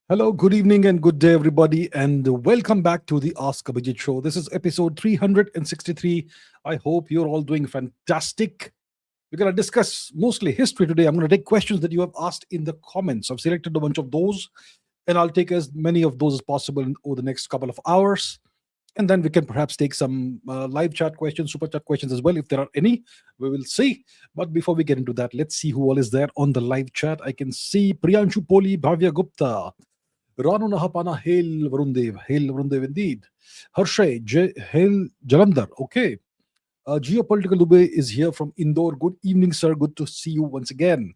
Hello, good evening, and good day, everybody, and welcome back to the Ask Abhijit show. This is episode 363. I hope you're all doing fantastic. We're going to discuss mostly history today. I'm going to take questions that you have asked in the comments. I've selected a bunch of those, and I'll take as many of those as possible over the next couple of hours. And then we can perhaps take some live chat questions, super chat questions as well, if there are any. We will see. But before we get into that, let's see who all is there on the live chat. I can see Priyanshu Poli, Bhavya Gupta, Ranu Nahapana, Hail Varundev indeed. Harshay, Hail Jalandhar, okay. Geopolitical Dubey is here from Indore. Good evening, sir. Good to see you once again.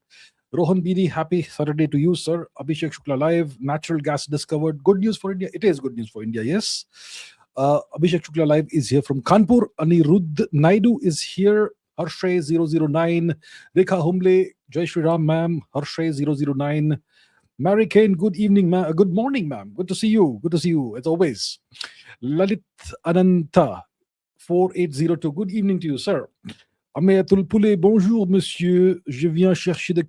Rohan Bidi, happy Saturday to you, sir. Abhishek Shukla live, natural gas discovered. Good news for India. It is good news for India, yes. Abhishek Shukla live is here from Kanpur. Anirudh Naidu is here. Harshay 009. Rekha Humble, Jai Shri Ram, ma'am. Harshay 009. Mary Kane, good evening, ma'am. Good morning, ma'am. Good to see you. Good to see you, as always. Lalit Ananta, 4802. Good evening to you, sir. Ameyatul Poulet, bonjour, monsieur. Je viens chercher de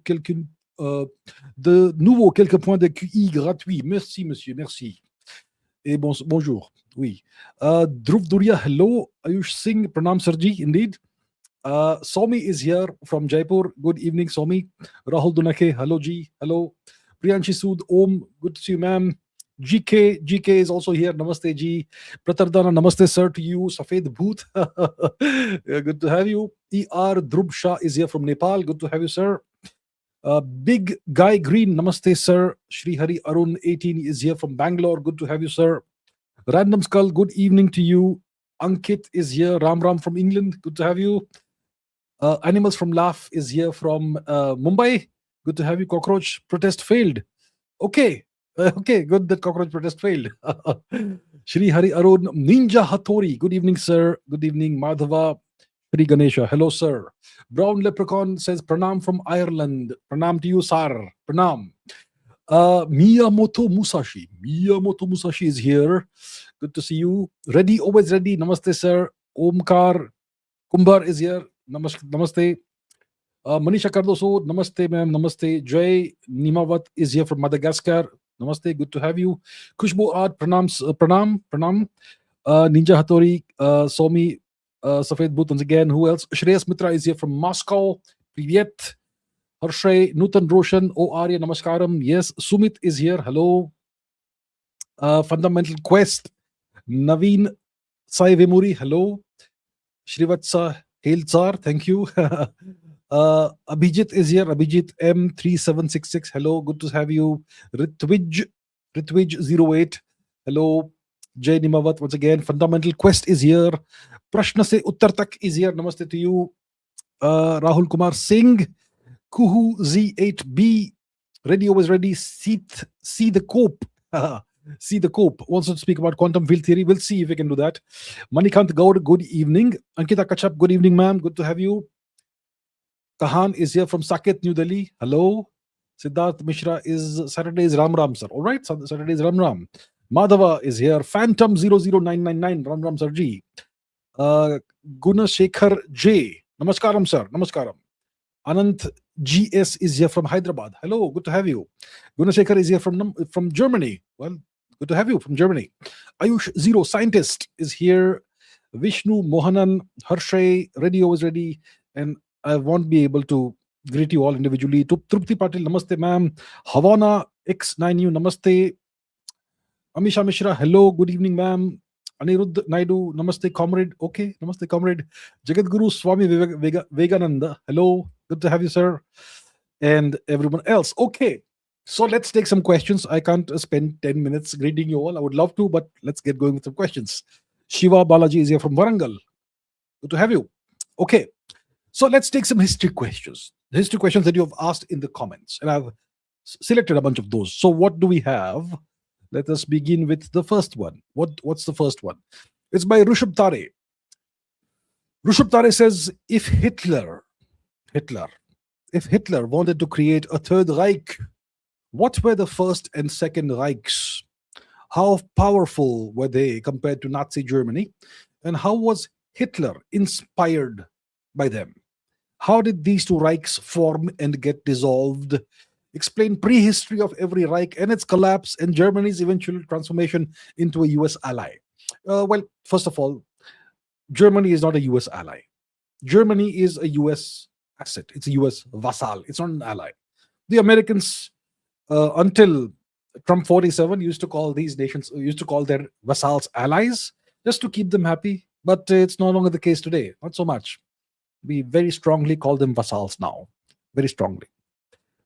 nouveau quelques points de QI gratuits. Merci, monsieur. Merci. Et bonjour. Oui. Dhruv Duria, hello. Ayush Singh, pranam, Sarji, indeed. Somi is here from Jaipur. Good evening, Somi. Rahul Dunake, hello, Ji. Hello. Priyanshi Sood, Om, good to see you, ma'am. GK is also here. Namaste, Ji. Pratardana, namaste, sir, to you. Safed Bhoot, good to have you. ER Dhrub Shah is here from Nepal. Good to have you, sir. Big Guy Green, namaste, sir. Shri Hari Arun 18 is here from Bangalore. Good to have you, sir. Random Skull, good evening to you. Ankit is here. Ram from England. Good to have you. Animals from Laugh is here from Mumbai. Good to have you. Cockroach protest failed. Okay. Okay, good that cockroach protest failed. Shri Hari Arun Ninja Hattori. Good evening, sir. Good evening, Madhava. Shri Ganesha. Hello, sir. Brown Leprechaun says Pranam from Ireland. Pranam to you, sir. Pranam. Miyamoto Musashi. Miyamoto Musashi is here. Good to see you. Ready, always ready. Namaste, sir. Omkar Kumbar is here. Namaste. Manisha Cardoso, namaste, ma'am. Namaste. Jay Nimawat is here from Madagascar. Namaste, good to have you. Kushbu Art, pranam. Ninja Hattori, Somi, Safed Bhoot once again. Who else? Shreyas Mitra is here from Moscow. Privyet. Harshay, Nutan Roshan, O Arya, Namaskaram. Yes, Sumit is here. Hello. Fundamental Quest. Naveen Sai Vemuri. Hello. Shrivatsa Hail Tsar. Thank you. Abhijit is here. Abhijit M3766. Hello, good to have you. Ritwij 08. Hello. Jay Nimawat once again. Fundamental Quest is here. Prashna se Uttar Tak is here. Namaste to you. Rahul Kumar Singh. Kuhu Z8B. Ready, always ready. See the cope. See the cope. Wants to speak about quantum field theory. We'll see if we can do that. Manikant Gaur, good evening. Ankita Kachap, good evening, ma'am. Good to have you. Kahan is here from Saket, New Delhi. Hello. Siddharth Mishra is Saturday's Ram, sir. All right, Saturday's Ram. Madhava is here. Phantom 00999. Ram, Sarji. Gunashekhar J. Namaskaram, sir. Namaskaram. Anant GS is here from Hyderabad. Hello, good to have you. Gunashekhar is here from Germany. Well, good to have you from Germany. Ayush Zero Scientist is here. Vishnu Mohanan, Harshay, ready, always ready. And I won't be able to greet you all individually. Trupti Patil, namaste, ma'am. Havana X9U, namaste. Amisha Mishra, hello, good evening, ma'am. Anirudh Naidu, namaste, comrade. Okay, namaste, comrade. Jagadguru Swami Vegananda, hello, good to have you, sir. And everyone else. Okay, so let's take some questions. I can't spend 10 minutes greeting you all. I would love to, but let's get going with some questions. Shiva Balaji is here from Warangal. Good to have you. Okay. So let's take some history questions. The history questions that you have asked in the comments. And I've selected a bunch of those. So what do we have? Let us begin with the first one. What's the first one? It's by Rushabh Tare. Rushabh Tare says, if Hitler wanted to create a third Reich, what were the first and second Reichs? How powerful were they compared to Nazi Germany? And how was Hitler inspired by them? How did these two Reichs form and get dissolved? explain prehistory of every Reich and its collapse and Germany's eventual transformation into a US ally. Well, first of all, Germany is not a US ally. Germany is a US asset. It's a US vassal. It's not an ally. The Americans, until Trump 47, used to call these nations, used to call their vassals allies just to keep them happy. But it's no longer the case today. Not so much. We very strongly call them vassals now. Very strongly.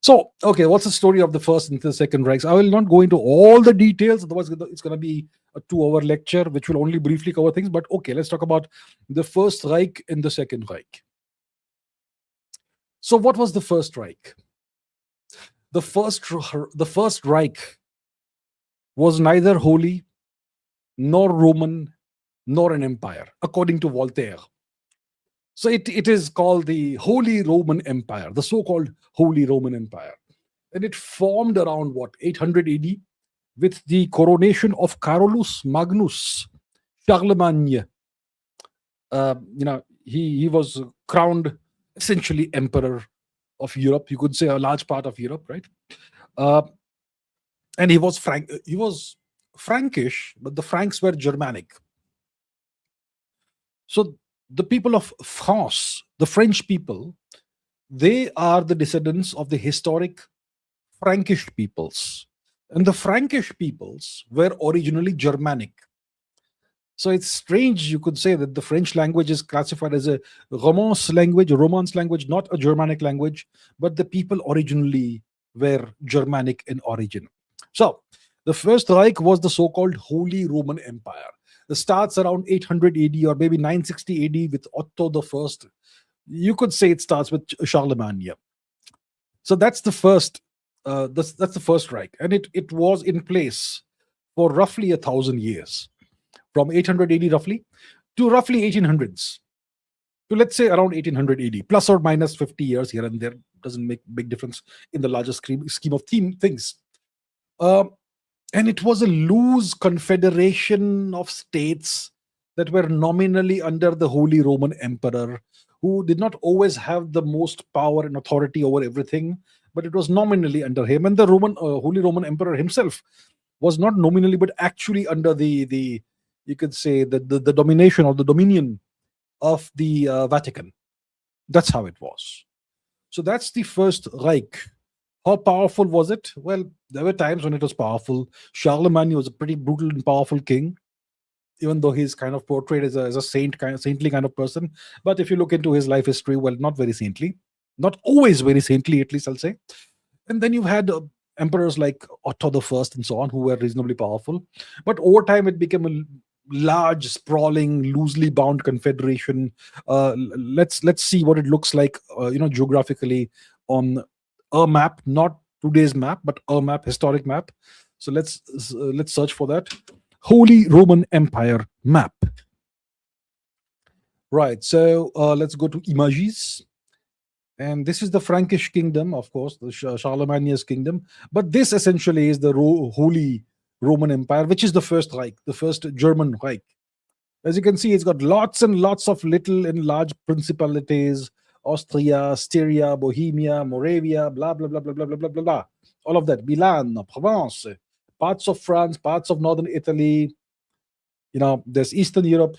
So, okay, what's the story of the first and the second Reichs? I will not go into all the details, otherwise it's going to be a 2-hour lecture, which will only briefly cover things. But okay, let's talk about the first Reich and the second Reich. So, what was the first Reich? The first Reich was neither holy, nor Roman, nor an empire, according to Voltaire. So it is called the Holy Roman Empire, the so-called Holy Roman Empire. And it formed around what, 800 AD, with the coronation of Carolus Magnus Charlemagne. He was crowned essentially emperor of Europe. You could say a large part of Europe, right? And he was Frankish, but the Franks were Germanic. So the people of France, the French people, they are the descendants of the historic Frankish peoples. And the Frankish peoples were originally Germanic. So it's strange, you could say, that the French language is classified as a Romance language, not a Germanic language, but the people originally were Germanic in origin. So the first Reich was the so-called Holy Roman Empire. It starts around 800 AD or maybe 960 AD with Otto the First. You could say it starts with Charlemagne. So that's the first. That's the first Reich, and it was in place for roughly 1,000 years, from 800 AD roughly to roughly 1800s, to let's say around 1800 AD, plus or minus 50 years here and there. Doesn't make big difference in the larger scheme of things. And it was a loose confederation of states that were nominally under the Holy Roman Emperor, who did not always have the most power and authority over everything, but it was nominally under him. And the Holy Roman Emperor himself was not nominally, but actually under the you could say the domination or the dominion of the Vatican. That's how it was. So that's the first Reich. How powerful was it? Well, there were times when it was powerful. Charlemagne was a pretty brutal and powerful king, even though he's kind of portrayed as a saintly kind of person. But if you look into his life history, well, not very saintly, not always very saintly, at least I'll say. And then you had emperors like Otto the First and so on, who were reasonably powerful. But over time, it became a large, sprawling, loosely bound confederation. Let's see what it looks like, geographically on a map, not today's map, but a map, historic map. So let's search for that. Holy Roman Empire map. Right. So let's go to images. And this is the Frankish kingdom, of course, the Charlemagne's kingdom. But this essentially is the Holy Roman Empire, which is the first Reich, the first German Reich. As you can see, it's got lots and lots of little and large principalities: Austria, Styria, Bohemia, Moravia, blah, blah, blah, blah, blah, blah, blah, blah, blah. All of that. Milan, Provence, parts of France, parts of northern Italy. There's Eastern Europe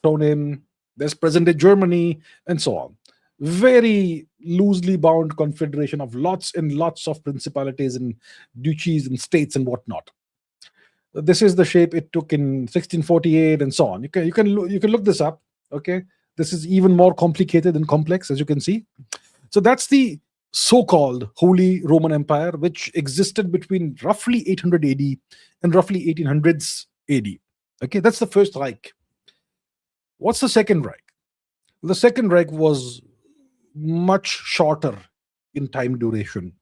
thrown in. There's present-day Germany, and so on. Very loosely bound confederation of lots and lots of principalities and duchies and states and whatnot. This is the shape it took in 1648 and so on. You can look this up. Okay, this is even more complicated and complex, as you can see. So that's the so-called Holy Roman Empire, which existed between roughly 800 AD and roughly 1800s AD. Okay, that's the first Reich. What's the second Reich? The second Reich was much shorter in time duration.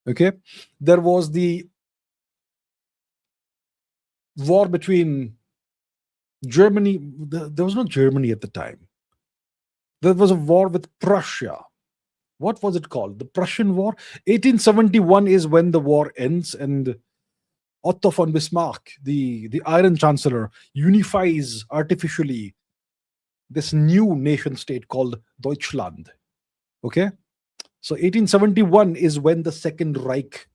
Okay, there was the war between Germany. There was no Germany at the time. There was a war with Prussia. What was it called? The Prussian War. 1871 is when the war ends, and Otto von Bismarck, the Iron Chancellor, unifies artificially this new nation state called Deutschland. Okay, So 1871 is when the Second Reich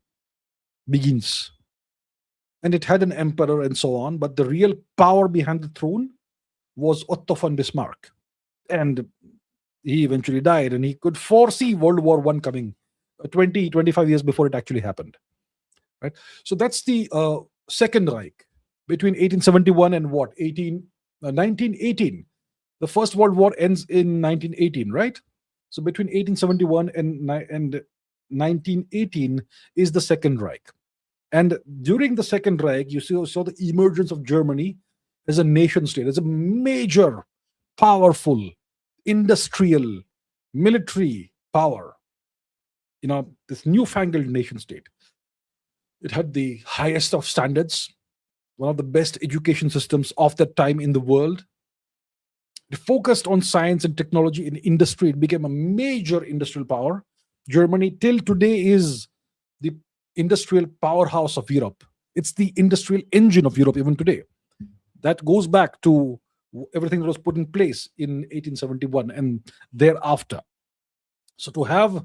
begins. And it had an emperor and so on, but the real power behind the throne was Otto von Bismarck. And he eventually died, and he could foresee World War I coming 25 years before it actually happened. Right? So that's the Second Reich between 1871 and 1918. The First World War ends in 1918, right? So between 1871 and 1918 is the Second Reich. And during the Second Reich, you saw the emergence of Germany as a nation state, as a major, powerful, industrial, military power. This newfangled nation state. It had the highest of standards, one of the best education systems of that time in the world. It focused on science and technology and industry. It became a major industrial power. Germany, till today, is the industrial powerhouse of Europe. It's the industrial engine of Europe even today. That goes back to everything that was put in place in 1871 and thereafter. So to have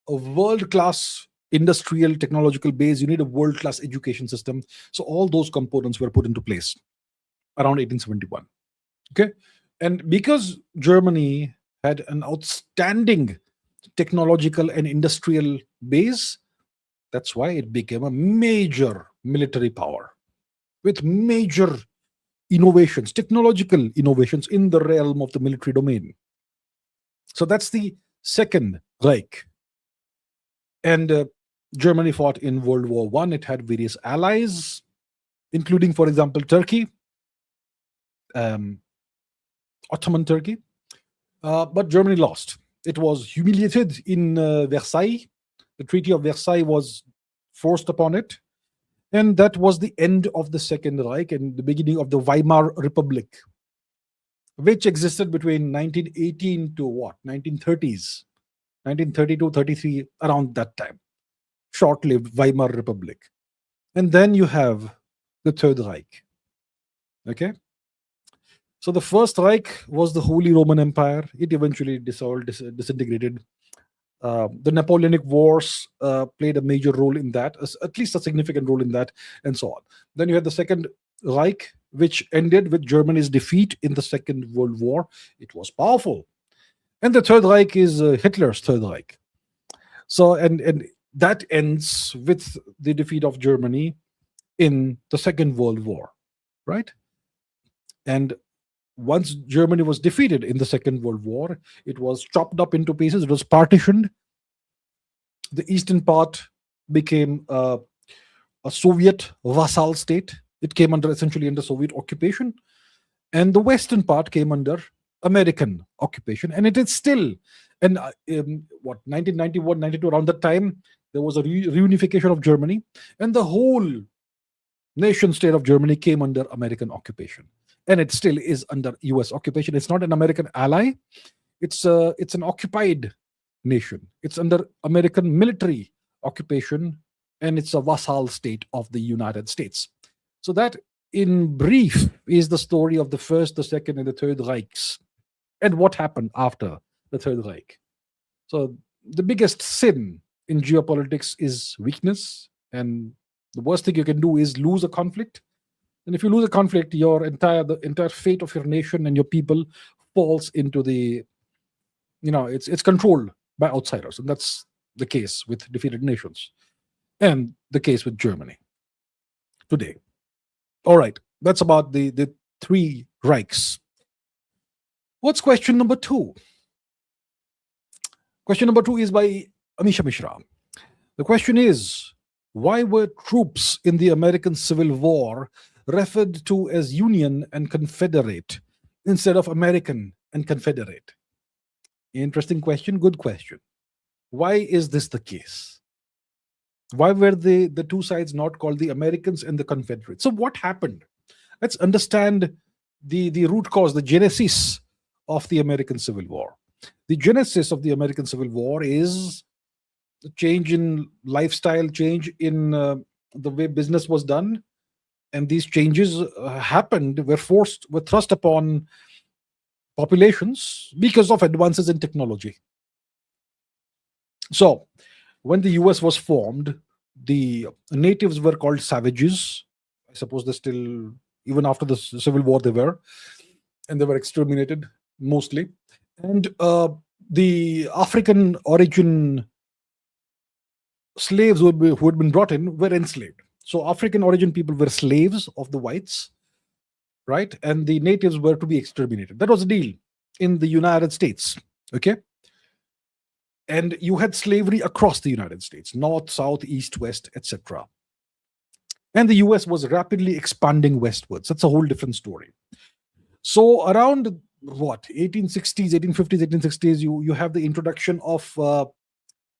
a world-class industrial technological base, you need a world-class education system. So all those components were put into place around 1871. Okay. And because Germany had an outstanding technological and industrial base, that's why it became a major military power with major innovations, technological innovations in the realm of the military domain. So that's the Second Reich. And Germany fought in World War I. It had various allies, including, for example, Turkey, Ottoman Turkey. But Germany lost. It was humiliated in Versailles. The Treaty of Versailles was forced upon it. And that was the end of the Second Reich and the beginning of the Weimar Republic, which existed between 1918 to 1930s, 1932, 33, around that time. Short-lived Weimar Republic. And then you have the Third Reich. Okay? So the First Reich was the Holy Roman Empire. It eventually disintegrated. The Napoleonic Wars played a major role in that, at least a significant role in that, and so on. Then you had the Second Reich, which ended with Germany's defeat in the Second World War. It was powerful. And the Third Reich is Hitler's Third Reich. So, and that ends with the defeat of Germany in the Second World War, right? And once Germany was defeated in the Second World War, it was chopped up into pieces. It was partitioned. The eastern part became a Soviet vassal state. It came essentially under Soviet occupation. And the western part came under American occupation. And it is still, and 1991, 92, around that time, there was a reunification of Germany. And the whole nation state of Germany came under American occupation. And it still is under US occupation. It's not an American ally. It's an occupied nation. It's under American military occupation, and it's a vassal state of the United States. So that, in brief, is the story of the First, the Second, and the Third Reichs, and what happened after the Third Reich. So the biggest sin in geopolitics is weakness, and the worst thing you can do is lose a conflict. And if you lose a conflict, the entire fate of your nation and your people falls into the, it's controlled by outsiders. And that's the case with defeated nations and the case with Germany today. All right. That's about the three Reichs. What's question number 2? Question number 2 is by Amisha Mishra. The question is, why were troops in the American Civil War referred to as Union and Confederate instead of American and Confederate? Interesting question, good question. Why is this the case? Why were the two sides not called the Americans and the Confederates? So what happened? Let's understand the root cause, the genesis of the American Civil War. The genesis of the American Civil War is the change in lifestyle, change in the way business was done. And these changes were thrust upon populations because of advances in technology. So when the US was formed, the natives were called savages. I suppose they still, even after the Civil War, they were, and they were exterminated mostly. And the African origin slaves who had been brought in were enslaved. So African origin people were slaves of the whites, right? And the natives were to be exterminated. That was the deal in the United States. Okay. And you had slavery across the United States, north, south, east, west, etc. And the US was rapidly expanding westwards. That's a whole different story. So around what, 1860s, 1850s, 1860s, you have the introduction of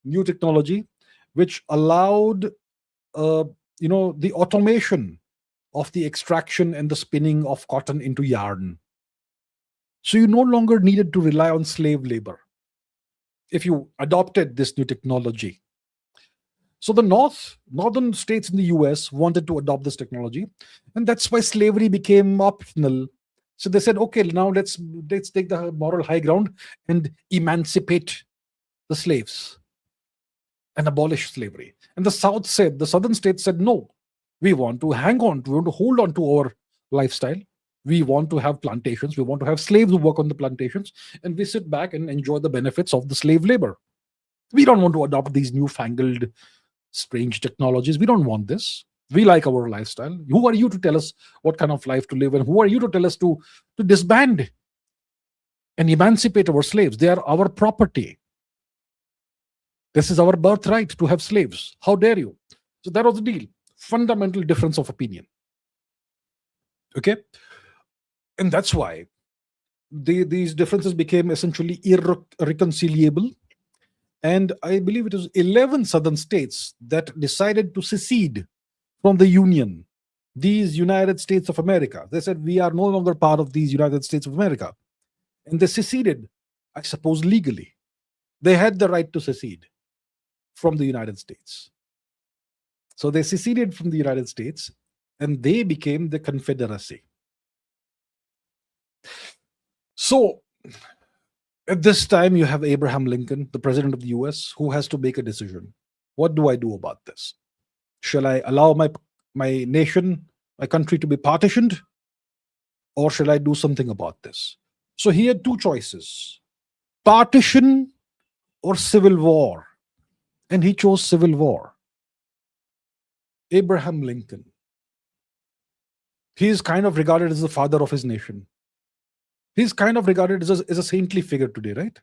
new technology, which allowed the automation of the extraction and the spinning of cotton into yarn. So you no longer needed to rely on slave labor if you adopted this new technology. So the northern states in the US wanted to adopt this technology, and that's why slavery became optional. So they said, okay, now let's take the moral high ground and emancipate the slaves and abolish slavery. And the southern states said, no, we want to hold on to our lifestyle. We want to have plantations. We want to have slaves who work on the plantations, and we sit back and enjoy the benefits of the slave labor. We don't want to adopt these newfangled, strange technologies. We don't want this. We like our lifestyle. Who are you to tell us what kind of life to live? And who are you to tell us to disband and emancipate our slaves? They are our property. This is our birthright to have slaves. How dare you? So that was the deal. Fundamental difference of opinion. Okay? And that's why these differences became essentially irreconcilable. And I believe it was 11 southern states that decided to secede from the Union, these United States of America. They said, we are no longer part of these United States of America. And they seceded, I suppose, legally. They had the right to secede from the United States. So they seceded from the United States, and they became the Confederacy. So at this time, you have Abraham Lincoln, the president of the US, who has to make a decision. What do I do about this? Shall I allow my nation, my country to be partitioned? Or shall I do something about this? So he had two choices: partition or civil war. And he chose civil war. Abraham Lincoln. He is kind of regarded as the father of his nation. He's kind of regarded as a saintly figure today, right?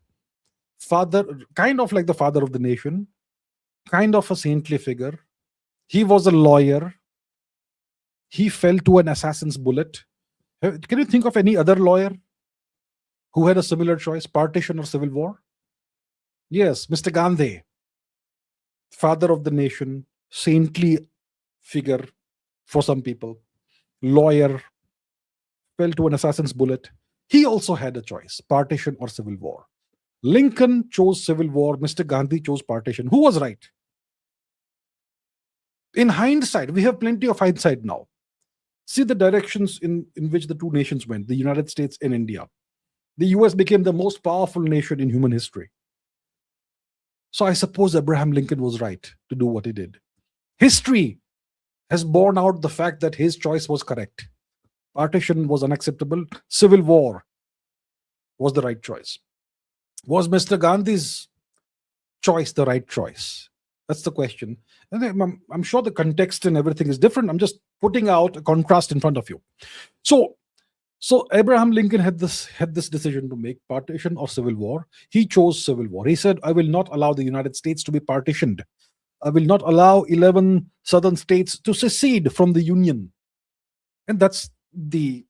Father, kind of like the father of the nation, kind of a saintly figure. He was a lawyer. He fell to an assassin's bullet. Can you think of any other lawyer who had a similar choice, partition or civil war? Yes, Mr. Gandhi, father of the nation, saintly figure for some people, lawyer, fell to an assassin's bullet. He also had a choice, partition or civil war. Lincoln chose civil war. Mr. Gandhi chose partition. Who was right? In hindsight, we have plenty of hindsight now. See the directions in which the two nations went, the United States and India. The US became the most powerful nation in human history. So I suppose Abraham Lincoln was right to do what he did. History has borne out the fact that his choice was correct. Partition was unacceptable. Civil war was the right choice. Was Mr. Gandhi's choice the right choice? That's the question. And I'm sure the context and everything is different. I'm just putting out a contrast in front of you. So Abraham Lincoln had this decision to make: partition or civil war. He chose civil war. He said, I will not allow the United States to be partitioned. I will not allow 11 southern states to secede from the Union. And that's the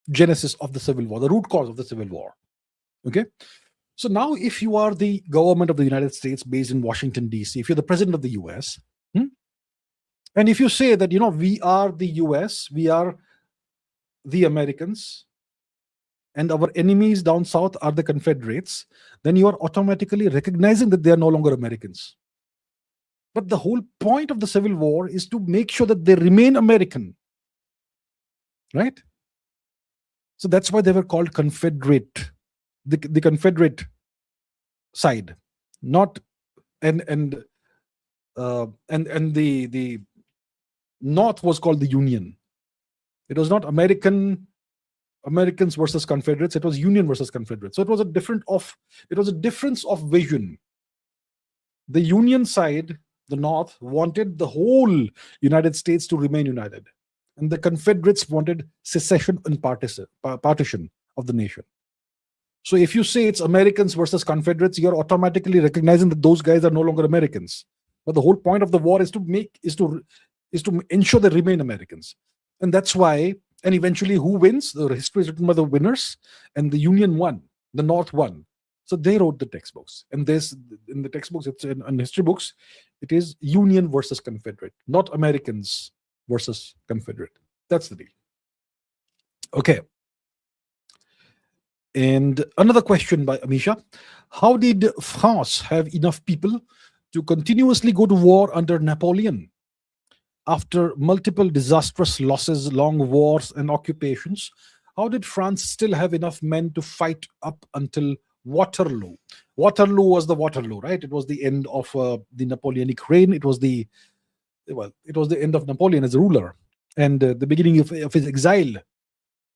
genesis of the Civil War, the root cause of the Civil War. Okay? So now, if you are the government of the United States based in Washington, D.C., if you're the president of the US, and if you say that, we are the US, we are the Americans, and our enemies down south are the Confederates, then you are automatically recognizing that they are no longer Americans. But the whole point of the Civil War is to make sure that they remain American. Right? So that's why they were called Confederate. The Confederate side, not and the North was called the Union. It was not Americans versus Confederates. It was Union versus Confederates. So it was a difference of vision. The Union side, the North, wanted the whole United States to remain united, and the Confederates wanted secession and partition of the nation. So if you say it's Americans versus Confederates, you're automatically recognizing that those guys are no longer Americans. But the whole point of the war is to ensure they remain Americans. And that's why, and eventually who wins? The history is written by the winners, and the Union won, the North won. So they wrote the textbooks. And this, in the textbooks, it's in history books, it is Union versus Confederate, not Americans versus Confederate. That's the deal. Okay. And another question by Amisha. How did France have enough people to continuously go to war under Napoleon? After multiple disastrous losses, long wars, and occupations, how did France still have enough men to fight up until Waterloo? Waterloo was the Waterloo, right? It was the end of the Napoleonic reign. It was the end of Napoleon as a ruler, and the beginning of his exile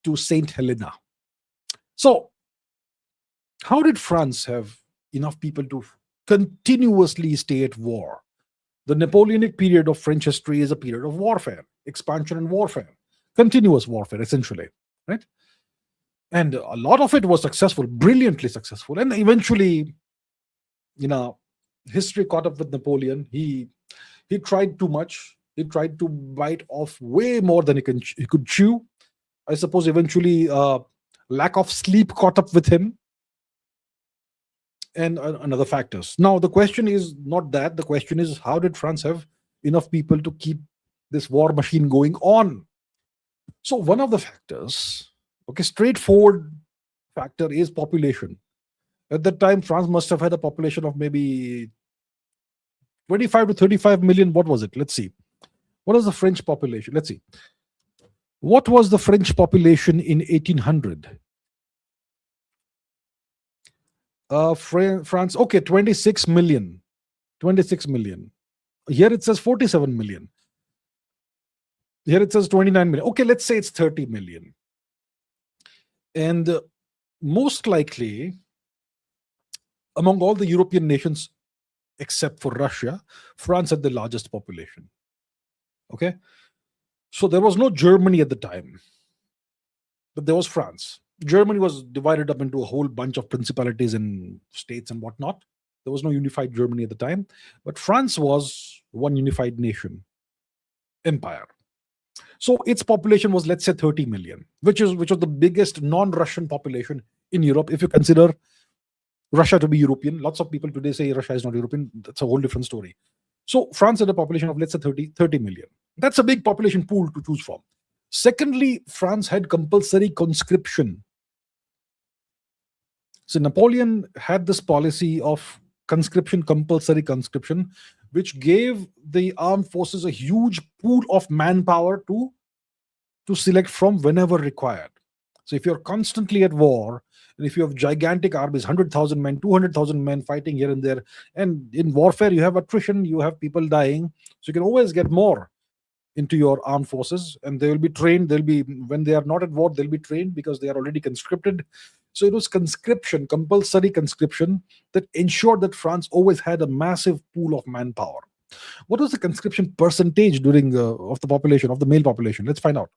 to Saint Helena. So, how did France have enough people to continuously stay at war? The Napoleonic period of French history is a period of warfare, expansion and warfare, continuous warfare, essentially, right? And a lot of it was successful, brilliantly successful. And eventually, history caught up with Napoleon. He tried too much. He tried to bite off way more than he could chew. I suppose eventually lack of sleep caught up with him, and other factors. Now, the question is not that. The question is, how did France have enough people to keep this war machine going on? So one of the factors, straightforward factor, is population. At that time, France must have had a population of maybe 25 to 35 million. What was it? Let's see. What was the French population? Let's see. What was the French population in 1800? France, 26 million. 26 million. Here it says 47 million. Here it says 29 million. Okay, let's say it's 30 million. And most likely, among all the European nations, except for Russia, France had the largest population. Okay? So there was no Germany at the time, but there was France. Germany was divided up into a whole bunch of principalities and states and whatnot. There was no unified Germany at the time, but France was one unified nation, empire. So its population was, let's say, 30 million, which was the biggest non-Russian population in Europe. If you consider Russia to be European, lots of people today say Russia is not European. That's a whole different story. So France had a population of, let's say, 30 million. That's a big population pool to choose from. Secondly, France had compulsory conscription. So Napoleon had this policy of compulsory conscription, which gave the armed forces a huge pool of manpower to select from whenever required. So if you're constantly at war, and if you have gigantic armies, 100,000 men, 200,000 men fighting here and there, and in warfare you have attrition, you have people dying, so you can always get more into your armed forces, and they will be trained. When they are not at war, they'll be trained because they are already conscripted. So it was conscription, compulsory conscription, that ensured that France always had a massive pool of manpower. What was the conscription percentage of the population, of the male population? Let's find out.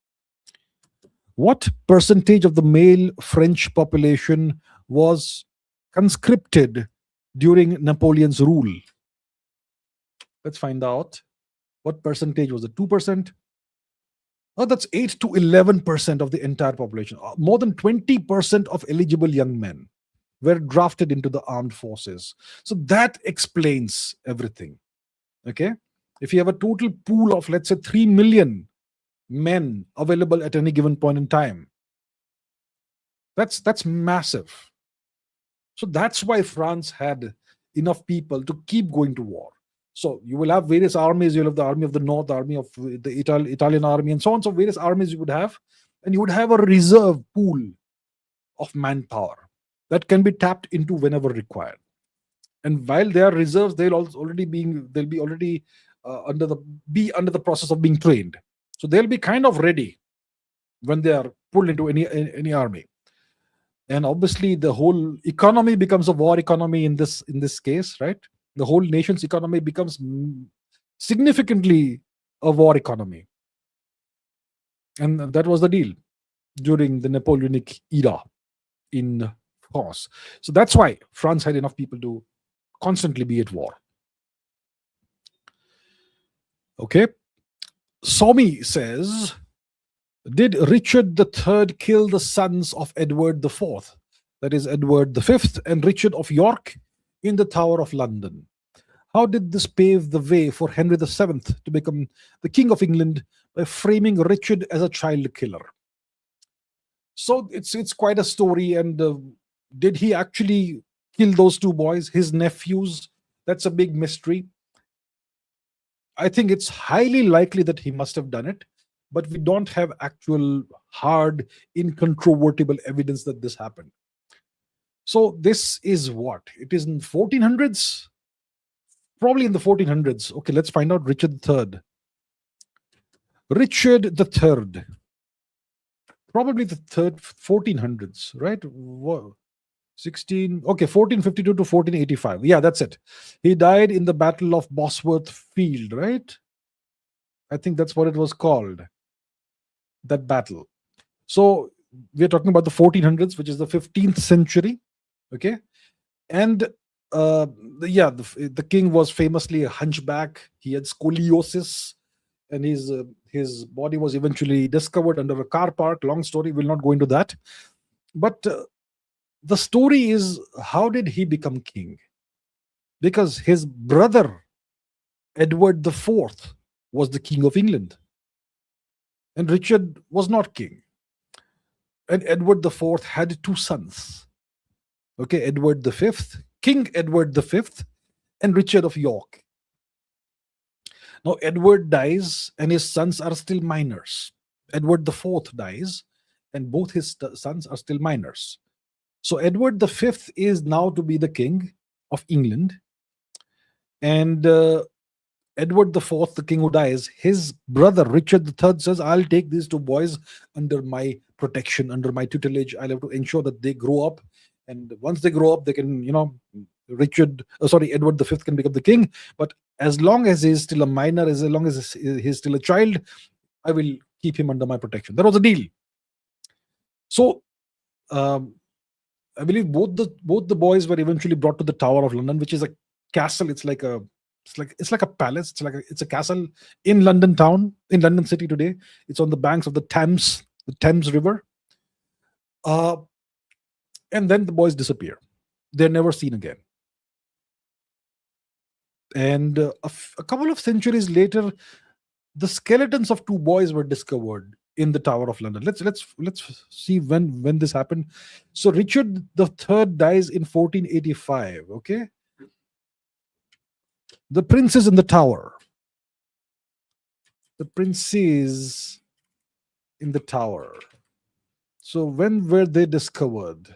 What percentage of the male French population was conscripted during Napoleon's rule? Let's find out. What percentage was it? 2%? Oh, that's 8 to 11% of the entire population. More than 20% of eligible young men were drafted into the armed forces. So that explains everything. Okay? If you have a total pool of, let's say, 3 million men available at any given point in time, that's massive. So that's why France had enough people to keep going to war. So you will have various armies. You'll have the army of the north, the army of the Italian army, and so on. So various armies you would have, and you would have a reserve pool of manpower that can be tapped into whenever required. and while they are reserves, they'll be already under the process of being trained. So they'll be kind of ready when they are pulled into any army. And obviously the whole economy becomes a war economy in this case, right? The whole nation's economy becomes significantly a war economy, and that was the deal during the Napoleonic era in France. So that's why France had enough people to constantly be at war. Okay. Somi says, did Richard III kill the sons of Edward IV, that is Edward V and Richard of York, in the Tower of London? How did this pave the way for Henry VII to become the King of England by framing Richard as a child killer? So it's quite a story. And did he actually kill those two boys, his nephews? That's a big mystery. I think it's highly likely that he must have done it, but we don't have actual hard, incontrovertible evidence that this happened. So this is what? It is in 1400s? Probably in the 1400s. Okay, let's find out Richard III. Richard III. Probably the 1400s, right? 1452 to 1485. Yeah, that's it. He died in the Battle of Bosworth Field, right? I think that's what it was called, that battle. So we're talking about the 1400s, which is the 15th century. Okay. And the king was famously a hunchback. He had scoliosis, and his body was eventually discovered under a car park. Long story, we'll not go into that. But the story is, how did he become king? Because his brother, Edward IV, was the King of England. And Richard was not king. And Edward IV had two sons. Okay, Edward V, King Edward V, and Richard of York. Now, Edward dies, and his sons are still minors. Edward IV dies, and both his sons are still minors. So Edward V is now to be the king of England. And Edward IV, the king who dies, his brother Richard III says, I'll take these two boys under my protection, under my tutelage. I'll have to ensure that they grow up. And once they grow up, they can, Edward V can become the king. But as long as he's still a minor, as long as he's still a child, I will keep him under my protection. That was a deal. So I believe both the boys were eventually brought to the Tower of London, which is a castle. It's like a palace. It's a castle in London town, in London city today. It's on the banks of the Thames River. And then the boys disappear. They're never seen again. And a couple of centuries later, the skeletons of two boys were discovered in the Tower of London. Let's see when this happened. So Richard III dies in 1485. Okay, the princes in the Tower. The princes in the Tower. So when were they discovered?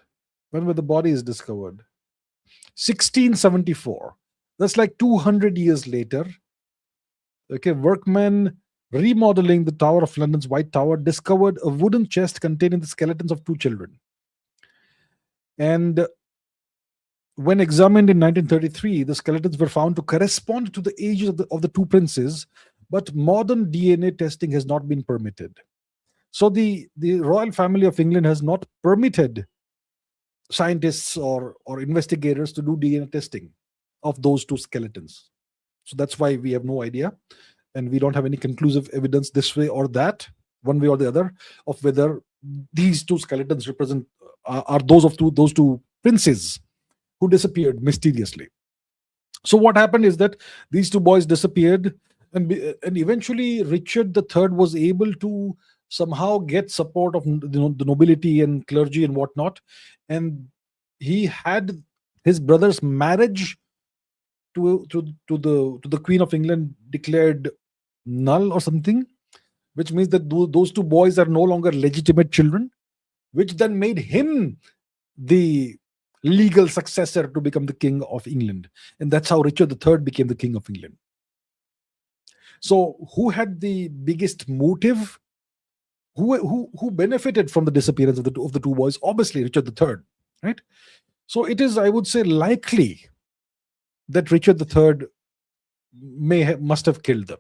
When were the bodies discovered? 1674. That's like 200 years later. Okay, workmen remodeling the Tower of London's White Tower discovered a wooden chest containing the skeletons of two children. And when examined in 1933, the skeletons were found to correspond to the ages of the two princes, but modern DNA testing has not been permitted. So the royal family of England has not permitted scientists or investigators to do DNA testing of those two skeletons. So that's why we have no idea, and we don't have any conclusive evidence this way or that, one way or the other, of whether these two skeletons represent are those of those two princes who disappeared mysteriously. So what happened is that these two boys disappeared, and eventually Richard III was able to somehow get support of the nobility and clergy and whatnot, and he had his brother's marriage to the Queen of England declared null or something, which means that those two boys are no longer legitimate children, which then made him the legal successor to become the king of England. And that's how Richard III became the king of England. So who had the biggest motive? Who benefited from the disappearance of the two boys? Obviously Richard III, right? So it is, I would say, likely that Richard III must have killed them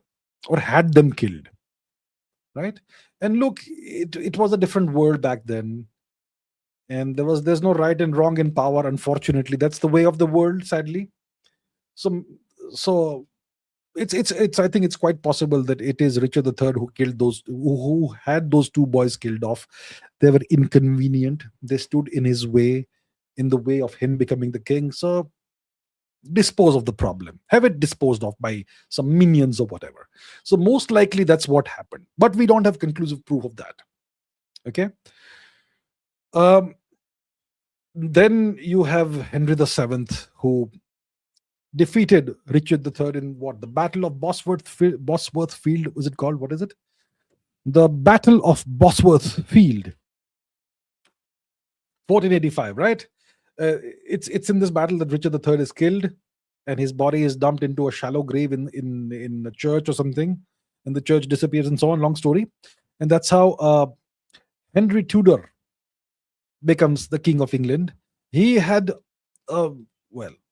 or had them killed, right? And look, it was a different world back then, and there's no right and wrong in power. Unfortunately, that's the way of the world, sadly. So it's I think it's quite possible that it is Richard III who killed those, who had those two boys killed off. They were inconvenient. They stood in his way, in the way of him becoming the king. So dispose of the problem, have it disposed of by some minions or whatever. So most likely that's what happened, but we don't have conclusive proof of that. Okay. Then you have Henry VII, who defeated Richard III in what? The Battle of Bosworth Field, was it called? What is it? The Battle of Bosworth Field, 1485, right? It's in this battle that Richard III is killed, and his body is dumped into a shallow grave in a church or something, and the church disappears and so on. Long story. And that's how Henry Tudor becomes the king of England. He had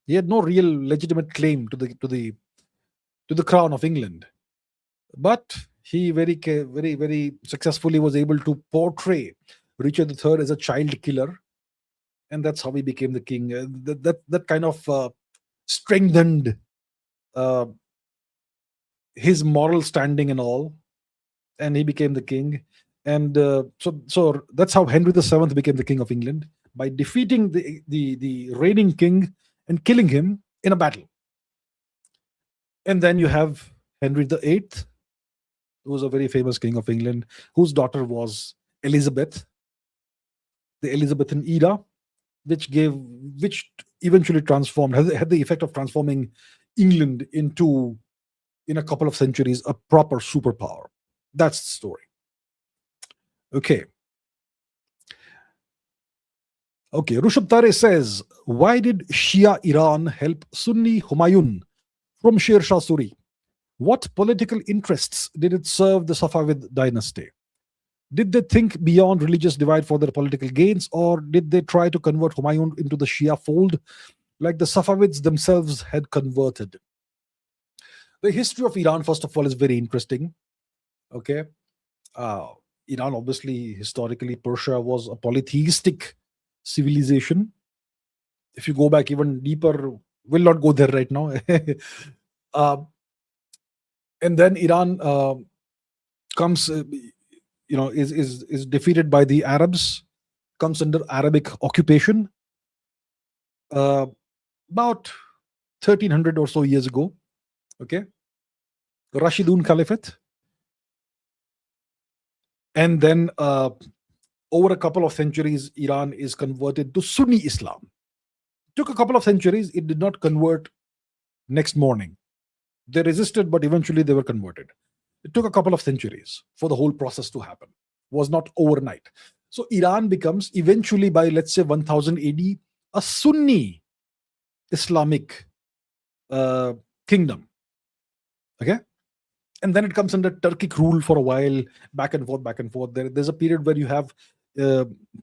he had no real legitimate claim to the crown of England, but he very successfully was able to portray Richard III as a child killer, and that's how he became the king. That kind of strengthened his moral standing and all, and he became the king. And so that's how Henry VII became the king of England, by defeating the reigning king and killing him in a battle. And then you have Henry VIII, who was a very famous king of England, whose daughter was Elizabeth, the Elizabethan era, which eventually transformed, had the effect of transforming England into, in a couple of centuries, a proper superpower. That's the story. Okay, Rushabh Tare says, why did Shia Iran help Sunni Humayun from Sher Shah Suri? What political interests did it serve the Safavid dynasty? Did they think beyond religious divide for their political gains, or did they try to convert Humayun into the Shia fold like the Safavids themselves had converted? The history of Iran, first of all, is very interesting. Okay. Iran, obviously, historically, Persia was a polytheistic civilization. If you go back even deeper, we'll not go there right now. And then Iran comes, is defeated by the Arabs, comes under Arabic occupation about 1300 or so years ago. Okay, Rashidun Caliphate. And then over a couple of centuries, Iran is converted to Sunni Islam. It took a couple of centuries. It did not convert next morning. They resisted, but eventually they were converted. It took a couple of centuries for the whole process to happen. It was not overnight. So Iran becomes eventually, by let's say 1000 AD, a Sunni Islamic kingdom. Okay. And then it comes under Turkic rule for a while, back and forth. There's a period where you have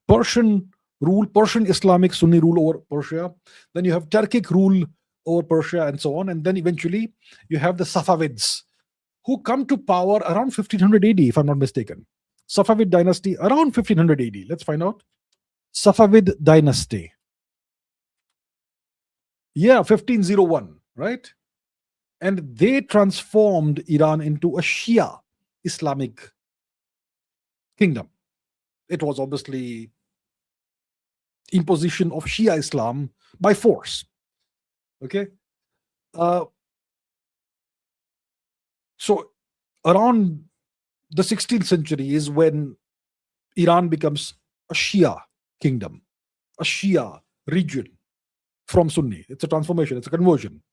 Persian rule, Persian Islamic Sunni rule over Persia. Then you have Turkic rule over Persia, and so on. And then eventually you have the Safavids, who come to power around 1500 AD, if I'm not mistaken. Safavid dynasty around 1500 AD. Let's find out. Safavid dynasty. Yeah, 1501, right? And they transformed Iran into a Shia Islamic kingdom. It was obviously imposition of Shia Islam by force. Okay. So around the 16th century is when Iran becomes a Shia kingdom, a Shia region from Sunni. It's a transformation, it's a conversion.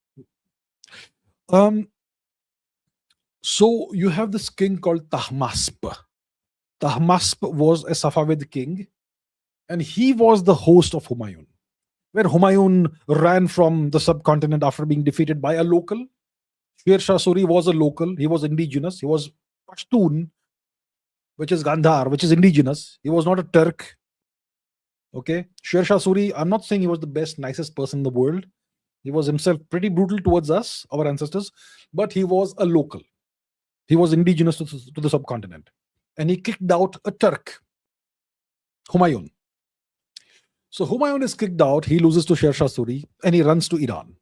So you have this king called Tahmasp. Tahmasp was a Safavid king, and he was the host of Humayun. where Humayun ran from the subcontinent after being defeated by a local. Sher Shah Suri was a local. He was indigenous. He was Pashtun, which is Gandhar, which is indigenous. He was not a Turk. Okay. Sher Shah Suri, I'm not saying he was the best, nicest person in the world. He was himself pretty brutal towards us, our ancestors, but he was a local. He was indigenous to the subcontinent. And he kicked out a Turk, Humayun. So Humayun is kicked out. He loses to Sher Shah Suri and he runs to Iran,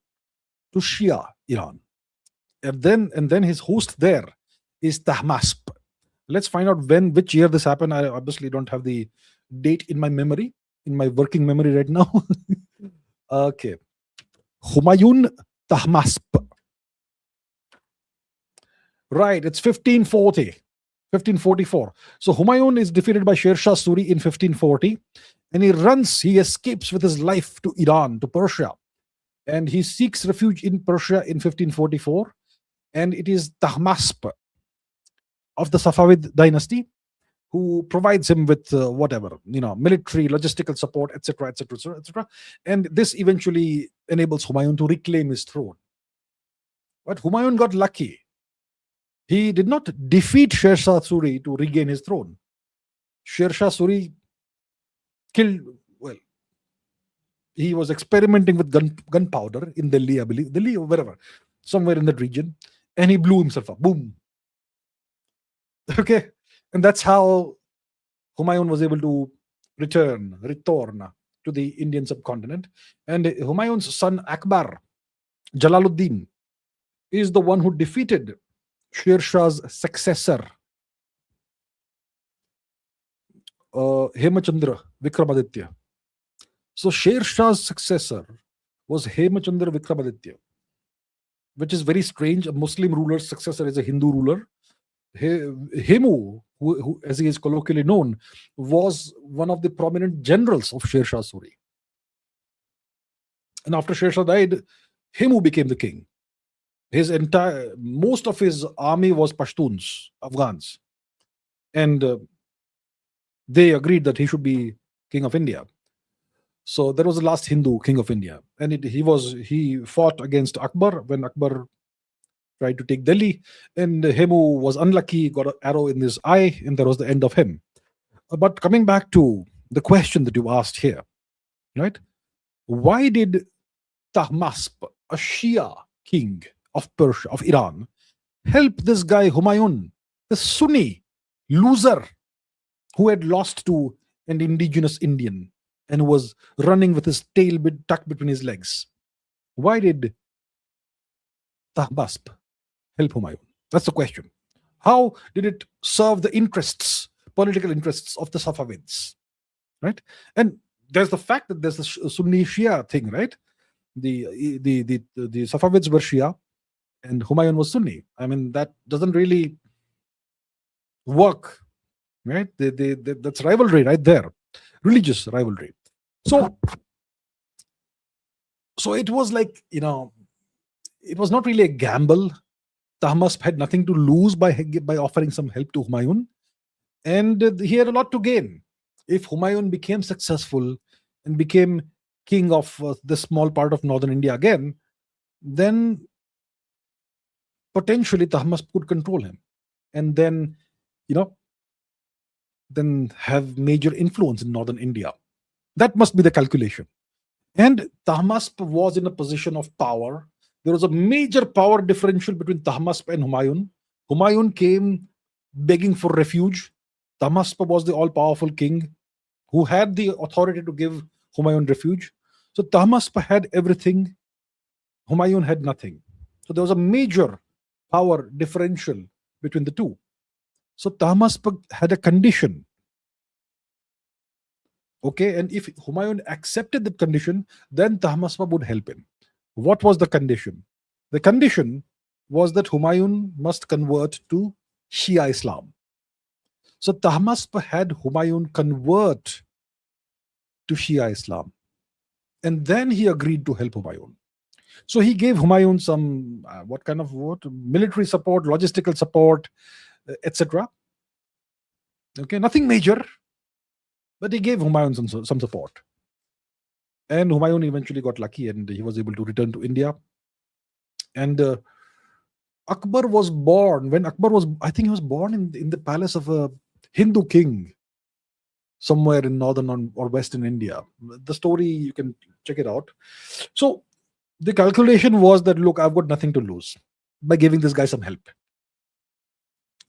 to Shia Iran. And then his host there is Tahmasp. Let's find out which year this happened. I obviously don't have the date in my memory, in my working memory right now. Okay. Humayun Tahmasp. Right, it's 1544. So Humayun is defeated by Sher Shah Suri in 1540, and he escapes with his life to Iran, to Persia, and he seeks refuge in Persia in 1544. And it is Tahmasp of the Safavid dynasty who provides him with military, logistical support, etc., etc., etc. And this eventually enables Humayun to reclaim his throne. But Humayun got lucky. He did not defeat Sher Shah Suri to regain his throne. Sher Shah Suri he was experimenting with gunpowder in Delhi, I believe, Delhi or wherever, somewhere in that region, and he blew himself up. Boom. Okay. And that's how Humayun was able to return to the Indian subcontinent. And Humayun's son Akbar, Jalaluddin, is the one who defeated Sher Shah's successor, Hemachandra Vikramaditya. So Sher Shah's successor was Hemachandra Vikramaditya, which is very strange. A Muslim ruler's successor is a Hindu ruler. Hemu, who, as he is colloquially known, was one of the prominent generals of Sher Shah Suri. And after Sher Shah died, Hemu became the king. Most of his army was Pashtuns, Afghans, and they agreed that he should be king of India. So that was the last Hindu king of India, and he fought against Akbar when Akbar tried to take Delhi, and Hemu was unlucky, got an arrow in his eye, and that was the end of him. But coming back to the question that you asked here, right? Why did Tahmasp, a Shia king of Persia, of Iran, help this guy Humayun, the Sunni loser who had lost to an indigenous Indian and was running with his tail tucked between his legs? Why did Tahmasp help Humayun? That's the question. How did it serve the political interests of the Safavids? Right? And there's the fact that there's the Sunni Shia thing, right? The Safavids were Shia and Humayun was Sunni. I mean, that doesn't really work, right? That's rivalry right there, religious rivalry. So it was like, it was not really a gamble. Tahmasp had nothing to lose by offering some help to Humayun, and he had a lot to gain. If Humayun became successful and became king of this small part of northern India again, then potentially Tahmasp could control him, and then have major influence in northern India. That must be the calculation. And Tahmasp was in a position of power. There was a major power differential between Tahmasp and Humayun. Humayun came begging for refuge. Tahmasp was the all-powerful king who had the authority to give Humayun refuge. So Tahmasp had everything. Humayun had nothing. So there was a major power differential between the two. So Tahmasp had a condition. Okay, and if Humayun accepted the condition, then Tahmasp would help him. What was the condition? The condition was that Humayun must convert to Shia Islam. So Tahmasp had Humayun convert to Shia Islam. And then he agreed to help Humayun. So he gave Humayun some, military support, logistical support, etc. Okay, nothing major, but he gave Humayun some support. And Humayun eventually got lucky and he was able to return to India. And Akbar was born, when Akbar was, I think he was born in the palace of a Hindu king somewhere in northern or western India. The story, you can check it out. So the calculation was that, look, I've got nothing to lose by giving this guy some help.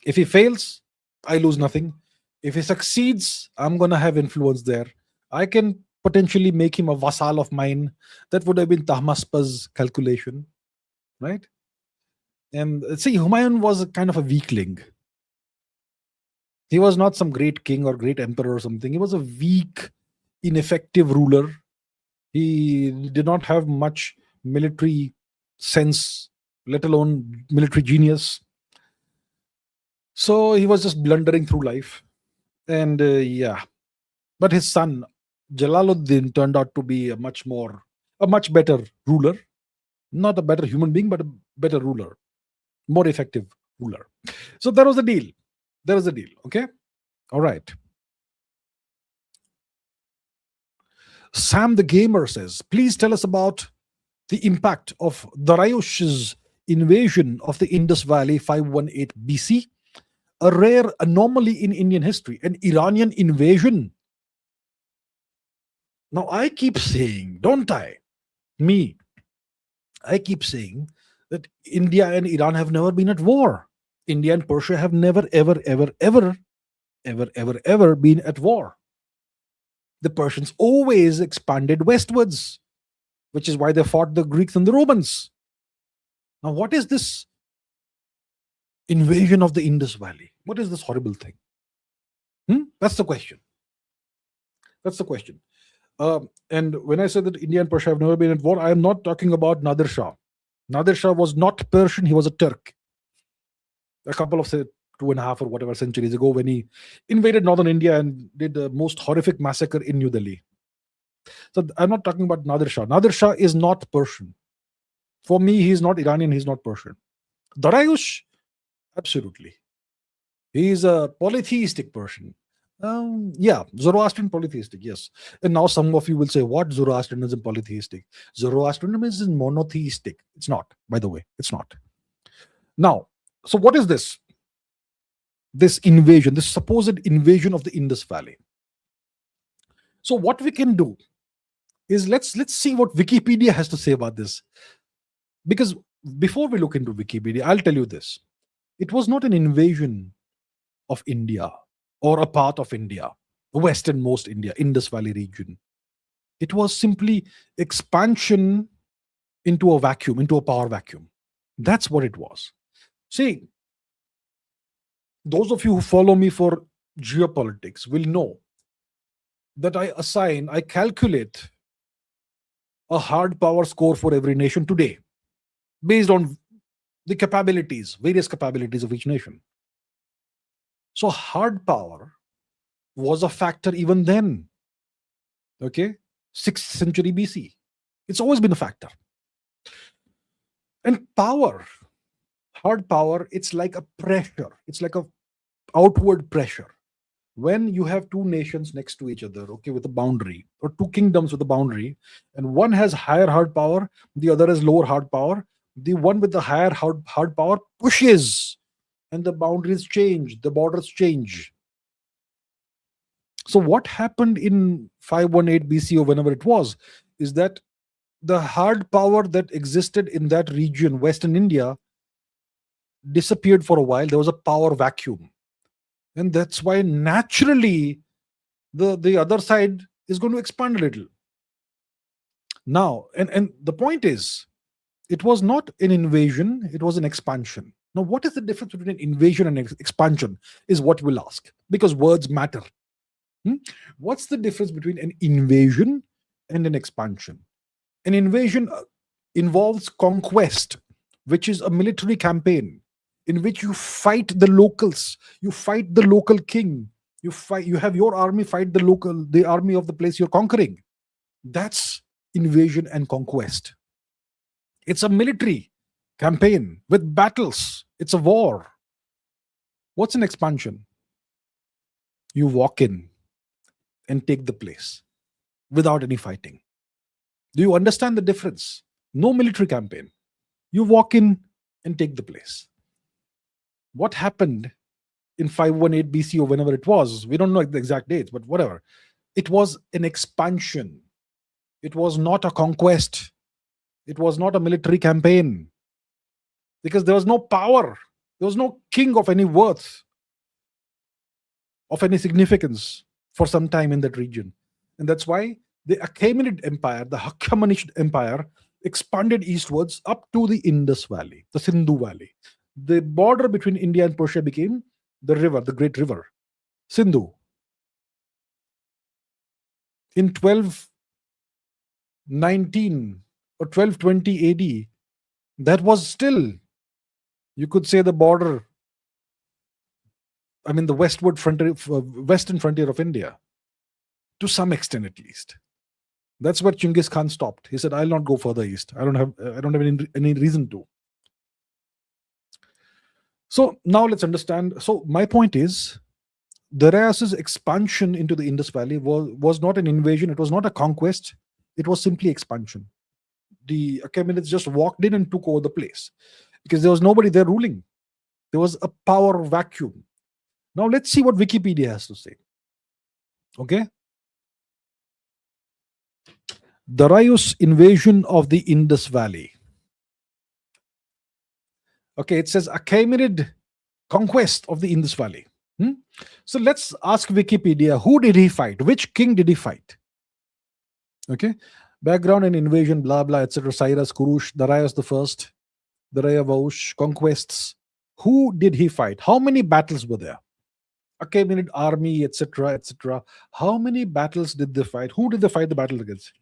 If he fails, I lose nothing. If he succeeds, I'm going to have influence there. I can potentially make him a vassal of mine. That would have been Tahmasp's calculation, right? And see, Humayun was a kind of a weakling. He was not some great king or great emperor or something. He was a weak, ineffective ruler. He did not have much military sense, let alone military genius. So he was just blundering through life. And yeah, but his son Jalaluddin turned out to be a much better ruler. Not a better human being, but a better ruler, more effective ruler. So that was the deal. Okay. All right. Sam the Gamer says, please tell us about the impact of Darius's invasion of the Indus Valley 518 BC, a rare anomaly in Indian history, an Iranian invasion. Now, I keep saying, don't I? I keep saying that India and Iran have never been at war. India and Persia have never, ever been at war. The Persians always expanded westwards, which is why they fought the Greeks and the Romans. Now, what is this invasion of the Indus Valley? What is this horrible thing? That's the question. And when I said that India and Persia have never been at war, I am not talking about Nadir Shah. Nadir Shah was not Persian, he was a Turk. A couple of, say, 2.5 or whatever centuries ago, when he invaded northern India and did the most horrific massacre in New Delhi. So I'm not talking about Nadir Shah. Nadir Shah is not Persian. For me, he's not Iranian, he's not Persian. Darius, absolutely. He's a polytheistic Persian. Yeah, Zoroastrian polytheistic, yes. And now some of you will say, what Zoroastrianism polytheistic? Zoroastrianism is monotheistic. It's not, by the way. It's not. Now, so what is this? This invasion, this supposed invasion of the Indus Valley. So what we can do is let's see what Wikipedia has to say about this. Because before we look into Wikipedia, I'll tell you this. It was not an invasion of India or a part of India, the westernmost India, Indus Valley region. It was simply expansion into a vacuum, into a power vacuum. That's what it was. See, those of you who follow me for geopolitics will know that I calculate a hard power score for every nation today based on the capabilities, various capabilities of each nation. So hard power was a factor even then. Okay? 6th century BC. It's always been a factor. And power, hard power, it's like a pressure. It's like a outward pressure. When you have two nations next to each other, okay, with a boundary, or two kingdoms with a boundary, and one has higher hard power, the other has lower hard power, the one with the higher hard power pushes, and the boundaries change, the borders change. So what happened in 518 BC or whenever it was, is that the hard power that existed in that region, Western India, disappeared for a while. There was a power vacuum. And that's why naturally the other side is going to expand a little. Now, and the point is, it was not an invasion, it was an expansion. Now, what is the difference between an invasion and expansion is what we'll ask, because words matter. What's the difference between an invasion and an expansion? An invasion involves conquest, which is a military campaign in which you fight the locals, you fight the local king, you have your army fight the army of the place you're conquering. That's invasion and conquest. It's a military campaign with battles. It's a war. What's an expansion? You walk in and take the place without any fighting. Do you understand the difference? No military campaign. You walk in and take the place. What happened in 518 BC or whenever it was, we don't know the exact dates, but whatever. It was an expansion. It was not a conquest. It was not a military campaign. Because there was no power. There was no king of any worth, of any significance for some time in that region. And that's why the Achaemenid Empire, the Hakamanid Empire, expanded eastwards up to the Indus Valley, the Sindhu Valley. The border between India and Persia became the river, the great river, Sindhu. In 1219 or 1220 AD, that was still, you could say, the border, I mean, the western frontier of India, to some extent at least. That's where Genghis Khan stopped. He said, "I'll not go further east. I don't have any reason to." So now let's understand. So my point is, Darius's expansion into the Indus Valley was not an invasion. It was not a conquest. It was simply expansion. The Achaemenids just walked in and took over the place because there was nobody there ruling. There was a power vacuum. Now let's see what Wikipedia has to say. Okay. Darius' invasion of the Indus Valley. Okay, it says Achaemenid conquest of the Indus Valley. So let's ask Wikipedia, who did he fight? Which king did he fight? Okay, background and invasion, blah, blah, etc. Cyrus, Kurush, Darius the First, Darius, conquests. Who did he fight? How many battles were there? Achaemenid army, etc., etc. How many battles did they fight? Who did they fight the battle against?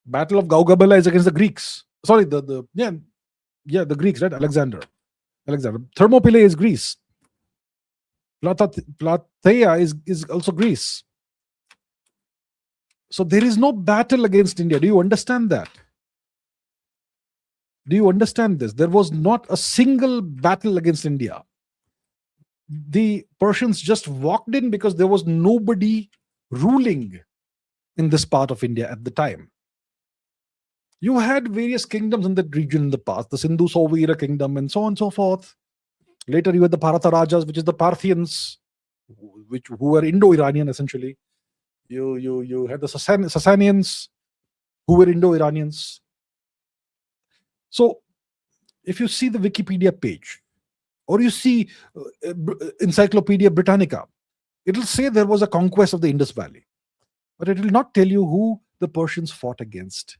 Battle of Gaugabala is against the Greeks. Sorry, the Greeks, right? Alexander. Thermopylae is Greece. Plataea is also Greece. So there is no battle against India. Do you understand that? Do you understand this? There was not a single battle against India. The Persians just walked in because there was nobody ruling in this part of India at the time. You had various kingdoms in that region in the past, the Sindhu Sauvira kingdom and so on and so forth. Later you had the Partha Rajas, which is the Parthians, who were Indo-Iranian essentially. You had the Sassanians, who were Indo-Iranians. So if you see the Wikipedia page, or you see Encyclopedia Britannica, it will say there was a conquest of the Indus Valley. But it will not tell you who the Persians fought against.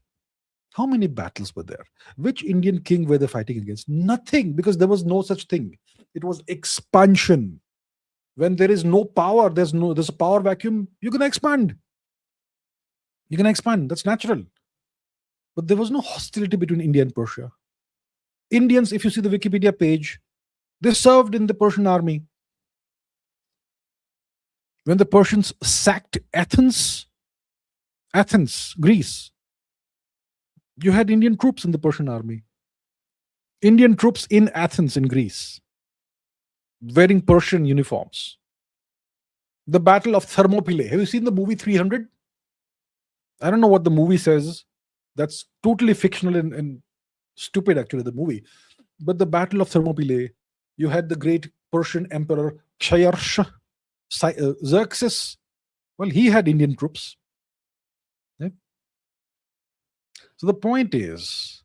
How many battles were there? Which Indian king were they fighting against? Nothing, because there was no such thing. It was expansion. When there is no power, there's a power vacuum, you can expand. You can expand. That's natural. But there was no hostility between India and Persia. Indians, if you see the Wikipedia page, they served in the Persian army. When the Persians sacked Athens, Greece, you had Indian troops in the Persian army. Indian troops in Athens in Greece, wearing Persian uniforms. The Battle of Thermopylae. Have you seen the movie 300? I don't know what the movie says. That's totally fictional and stupid, actually, the movie. But the Battle of Thermopylae, you had the great Persian emperor Xerxes. Well, he had Indian troops. So the point is,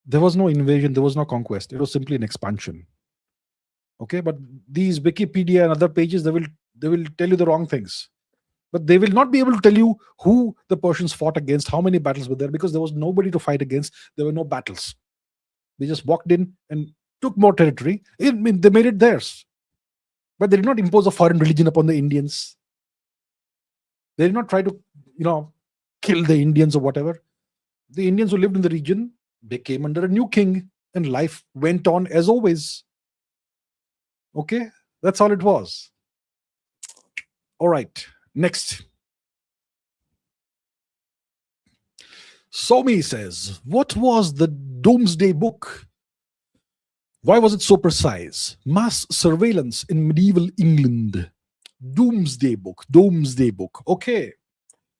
there was no invasion, there was no conquest. It was simply an expansion. Okay, but these Wikipedia and other pages, they will tell you the wrong things. But they will not be able to tell you who the Persians fought against, how many battles were there, because there was nobody to fight against. There were no battles. They just walked in and took more territory. They made it theirs. But they did not impose a foreign religion upon the Indians. They did not try to, kill the Indians or whatever. The Indians who lived in the region, they came under a new king and life went on as always. Okay, that's all it was. All right, next. Somi says, what was the Doomsday Book? Why was it so precise? Mass surveillance in medieval England. Doomsday Book. Okay.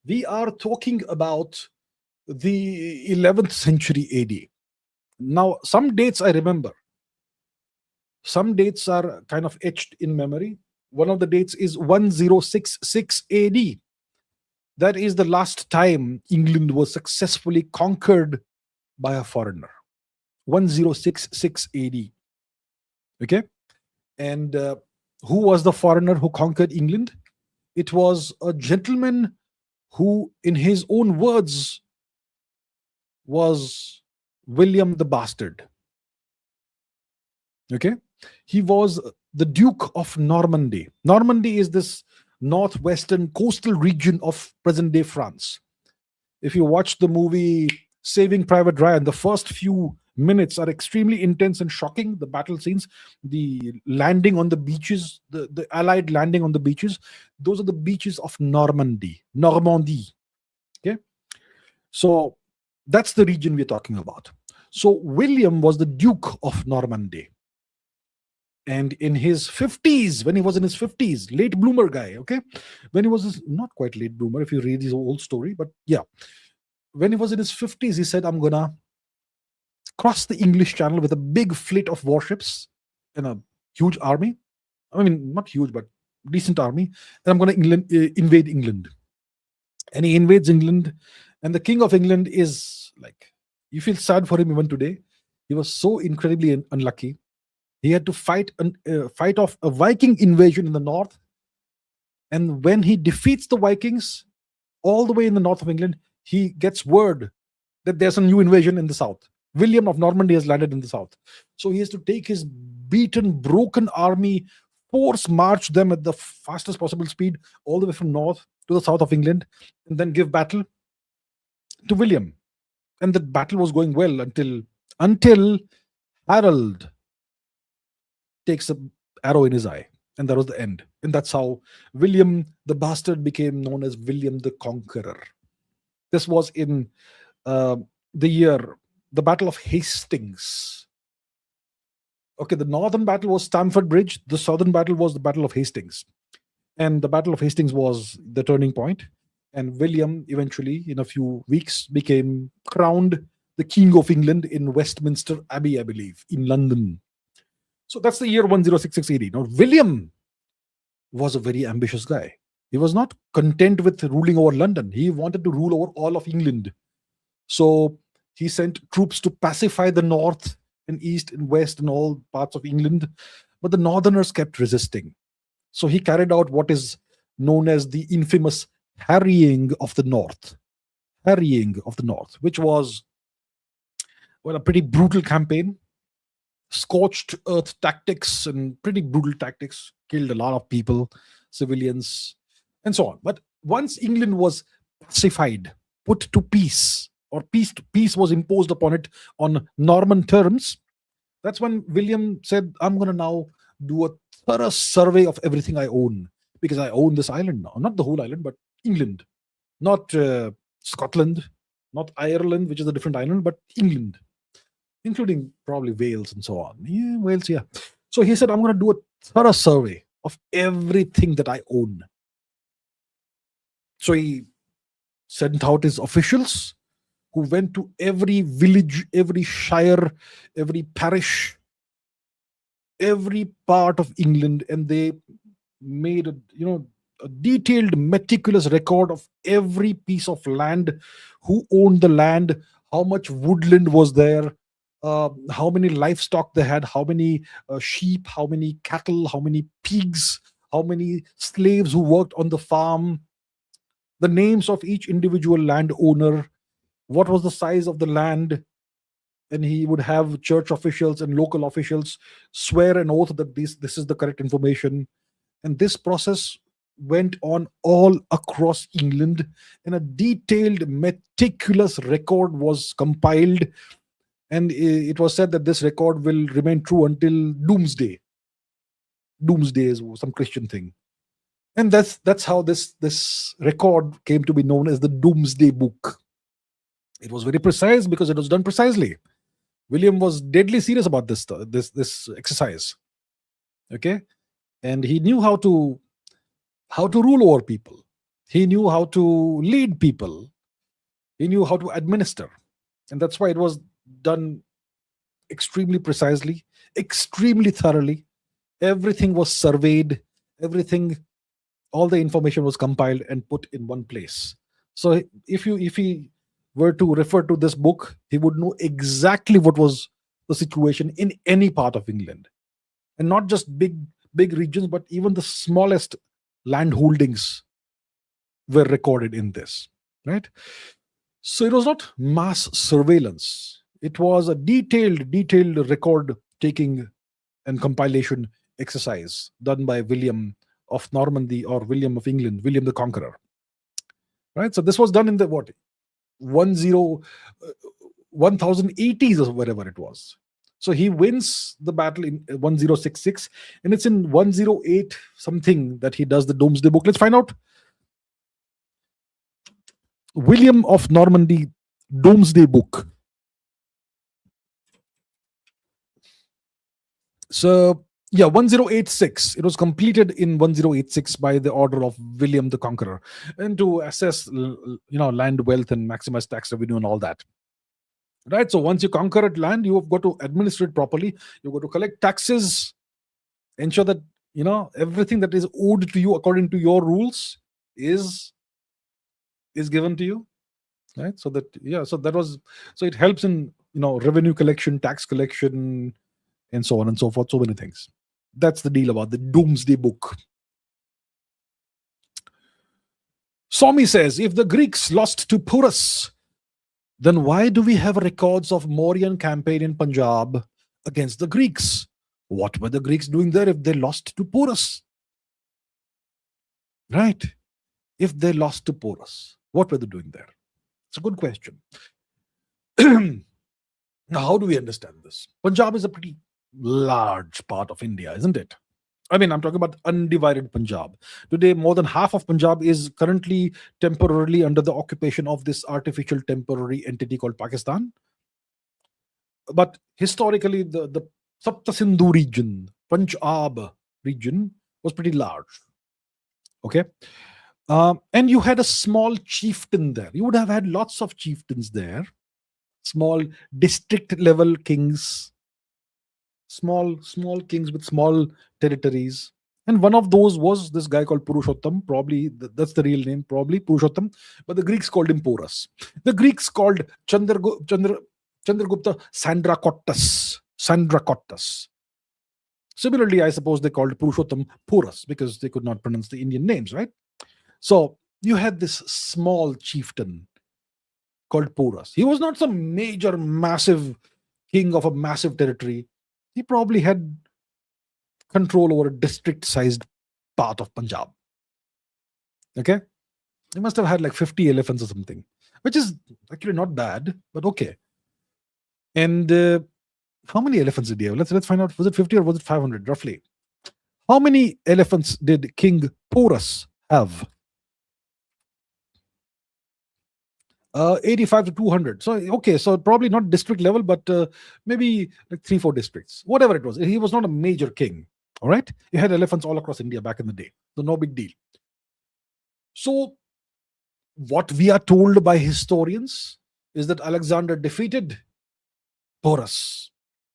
We are talking about the 11th century AD. Now, some dates I remember. Some dates are kind of etched in memory. One of the dates is 1066 AD. That is the last time England was successfully conquered by a foreigner. 1066 AD. Okay? And who was the foreigner who conquered England? It was a gentleman who, in his own words, was William the Bastard. Okay? He was the Duke of Normandy. Normandy is this northwestern coastal region of present day France. If you watch the movie Saving Private Ryan, the first few minutes are extremely intense and shocking. The battle scenes, the landing on the beaches, the Allied landing on the beaches, those are the beaches of Normandy. Okay? So that's the region we're talking about. So William was the Duke of Normandy. And in his 50s, when he was in his 50s, late bloomer guy, okay? When he was, not quite late bloomer if you read his old story, but yeah. When he was in his 50s, he said, I'm going to cross the English Channel with a big fleet of warships and a huge army. I mean, not huge, but decent army. And I'm going to invade England. And he invades England. And the King of England is like, you feel sad for him even today. He was so incredibly unlucky. He had to fight off a Viking invasion in the north. And when he defeats the Vikings all the way in the north of England, he gets word that there's a new invasion in the south. William of Normandy has landed in the south. So he has to take his beaten, broken army, force march them at the fastest possible speed all the way from north to the south of England, and then give battle to William. And the battle was going well until Harold takes an arrow in his eye, and that was the end. And that's how William the Bastard became known as William the Conqueror. This was in the Battle of Hastings. Okay, the northern battle was Stamford Bridge. The southern battle was the Battle of Hastings. And the Battle of Hastings was the turning point. And William eventually, in a few weeks, became crowned the King of England in Westminster Abbey, I believe, in London. So that's the year 1066 AD. Now, William was a very ambitious guy. He was not content with ruling over London. He wanted to rule over all of England. So he sent troops to pacify the north and east and west and all parts of England. But the northerners kept resisting. So he carried out what is known as the infamous harrying of the north. Harrying of the north, which was, well, a pretty brutal campaign. Scorched earth tactics and pretty brutal tactics, killed a lot of people, civilians, and so on. But once England was pacified, put to peace, or peace was imposed upon it on Norman terms, that's when William said, I'm going to now do a thorough survey of everything I own, because I own this island now. Not the whole island, but England. Not Scotland, not Ireland, which is a different island, but England, including probably Wales and so on. Yeah, Wales, yeah. So he said, I'm going to do a thorough survey of everything that I own. So he sent out his officials who went to every village, every shire, every parish, every part of England, and they made a detailed, meticulous record of every piece of land, who owned the land, how much woodland was there, how many livestock they had, how many sheep, how many cattle, how many pigs, how many slaves who worked on the farm, the names of each individual landowner, what was the size of the land. And he would have church officials and local officials swear an oath that this is the correct information. And this process went on all across England, and a detailed, meticulous record was compiled. And it was said that this record will remain true until Doomsday. Doomsday is some Christian thing. And that's how this record came to be known as the Doomsday Book. It was very precise because it was done precisely. William was deadly serious about this exercise. Okay? And he knew how to rule over people. He knew how to lead people. He knew how to administer. And that's why it was done extremely precisely, extremely thoroughly. Everything was surveyed, everything, all the information was compiled and put in one place. So if he were to refer to this book, he would know exactly what was the situation in any part of England, and not just big regions, but even the smallest land holdings were recorded in this, right? So it was not mass surveillance. It was a detailed record taking and compilation exercise done by William of Normandy, or William of England, William the Conqueror. Right? So this was done in the what? 1080s or whatever it was. So he wins the battle in 1066, and it's in 108 something that he does the Doomsday book. Let's find out. William of Normandy Doomsday book. So yeah, 1086. It was completed in 1086 by the order of William the Conqueror, and to assess land wealth and maximize tax revenue and all that. Right. So once you conquer a land, you have got to administer it properly. You've got to collect taxes, ensure that everything that is owed to you according to your rules is given to you. Right. So that so it helps in revenue collection, tax collection, and so on and so forth. So many things. That's the deal about the Doomsday book. Somi says, if the Greeks lost to Porus, then why do we have records of Mauryan campaign in Punjab against the Greeks? What were the Greeks doing there if they lost to Porus? Right. If they lost to Porus, what were they doing there? It's a good question. Now, how do we understand this? Punjab is a pretty large part of India, isn't it? I mean, I'm talking about undivided Punjab. Today, more than half of Punjab is currently temporarily under the occupation of this artificial temporary entity called Pakistan. But historically, the Sapta Sindhu region, Punjab region, was pretty large. Okay. And you had a small chieftain there. You would have had lots of chieftains there, small district level kings, small kings with small territories. And one of those was this guy called Purushottam. Probably that's the real name, probably Purushottam. But the Greeks called him Porus. The Greeks called Chandragupta Sandracottus. Similarly, I suppose they called Purushottam Porus because they could not pronounce the Indian names, right? So you had this small chieftain called Porus. He was not some major, massive king of a massive territory. He probably had control over a district-sized part of Punjab. Okay? He must have had like 50 elephants or something, which is actually not bad, but okay. And how many elephants did he have? Let's find out. Was it 50 or was it 500, roughly? How many elephants did King Porus have? 85 to 200. So, okay, so probably not district level, but maybe like 3-4 districts, whatever it was. He was not a major king. All right. He had elephants all across India back in the day. So, no big deal. So, what we are told by historians is that Alexander defeated Porus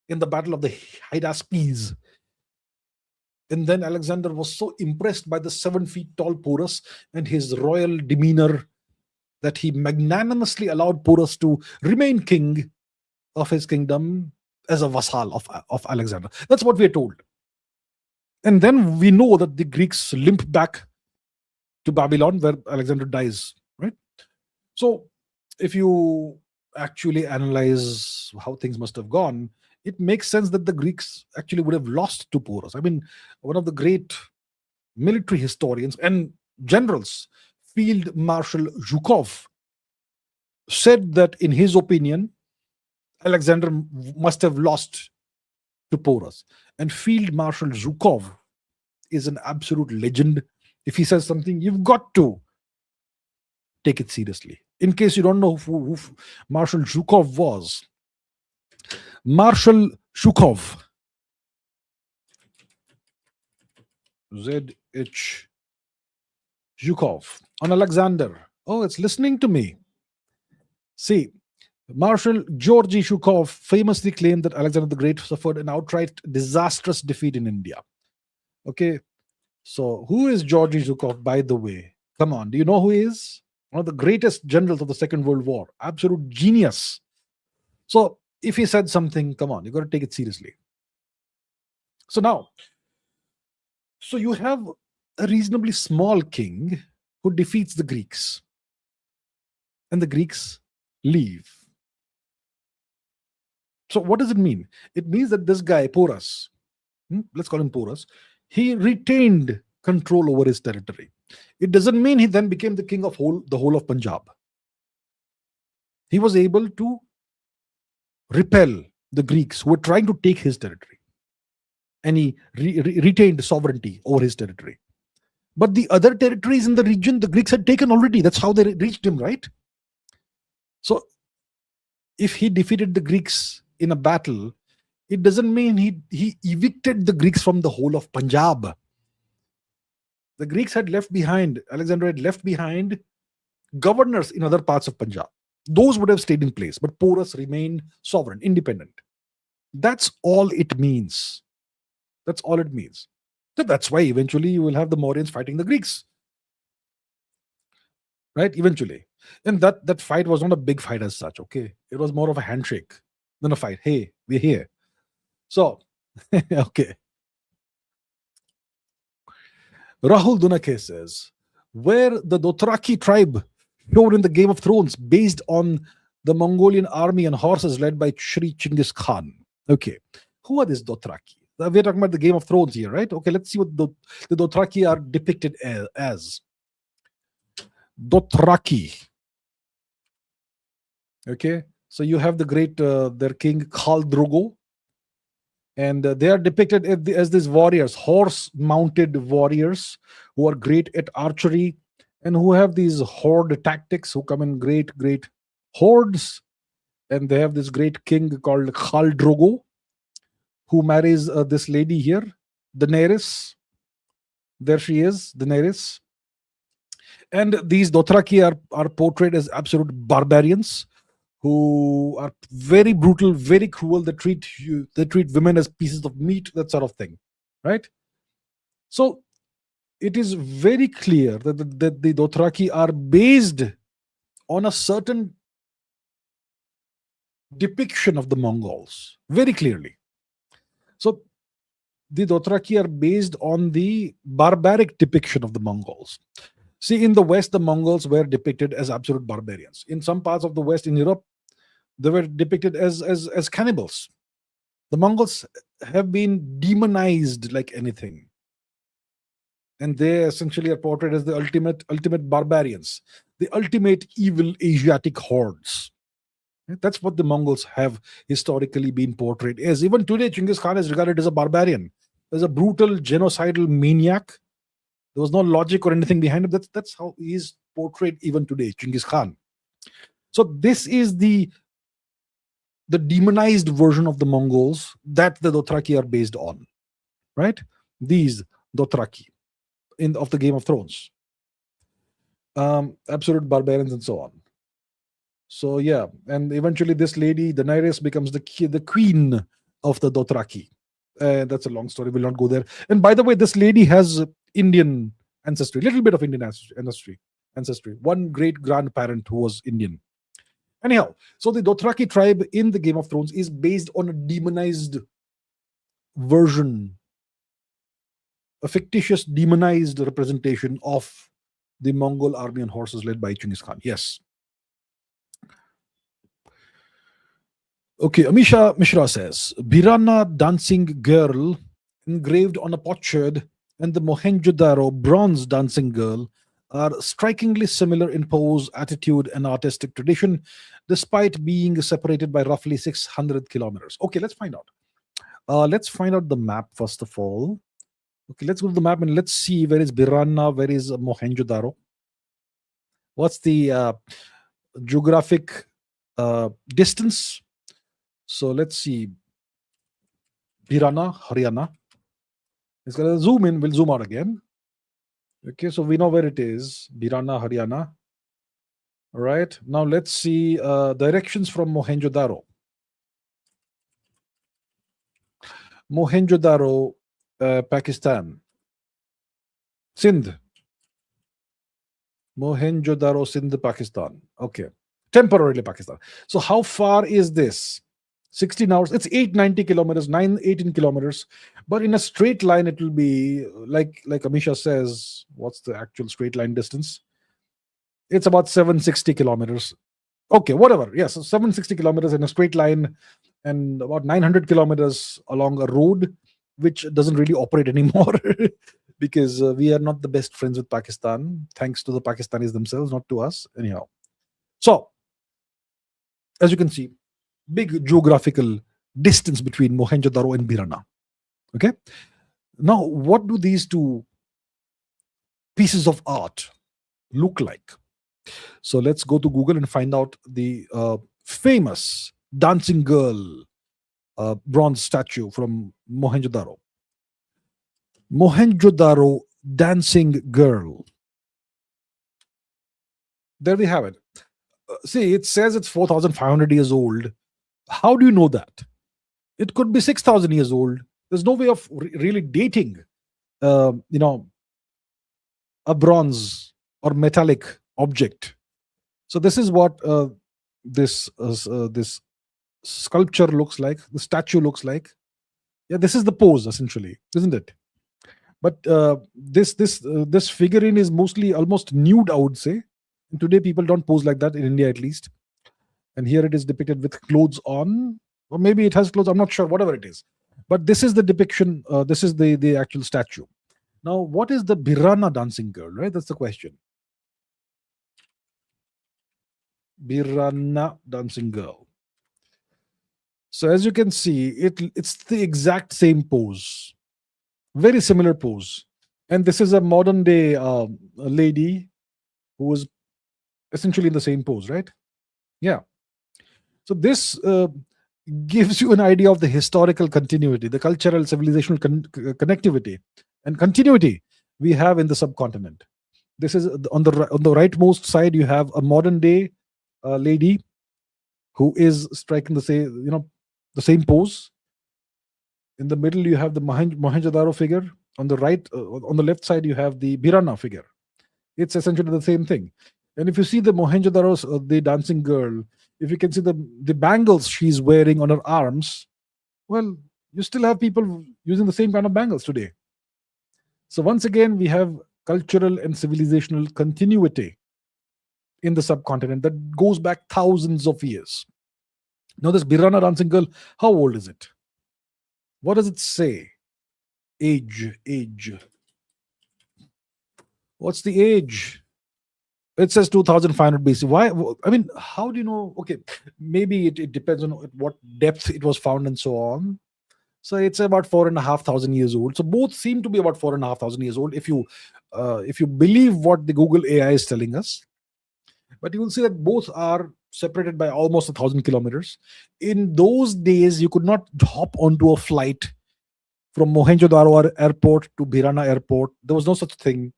in the Battle of the Hydaspes. And then Alexander was so impressed by the 7 feet tall Porus and his royal demeanor that he magnanimously allowed Porus to remain king of his kingdom as a vassal of Alexander. That's what we are told. And then we know that the Greeks limp back to Babylon, where Alexander dies, right? So if you actually analyze how things must have gone, it makes sense that the Greeks actually would have lost to Porus. I mean, one of the great military historians and generals, Field Marshal Zhukov, said that in his opinion, Alexander must have lost to Porus. And Field Marshal Zhukov is an absolute legend. If he says something, you've got to take it seriously. In case you don't know who Marshal Zhukov was, Marshal Zhukov, Zhukov, on Alexander. Oh, it's listening to me. See, Marshal Georgy Zhukov famously claimed that Alexander the Great suffered an outright disastrous defeat in India. Okay, so who is Georgy Zhukov, by the way? Come on, do you know who he is? One of the greatest generals of the Second World War. Absolute genius. So if he said something, come on, you got to take it seriously. So now, so you have a reasonably small king who defeats the Greeks, and the Greeks leave. So what does it mean? It means that this guy, Porus, let's call him Porus, he retained control over his territory. It doesn't mean he then became the king of the whole of Punjab. He was able to repel the Greeks who were trying to take his territory, and he retained sovereignty over his territory. But the other territories in the region, the Greeks had taken already. That's how they reached him, right? So if he defeated the Greeks in a battle, it doesn't mean he evicted the Greeks from the whole of Punjab. The Greeks had left behind, Alexander had left behind governors in other parts of Punjab. Those would have stayed in place, but Porus remained sovereign, independent. That's all it means. That's all it means. So that's why eventually you will have the Mauryans fighting the Greeks. Right? Eventually. And that fight was not a big fight as such, okay? It was more of a handshake than a fight. Hey, we're here. So, okay. Rahul Dunake says, where the Dothraki tribe shown in the Game of Thrones based on the Mongolian army and horses led by Shri Chinggis Khan. Okay. Who are these Dothraki? We're talking about the Game of Thrones here, right? Okay, let's see what the Dothraki are depicted as. Dothraki. Okay, so you have the great, their king Khal Drogo, and they are depicted as these warriors, horse-mounted warriors who are great at archery and who have these horde tactics, who come in great hordes. And they have this great king called Khal Drogo, who marries this lady here, Daenerys. There she is, Daenerys. And these Dothraki are portrayed as absolute barbarians who are very brutal, very cruel. They treat women as pieces of meat, that sort of thing, right? So it is very clear that the Dothraki are based on a certain depiction of the Mongols, very clearly. So the Dothraki are based on the barbaric depiction of the Mongols. See, in the West, the Mongols were depicted as absolute barbarians. In some parts of the West, in Europe, they were depicted as cannibals. The Mongols have been demonized like anything. And they essentially are portrayed as the ultimate barbarians, the ultimate evil Asiatic hordes. That's what the Mongols have historically been portrayed as. Even today, Chinggis Khan is regarded as a barbarian, as a brutal, genocidal maniac. There was no logic or anything behind it. That's how he is portrayed even today, Chinggis Khan. So this is the demonized version of the Mongols that the Dothraki are based on, right? These Dothraki of the Game of Thrones, absolute barbarians and so on. So yeah, and eventually this lady Daenerys becomes the queen of the Dothraki. That's a long story. We'll not go there. And by the way, this lady has Indian ancestry, little bit of Indian ancestry. One great grandparent who was Indian. Anyhow, so the Dothraki tribe in the Game of Thrones is based on a demonized version, a fictitious demonized representation of the Mongol army and horses led by Chinggis Khan. Yes. Okay, Amisha Mishra says, Birana dancing girl engraved on a potsherd and the Mohenjo-daro bronze dancing girl are strikingly similar in pose, attitude, and artistic tradition, despite being separated by roughly 600 kilometers. Okay, let's find out. Let's find out the map first of all. Okay, let's go to the map and let's see where is Birana, where is Mohenjo-daro. What's the geographic distance? So let's see. Birana, Haryana. It's going to zoom in, we'll zoom out again. Okay, so we know where it is. Birana, Haryana. All right. Now let's see directions from Mohenjo-daro. Mohenjo-daro, Pakistan. Sindh. Mohenjo-daro, Sindh, Pakistan. Okay. Temporarily Pakistan. So how far is this? 16 hours. It's 890 kilometers, 918 kilometers. But in a straight line, it will be like Amisha says, what's the actual straight line distance? It's about 760 kilometers. Okay, whatever. Yes, 760 kilometers in a straight line and about 900 kilometers along a road, which doesn't really operate anymore because we are not the best friends with Pakistan, thanks to the Pakistanis themselves, not to us. Anyhow. So, as you can see, big geographical distance between Mohenjo-daro and Birana. Okay. Now, what do these two pieces of art look like? So let's go to Google and find out the famous dancing girl bronze statue from Mohenjo-daro. Mohenjo-daro dancing girl. There we have it. See, it says it's 4,500 years old. How do you know that? It could be 6,000 years old. There's no way of really dating, a bronze or metallic object. So this is what this sculpture looks like. The statue looks like. Yeah, this is the pose essentially, isn't it? But this figurine is mostly almost nude, I would say. And today people don't pose like that in India, at least. And here it is depicted with clothes on, or maybe it has clothes. I'm not sure. Whatever it is, but this is the depiction. This is the actual statue. Now, what is the Birana dancing girl? Right, that's the question. Birana dancing girl. So as you can see, it's the exact same pose, very similar pose. And this is a modern day lady who is essentially in the same pose, right? Yeah. So this gives you an idea of the historical continuity, the cultural, civilizational connectivity and continuity we have in the subcontinent. This is on the rightmost side. You have a modern day lady who is striking the same pose. In the middle, you have the Mohenjo-daro figure. On the right, on the left side, you have the Birana figure. It's essentially the same thing. And if you see the Mohenjo-daro, the dancing girl, if you can see the bangles she's wearing on her arms, well, you still have people using the same kind of bangles today. So once again, we have cultural and civilizational continuity in the subcontinent that goes back thousands of years. Now, this Birana dancing girl, how old is it? What does it say? Age. What's the age? It says 2500 BC. Why? I mean, how do you know? Okay, maybe it depends on what depth it was found and so on. So it's about 4,500 years old. So both seem to be about 4,500 years old if you believe what the Google AI is telling us. But you will see that both are separated by almost 1,000 kilometers. In those days, you could not hop onto a flight from Mohenjo-daro airport to Birana airport. There was no such thing.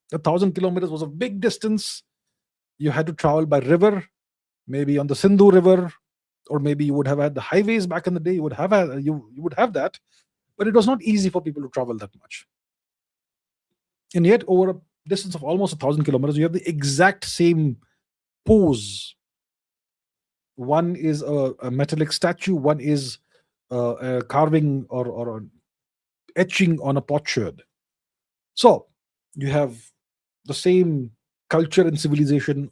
1,000 kilometers was a big distance. You had to travel by river, maybe on the Sindhu River, or maybe you would have had the highways back in the day. You would have that, but it was not easy for people to travel that much. And yet, over a distance of almost 1,000 kilometers, you have the exact same pose. One is a metallic statue. One is a carving or etching on a potsherd. So you have the same culture and civilization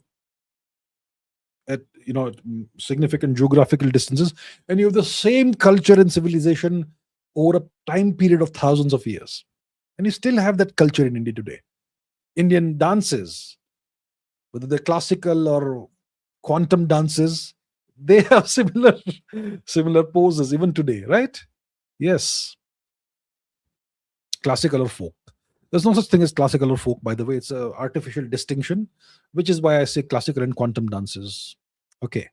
at significant geographical distances, and you have the same culture and civilization over a time period of thousands of years, and you still have that culture in India today. Indian dances, whether they're classical or quantum dances, they have similar poses even today, right? Yes. Classical or folk. There's no such thing as classical or folk, by the way. It's an artificial distinction, which is why I say classical and quantum dances. Okay.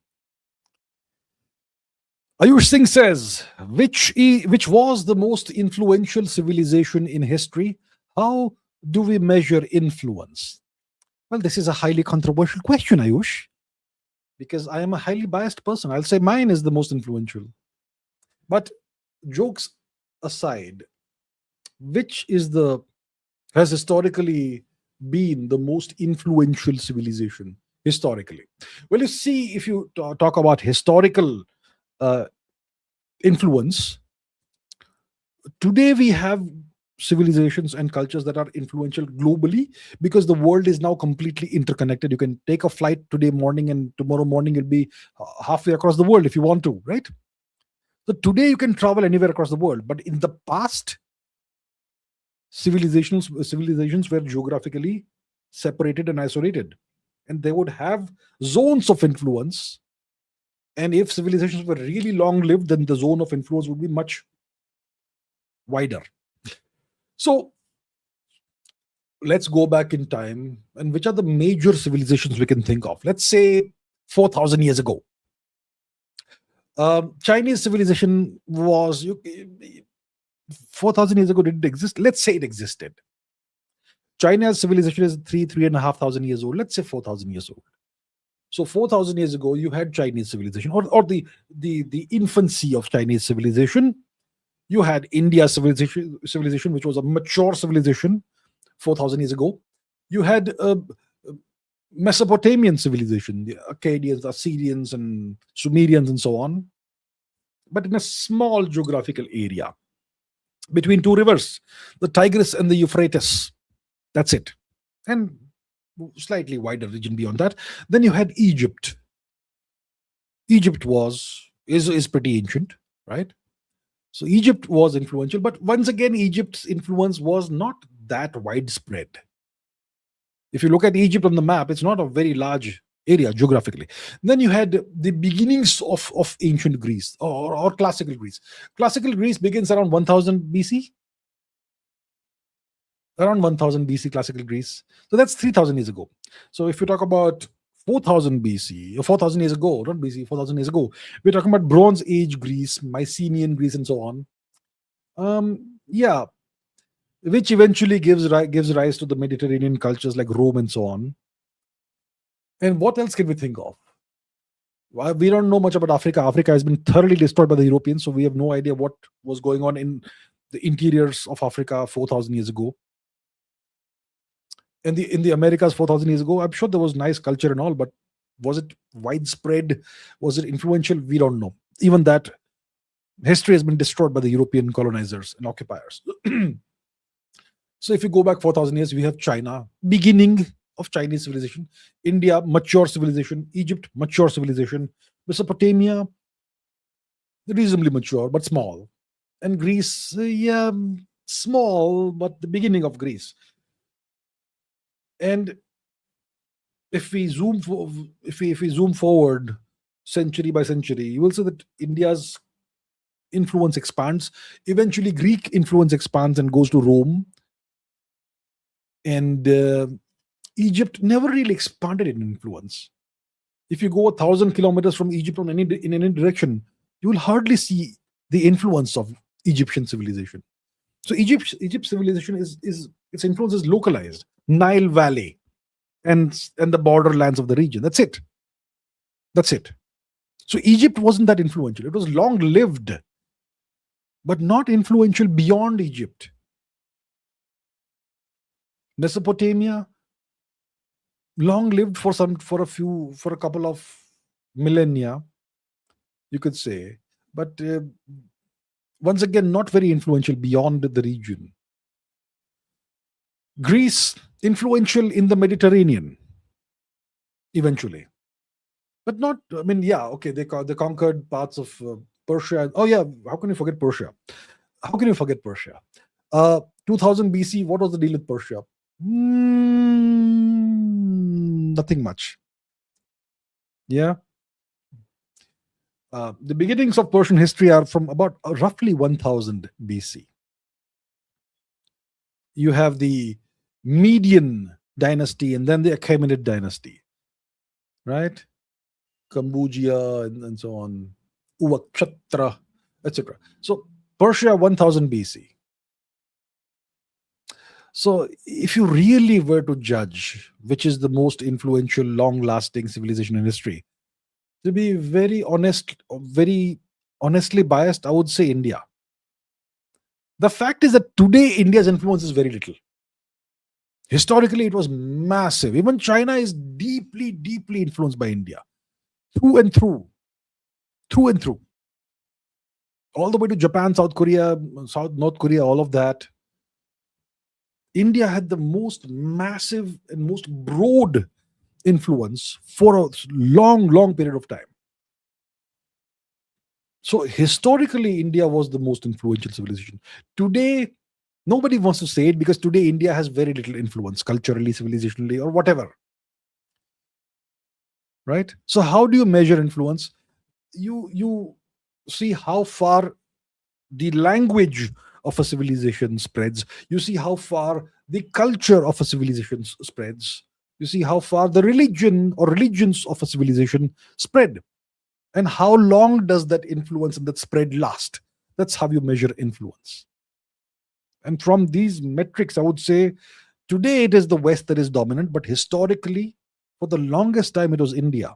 Ayush Singh says, which was the most influential civilization in history? How do we measure influence? Well, this is a highly controversial question, Ayush, because I am a highly biased person. I'll say mine is the most influential. But jokes aside, which is the has historically been the most influential civilization historically? Well, you see, if you talk about historical uh, influence, today we have civilizations and cultures that are influential globally because the world is now completely interconnected. You can take a flight today morning and tomorrow morning you'll be halfway across the world if you want to, right? So today you can travel anywhere across the world, but in the past, civilizations were geographically separated and isolated, and they would have zones of influence. And if civilizations were really long lived, then the zone of influence would be much wider. So let's go back in time. And which are the major civilizations we can think of? Let's say 4,000 years ago. Chinese civilization was 4,000 years ago. Did it exist? Let's say it existed. China's civilization is 3,500 years old. Let's say 4,000 years old. So 4,000 years ago, you had Chinese civilization, or the infancy of Chinese civilization. You had India civilization, which was a mature civilization 4,000 years ago. You had Mesopotamian civilization, the Akkadians, Assyrians, and Sumerians, and so on, but in a small geographical area between two rivers, the Tigris and the Euphrates. That's it. And slightly wider region beyond that. Then you had Egypt. Egypt is pretty ancient, right? So Egypt was influential, but once again, Egypt's influence was not that widespread. If you look at Egypt on the map, it's not a very large area geographically. Then you had the beginnings of ancient Greece or classical Greece. Classical Greece begins around 1000 BC. Around 1000 BC, classical Greece. So that's 3000 years ago. So if you talk about 4000 BC, or 4000 years ago, not BC, 4000 years ago, we're talking about Bronze Age Greece, Mycenaean Greece, and so on. Yeah, which eventually gives rise to the Mediterranean cultures like Rome and so on. And what else can we think of? Well, we don't know much about Africa. Africa has been thoroughly destroyed by the Europeans, so we have no idea what was going on in the interiors of Africa 4,000 years ago. And in the Americas 4,000 years ago, I'm sure there was nice culture and all, but was it widespread? Was it influential? We don't know. Even that history has been destroyed by the European colonizers and occupiers. So if you go back 4,000 years, we have China, beginning of Chinese civilization, India, mature civilization, Egypt, mature civilization, Mesopotamia, reasonably mature, but small. And Greece, yeah, small, but the beginning of Greece. And if we zoom forward century by century, you will see that India's influence expands. Eventually, Greek influence expands and goes to Rome. And Egypt never really expanded in influence. If you go 1,000 kilometers from Egypt in any direction, you will hardly see the influence of Egyptian civilization. So Egypt's civilization is its influence is localized. Nile Valley and the borderlands of the region. That's it. So Egypt wasn't that influential. It was long-lived, but not influential beyond Egypt. Mesopotamia, long-lived for a couple of millennia, you could say, but once again, not very influential beyond the region. Greece, influential in the Mediterranean, eventually, but not. I mean, yeah, okay, they conquered parts of Persia. Oh yeah, how can you forget Persia? 2000 BC, what was the deal with Persia? Nothing much. Yeah. The beginnings of Persian history are from about roughly 1000 BC. You have the Median dynasty and then the Achaemenid dynasty, right? Cambodia and so on, etc. So Persia 1000 BC. So, if you really were to judge which is the most influential, long lasting civilization in history, to be very honestly biased, I would say India. The fact is that today India's influence is very little. Historically, it was massive. Even China is deeply, deeply influenced by India, through and through, through and through, all the way to Japan, South Korea, North Korea, all of that. India had the most massive and most broad influence for a long, long period of time. So historically, India was the most influential civilization. Today, nobody wants to say it because today India has very little influence culturally, civilizationally, or whatever. Right? So how do you measure influence? You see how far the language of a civilization spreads. You see how far the culture of a civilization spreads. You see how far the religion or religions of a civilization spread. And how long does that influence and that spread last? That's how you measure influence. And from these metrics, I would say today it is the West that is dominant, but historically, for the longest time, it was India.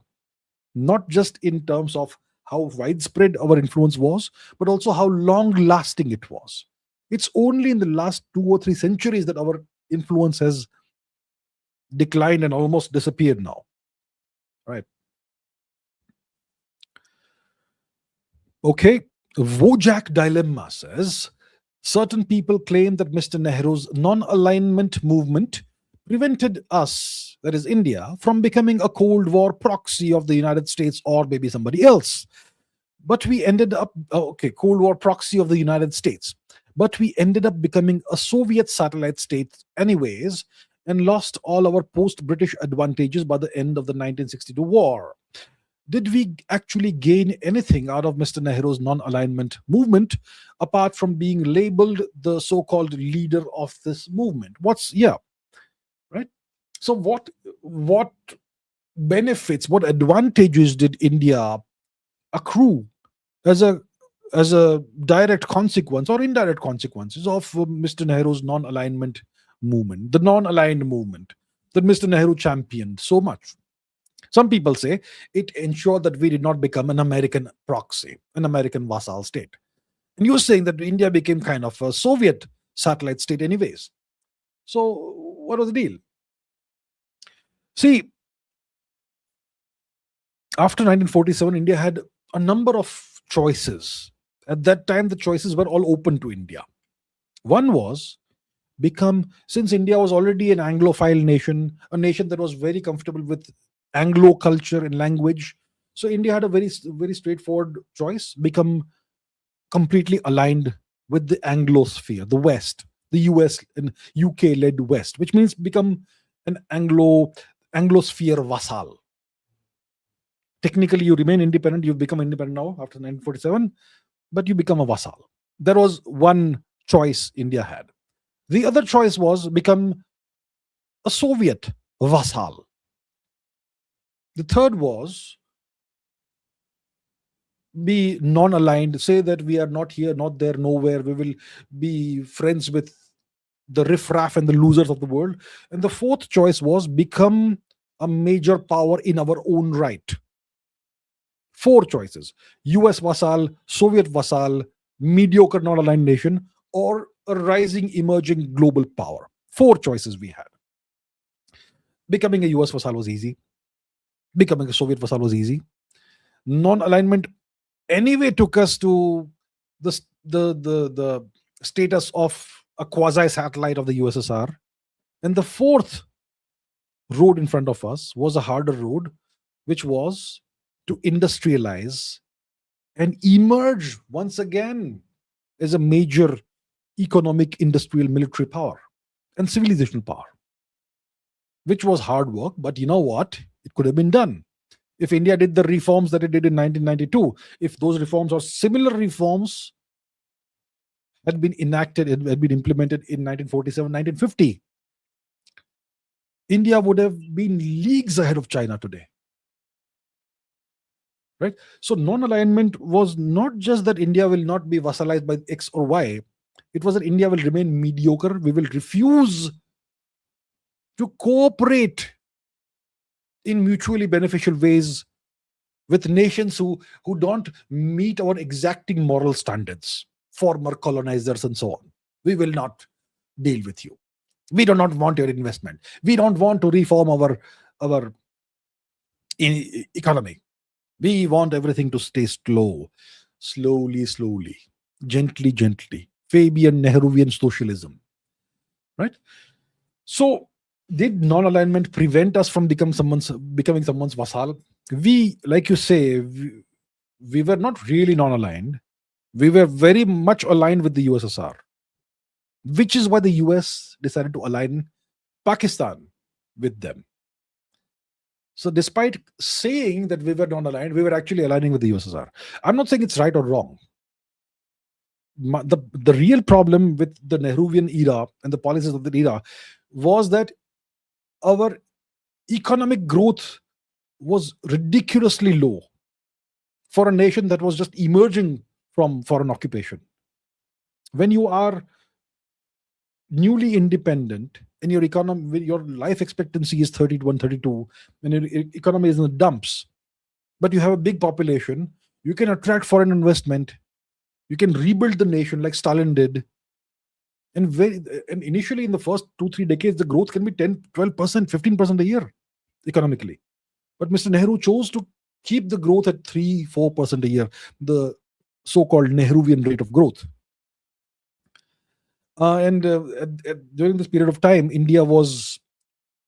Not just in terms of how widespread our influence was, but also how long lasting it was. It's only in the last 2 or 3 centuries that our influence has declined and almost disappeared now. Right. Okay. Wojak Dilemma says certain people claim that Mr. Nehru's non alignment movement prevented us, that is India, from becoming a Cold War proxy of the United States or maybe somebody else. But we ended up, Cold War proxy of the United States. But we ended up becoming a Soviet satellite state anyways and lost all our post British advantages by the end of the 1962 war. Did we actually gain anything out of Mr. Nehru's non alignment movement apart from being labeled the so called leader of this movement? Right? So, what benefits, what advantages did India accrue as a direct consequence or indirect consequences of Mr. Nehru's non-alignment movement, the non-aligned movement that Mr. Nehru championed so much? Some people say it ensured that we did not become an American proxy, an American vassal state. And you're saying that India became kind of a Soviet satellite state anyways. So what was the deal? See, after 1947, India had a number of choices. At that time, the choices were all open to India. One was since India was already an Anglophile nation, a nation that was very comfortable with Anglo culture and language. So India had a very, very straightforward choice: become completely aligned with the Anglosphere, the West, the US and UK led West, which means become an Anglosphere vassal. Technically, you remain independent. You've become independent now after 1947, but you become a vassal. There was one choice India had. The other choice was become a Soviet vassal. The third was be non-aligned, say that we are not here, not there, nowhere. We will be friends with the riffraff and the losers of the world. And the fourth choice was become a major power in our own right. 4 choices: US vassal, Soviet vassal, mediocre non-aligned nation, or a rising emerging global power. 4 choices we had. Becoming a US vassal was easy. Becoming a Soviet vassal was easy. Non-alignment anyway took us to the status of a quasi-satellite of the USSR. And the fourth road in front of us was a harder road, which was to industrialize and emerge once again as a major economic, industrial, military power and civilizational power, which was hard work. But you know what? It could have been done. If India did the reforms that it did in 1992, if those reforms or similar reforms had been enacted, had been implemented in 1947, 1950, India would have been leagues ahead of China today. Right? So non-alignment was not just that India will not be vassalized by X or Y. It was that India will remain mediocre. We will refuse to cooperate in mutually beneficial ways with nations who don't meet our exacting moral standards, former colonizers and so on. We will not deal with you. We do not want your investment. We don't want to reform our economy. We want everything to stay slowly, gently. Fabian Nehruvian socialism, right? So, did non-alignment prevent us from becoming someone's vassal? We, like you say, we were not really non-aligned. We were very much aligned with the USSR, which is why the US decided to align Pakistan with them. So despite saying that we were non-aligned, we were actually aligning with the USSR. I'm not saying it's right or wrong. The real problem with the Nehruvian era and the policies of the era was that our economic growth was ridiculously low for a nation that was just emerging from foreign occupation. When you are newly independent and your economy, your life expectancy is 31, 32, and your economy is in the dumps, but you have a big population, you can attract foreign investment, you can rebuild the nation like Stalin did. And initially in the first 2-3 decades, the growth can be 10, 12%, 15% a year economically. But Mr. Nehru chose to keep the growth at 3-4% a year, the so-called Nehruvian rate of growth. During this period of time, India was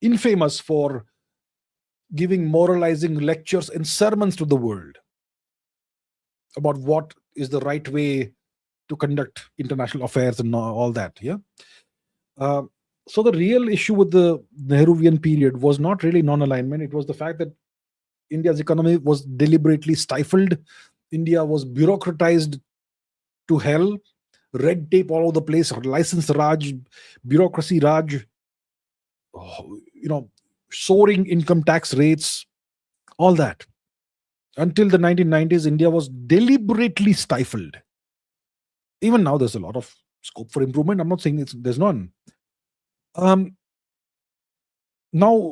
infamous for giving moralizing lectures and sermons to the world about what is the right way to conduct international affairs and all that. Yeah. So the real issue with the Nehruvian period was not really non-alignment. It was the fact that India's economy was deliberately stifled. India was bureaucratized to hell. Red tape all over the place, license Raj, bureaucracy Raj, soaring income tax rates, all that. Until the 1990s, India was deliberately stifled. Even now, there's a lot of scope for improvement. I'm not saying there's none. Now,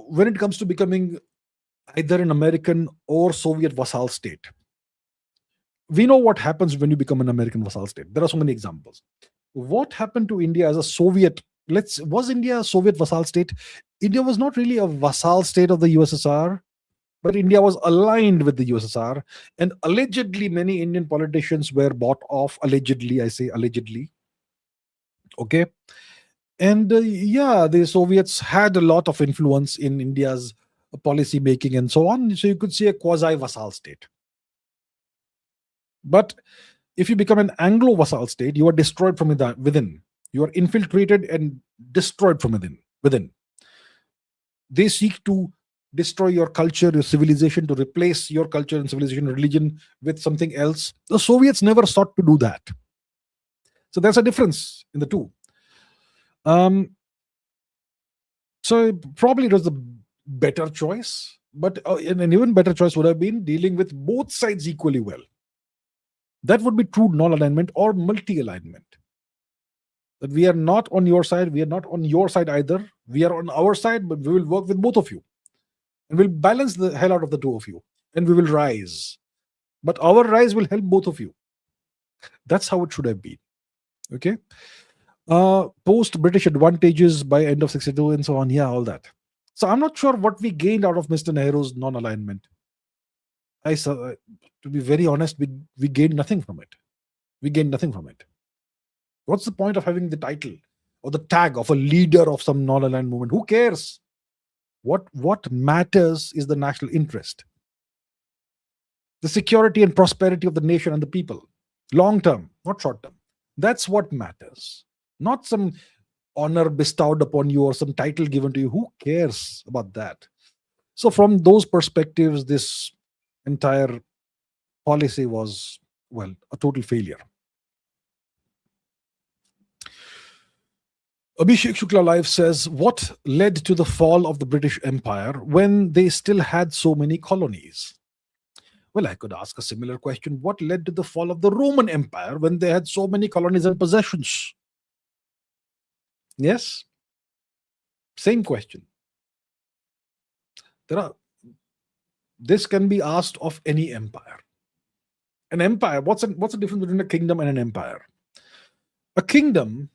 when it comes to becoming either an American or Soviet vassal state, we know what happens when you become an American vassal state. There are so many examples. What happened to India as a Soviet? Was India a Soviet vassal state? India was not really a vassal state of the USSR, but India was aligned with the USSR. And allegedly, many Indian politicians were bought off. Allegedly, I say allegedly. Okay. And the Soviets had a lot of influence in India's policy making and so on. So you could see a quasi-vassal state. But if you become an Anglo-vassal state, you are destroyed from within. You are infiltrated and destroyed from within. They seek to destroy your culture, your civilization, to replace your culture and civilization, religion with something else. The Soviets never sought to do that. So there's a difference in the two. So probably it was the better choice, but an even better choice would have been dealing with both sides equally well. That would be true non-alignment or multi-alignment. That we are not on your side, we are not on your side either. We are on our side, but we will work with both of you. And we'll balance the hell out of the two of you. And we will rise. But our rise will help both of you. That's how it should have been. Okay? Post-British advantages by end of 62 and so on. Yeah, all that. So I'm not sure what we gained out of Mr. Nehru's non-alignment. To be very honest, we gained nothing from it. We gained nothing from it. What's the point of having the title or the tag of a leader of some non-aligned movement? Who cares? What matters is the national interest, the security and prosperity of the nation and the people, long term, not short term. That's what matters, not some honor bestowed upon you or some title given to you. Who cares about that? So from those perspectives, this entire policy was, well, a total failure. Abhishek Shukla Live says, what led to the fall of the British Empire when they still had so many colonies? Well, I could ask a similar question. What led to the fall of the Roman Empire when they had so many colonies and possessions? Yes? Same question. This can be asked of any empire. An empire, what's the difference between a kingdom and an empire? A kingdom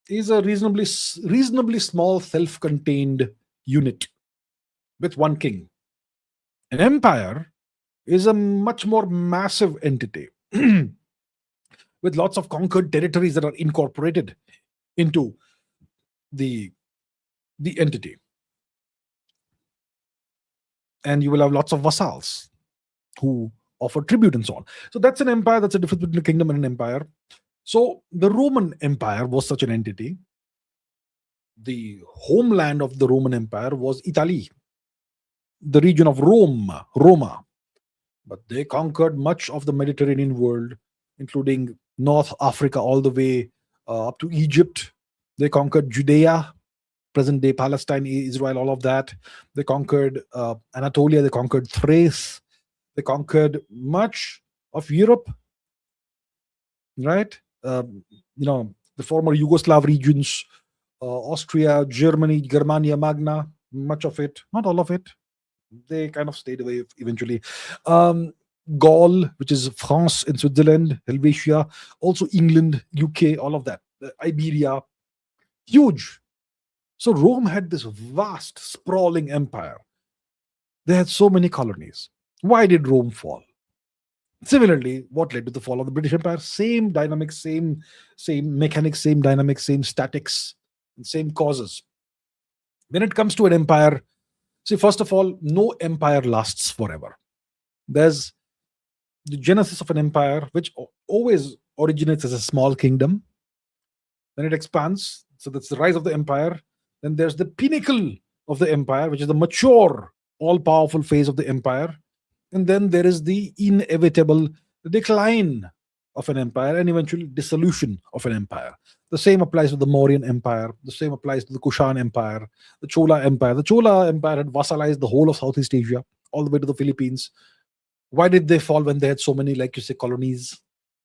is a reasonably small self-contained unit with one king. An empire is a much more massive entity with lots of conquered territories that are incorporated into the entity. And you will have lots of vassals who offer tribute and so on. So that's an empire. That's a difference between a kingdom and an empire. So the Roman Empire was such an entity. The homeland of the Roman Empire was Italy, the region of Roma. But they conquered much of the Mediterranean world, including North Africa all the way up to Egypt. They conquered Judea, present-day Palestine, Israel, all of that. They conquered Anatolia. They conquered Thrace. They conquered much of Europe, right? The former Yugoslav regions, Austria, Germany, Germania Magna, much of it, not all of it. They kind of stayed away eventually. Gaul, which is France and Switzerland, Helvetia, also England, UK, all of that. Iberia, huge. So Rome had this vast, sprawling empire. They had so many colonies. Why did Rome fall? Similarly, what led to the fall of the British Empire? Same dynamics, same mechanics, same dynamics, same statics, and same causes. When it comes to an empire, see, first of all, no empire lasts forever. There's the genesis of an empire, which always originates as a small kingdom. Then it expands. So that's the rise of the empire. Then there's the pinnacle of the empire, which is the mature, all-powerful phase of the empire. And then there is the inevitable decline of an empire and eventually dissolution of an empire. The same applies to the Mauryan Empire. The same applies to the Kushan Empire, the Chola Empire. The Chola Empire had vassalized the whole of Southeast Asia, all the way to the Philippines. Why did they fall when they had so many, like you say, colonies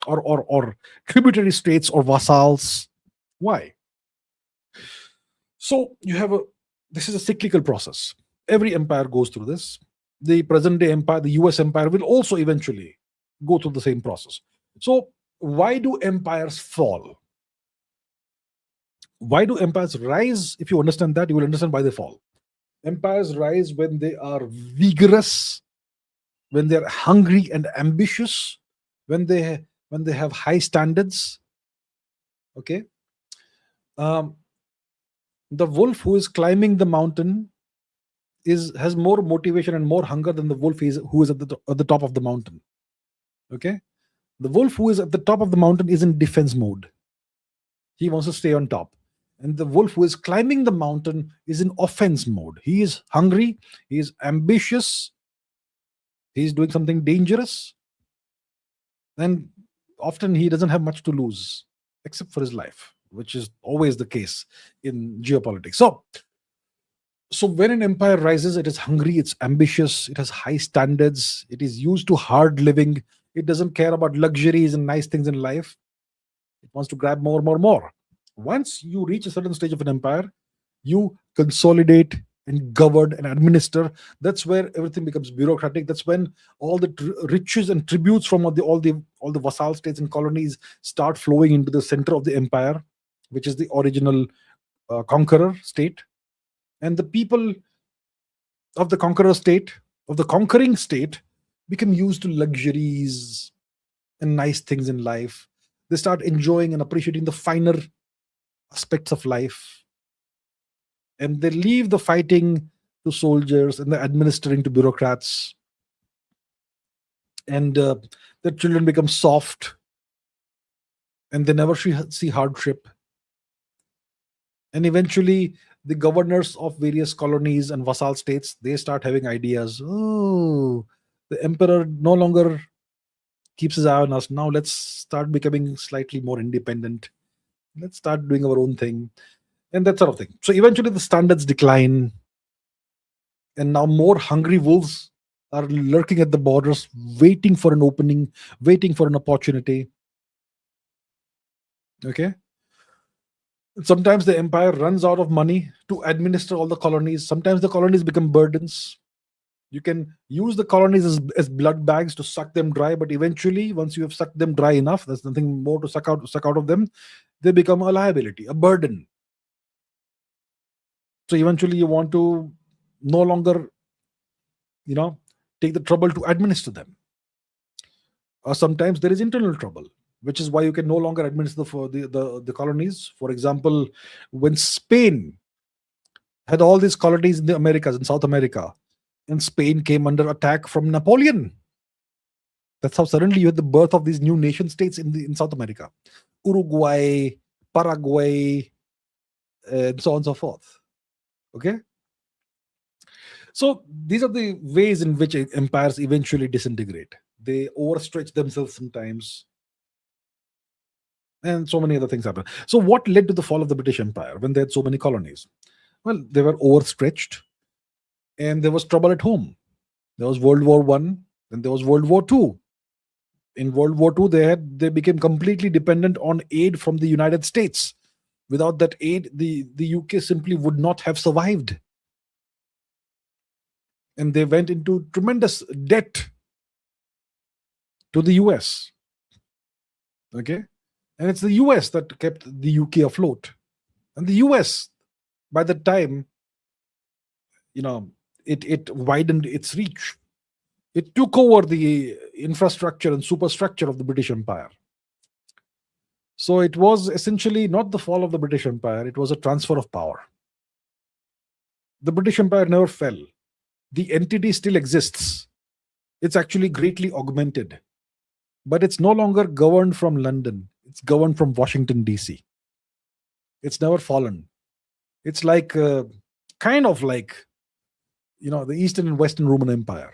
or tributary states or vassals? Why? So this is a cyclical process. Every empire goes through this. The present day empire, the US empire, will also eventually go through the same process. So why do empires fall? Why do empires rise? If you understand that, you will understand why they fall. Empires rise when they are vigorous, when they're hungry and ambitious, when they have high standards. Okay. The wolf who is climbing the mountain has more motivation and more hunger than the wolf who is at the top of the mountain. Okay. The wolf who is at the top of the mountain is in defense mode. He wants to stay on top. And the wolf who is climbing the mountain is in offense mode. He is hungry. He is ambitious. He is doing something dangerous. And often he doesn't have much to lose except for his life, which is always the case in geopolitics. So when an empire rises, it is hungry, it's ambitious, it has high standards, it is used to hard living, it doesn't care about luxuries and nice things in life. It wants to grab more. Once you reach a certain stage of an empire, you consolidate and govern and administer. That's where everything becomes bureaucratic. That's when all the riches and tributes from all the vassal states and colonies start flowing into the center of the empire, which is the original conqueror state. And the people of the conqueror state, of the conquering state, become used to luxuries and nice things in life. They start enjoying and appreciating the finer aspects of life. And they leave the fighting to soldiers and the administering to bureaucrats. And the children become soft. And they never see hardship. And eventually, the governors of various colonies and vassal states, they start having ideas. Oh, the emperor no longer keeps his eye on us. Now let's start becoming slightly more independent. Let's start doing our own thing. And that sort of thing. So eventually the standards decline. And now more hungry wolves are lurking at the borders, waiting for an opening, waiting for an opportunity. Okay. Sometimes the empire runs out of money to administer all the colonies. Sometimes the colonies become burdens. You can use the colonies as blood bags to suck them dry, but eventually, once you have sucked them dry enough, there's nothing more to suck out of them. They become a liability, a burden. So eventually, you want to no longer, take the trouble to administer them. Or sometimes there is internal trouble, which is why you can no longer administer the colonies. For example, when Spain had all these colonies in the Americas, in South America, and Spain came under attack from Napoleon. That's how suddenly you had the birth of these new nation states in South America. Uruguay, Paraguay, and so on and so forth. Okay? So these are the ways in which empires eventually disintegrate. They overstretch themselves sometimes. And so many other things happen. So what led to the fall of the British Empire when they had so many colonies? Well, they were overstretched, and there was trouble at home. There was World War One, then there was World War Two. In World War Two, they became completely dependent on aid from the United States. Without that aid, the UK simply would not have survived. And they went into tremendous debt to the US. Okay? And it's the US that kept the UK afloat. And the US, by the time, it widened its reach. It took over the infrastructure and superstructure of the British Empire. So it was essentially not the fall of the British Empire, it was a transfer of power. The British Empire never fell. The entity still exists. It's actually greatly augmented. But it's no longer governed from London. It's governed from Washington, D.C. It's never fallen. It's like, kind of like, the Eastern and Western Roman Empire.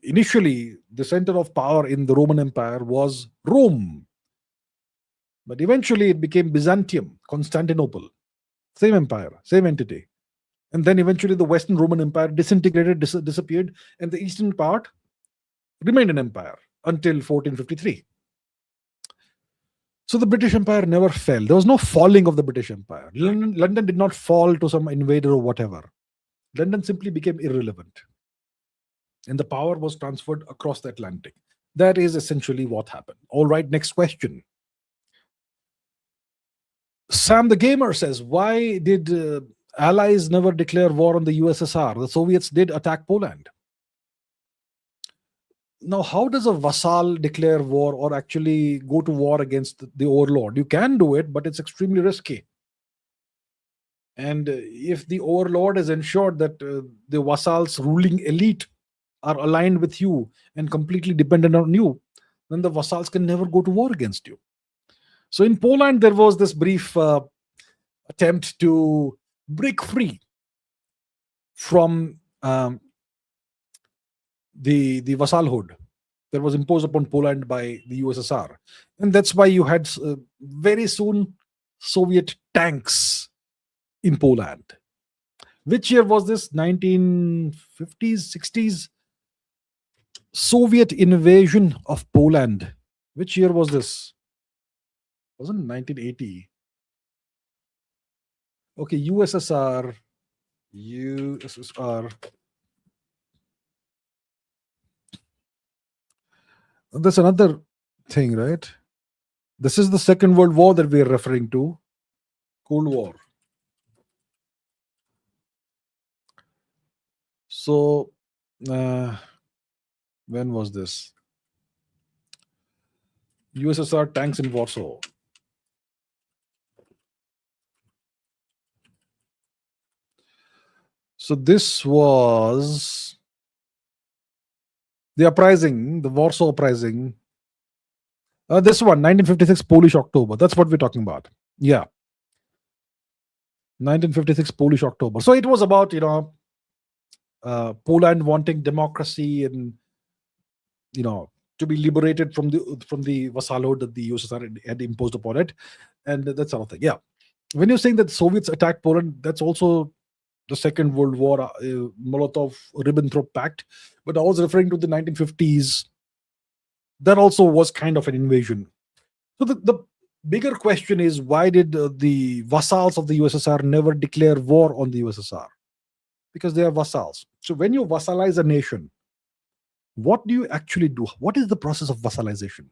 Initially, the center of power in the Roman Empire was Rome. But eventually it became Byzantium, Constantinople. Same empire, same entity. And then eventually the Western Roman Empire disintegrated, disappeared, and the eastern part remained an empire until 1453. So the British Empire never fell. There was no falling of the British Empire. London did not fall to some invader or whatever. London simply became irrelevant. And the power was transferred across the Atlantic. That is essentially what happened. All right, next question. Sam the Gamer says, why did Allies never declare war on the USSR? The Soviets did attack Poland. Now, how does a vassal declare war or actually go to war against the overlord? You can do it, but it's extremely risky. And if the overlord is ensured that the vassal's ruling elite are aligned with you and completely dependent on you, then the vassals can never go to war against you. So in Poland, there was this brief attempt to break free from the vassalhood that was imposed upon Poland by the USSR. And that's why you had very soon Soviet tanks in Poland. Which year was this? 1950s, 60s? Soviet invasion of Poland. Which year was this? Wasn't it 1980? Okay, USSR. That's another thing, right? This is the Second World War that we are referring to. Cold War. So, when was this? USSR tanks in Warsaw. So this was the uprising, the Warsaw uprising. This one, 1956 Polish October. That's what we're talking about. Yeah. 1956 Polish October. So it was about, Poland wanting democracy and, to be liberated from the vassalhood that the USSR had imposed upon it. And that sort of thing. Yeah. When you're saying that the Soviets attacked Poland, that's also the Second World War, Molotov-Ribbentrop Pact. But I was referring to the 1950s. That also was kind of an invasion. So bigger question is, why did the vassals of the USSR never declare war on the USSR? Because they are vassals. So when you vassalize a nation, what do you actually do? What is the process of vassalization?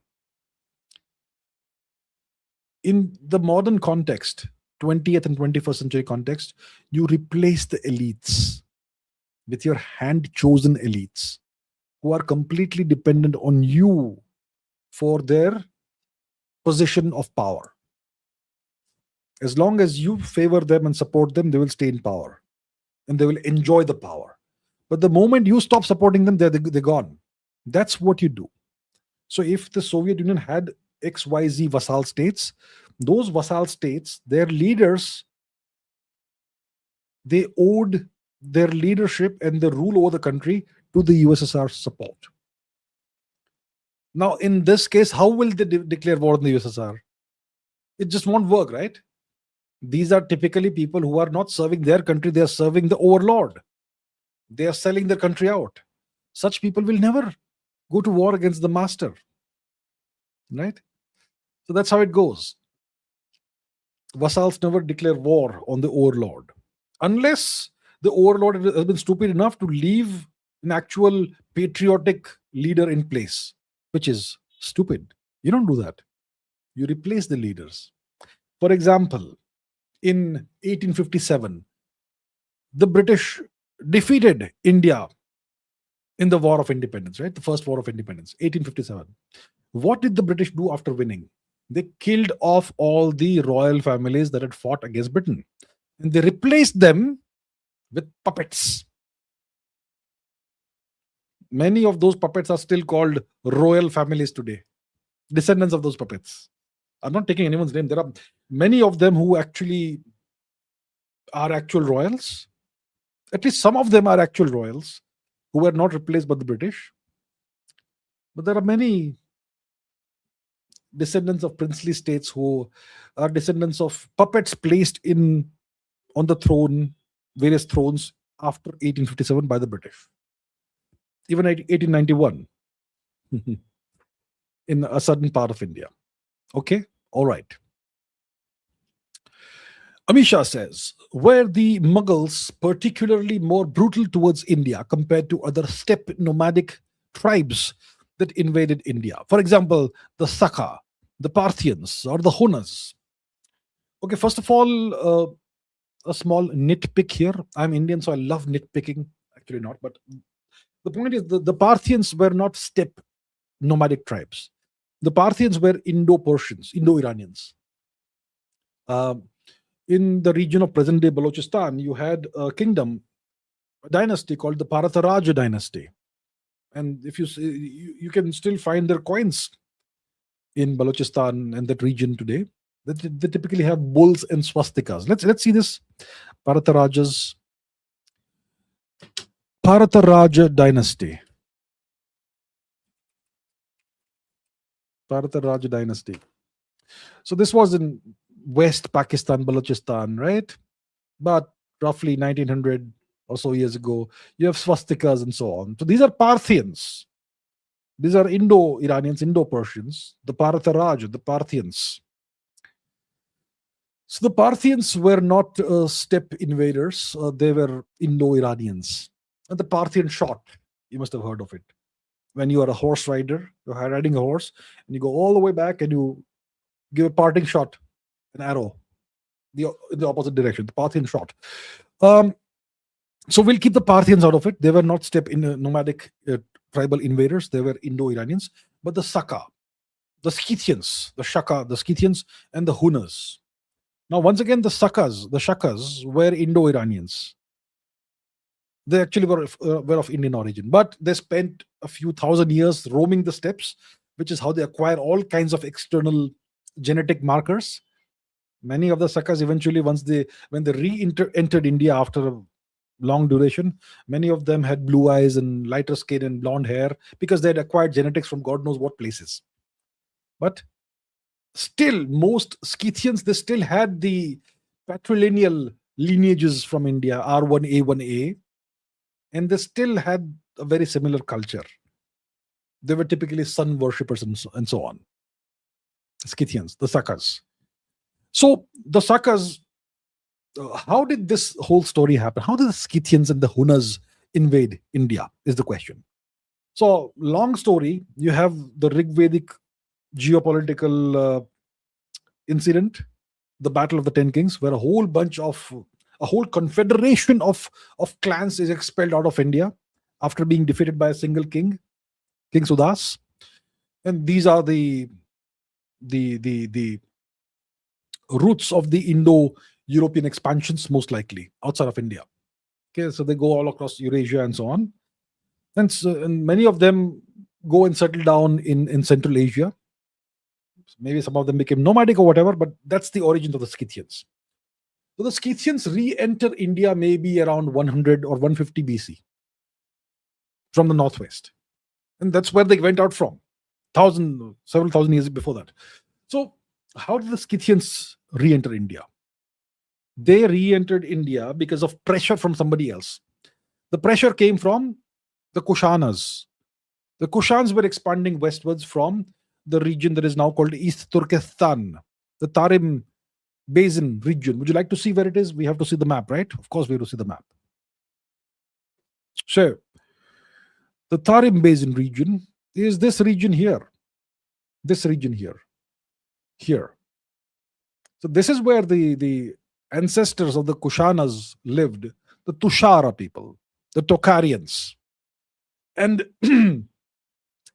In the modern context, 20th and 21st century context, you replace the elites with your hand chosen elites who are completely dependent on you for their position of power. As long as you favor them and support them, they will stay in power and they will enjoy the power. But the moment you stop supporting them, they're gone. That's what you do. So if the Soviet Union had XYZ vassal states, those vassal states, their leaders, they owed their leadership and the rule over the country to the USSR support. Now, in this case, how will they declare war on the USSR? It just won't work, right? These are typically people who are not serving their country, they are serving the overlord. They are selling their country out. Such people will never go to war against the master, right? So that's how it goes. Vassals never declare war on the overlord unless the overlord has been stupid enough to leave an actual patriotic leader in place, which is stupid. You don't do that. You replace the leaders. For example, in 1857, the British defeated India in the War of Independence, right? The first War of Independence, 1857. What did the British do after winning? They killed off all the royal families that had fought against Britain, and they replaced them with puppets. Many of those puppets are still called royal families today. Descendants of those puppets. I'm not taking anyone's name. There are many of them who actually are actual royals. At least some of them are actual royals who were not replaced by the British. But there are many descendants of princely states who are descendants of puppets placed on the throne, various thrones after 1857 by the British. Even 1891 in a certain part of India. Okay, all right. Amisha says, were the Mughals particularly more brutal towards India compared to other steppe nomadic tribes that invaded India? For example, the Saka, the Parthians, or the Hunas. Okay, first of all, a small nitpick here. I'm Indian, so I love nitpicking. Actually, not, but the point is the Parthians were not steppe nomadic tribes. The Parthians were Indo-Persians, Indo-Iranians. In the region of present-day Balochistan, you had a kingdom, a dynasty called the Bharataraja dynasty. And if you see, you can still find their coins in Balochistan and that region today. They typically have bulls and swastikas. Let's see this. Bharataraja dynasty. Bharataraja dynasty. So this was in West Pakistan, Balochistan, right? But roughly 1900 or so years ago, you have swastikas and so on. So these are Parthians. These are Indo-Iranians, Indo-Persians, the Bharataraja, the Parthians. So the Parthians were not steppe invaders. They were Indo-Iranians. And the Parthian shot, you must have heard of it. When you are a horse rider, you're riding a horse, and you go all the way back and you give a parting shot, an arrow, in the opposite direction, the Parthian shot. So we'll keep the Parthians out of it. They were not steppe in nomadic tribal invaders. They were Indo-Iranians. But the Saka, the Scythians, the Shaka, the Scythians, and the Hunas. Now, once again, the Shakas were Indo-Iranians. They actually were of Indian origin, but they spent a few thousand years roaming the steppes, which is how they acquire all kinds of external genetic markers. Many of the Sakas eventually, when they re-entered India after a long duration, many of them had blue eyes and lighter skin and blonde hair because they had acquired genetics from God knows what places. But still, most Scythians, they still had the patrilineal lineages from India, R1A1A, and they still had a very similar culture. They were typically sun worshippers and so on. Scythians, the Sakas. So the Sakas, how did this whole story happen? How did the Scythians and the Hunas invade India is the question. So long story, you have the Rigvedic geopolitical incident, the Battle of the Ten Kings, where a whole confederation of clans is expelled out of India after being defeated by a single king, King Sudas. And these are the roots of the Indo-European expansions, most likely outside of India. Okay, so they go all across Eurasia and so on, and many of them go and settle down in Central Asia. Maybe some of them became nomadic or whatever, but that's the origin of the Scythians. So the Scythians re-enter India maybe around 100 or 150 BC from the northwest, and that's where they went out from, several thousand years before that. So how did the Scythians re-enter India? They re-entered India because of pressure from somebody else. The pressure came from the Kushanas. The Kushans were expanding westwards from the region that is now called East Turkestan, the Tarim Basin region. Would you like to see where it is? We have to see the map, right? Of course, we have to see the map. So, the Tarim Basin region is this region here. This region here. Here. So, this is where the ancestors of the Kushanas lived, the Tushara people, the Tokharians. And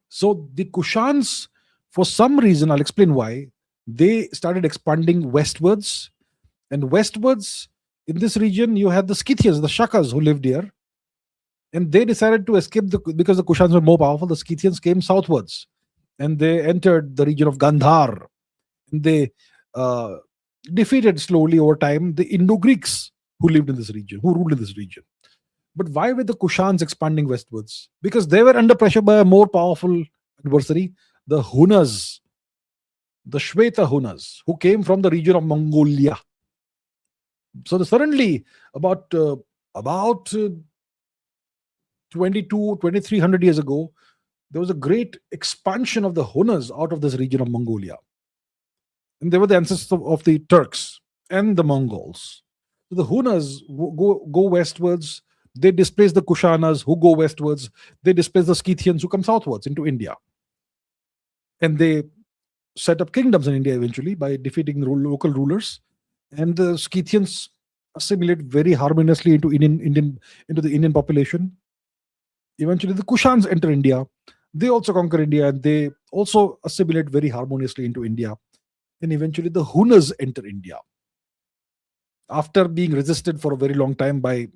so the Kushans, for some reason, I'll explain why, they started expanding westwards. And westwards, in this region, you had the Scythians, the Shakas who lived here. And they decided to escape because the Kushans were more powerful. The Scythians came southwards and they entered the region of Gandhar. And they defeated slowly over time the Indo-Greeks who lived in this region, who ruled in this region. But why were the Kushans expanding westwards? Because they were under pressure by a more powerful adversary, the Hunas, the Shweta Hunas, who came from the region of Mongolia. So suddenly, about 2300 years ago, there was a great expansion of the Hunas out of this region of Mongolia. And they were the ancestors of the Turks and the Mongols. So the Hunas go westwards. They displace the Kushanas who go westwards. They displace the Scythians who come southwards into India. And they set up kingdoms in India eventually by defeating the local rulers. And the Scythians assimilate very harmoniously into the Indian population. Eventually, the Kushans enter India. They also conquer India, and they also assimilate very harmoniously into India. And eventually, the Hunas enter India after being resisted for a very long time by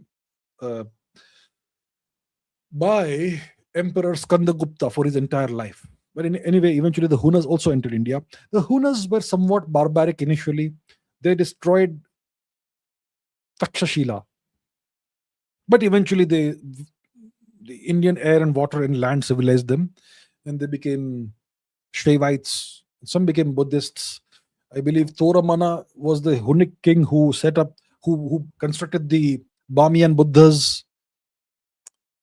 Emperor Skandagupta for his entire life. But anyway, eventually the Hunas also entered India. The Hunas were somewhat barbaric initially. They destroyed Takshashila. But eventually the Indian air and water and land civilized them, and they became Shaivites. Some became Buddhists. I believe Toramana was the Hunnic king who who constructed the Bamiyan Buddhas,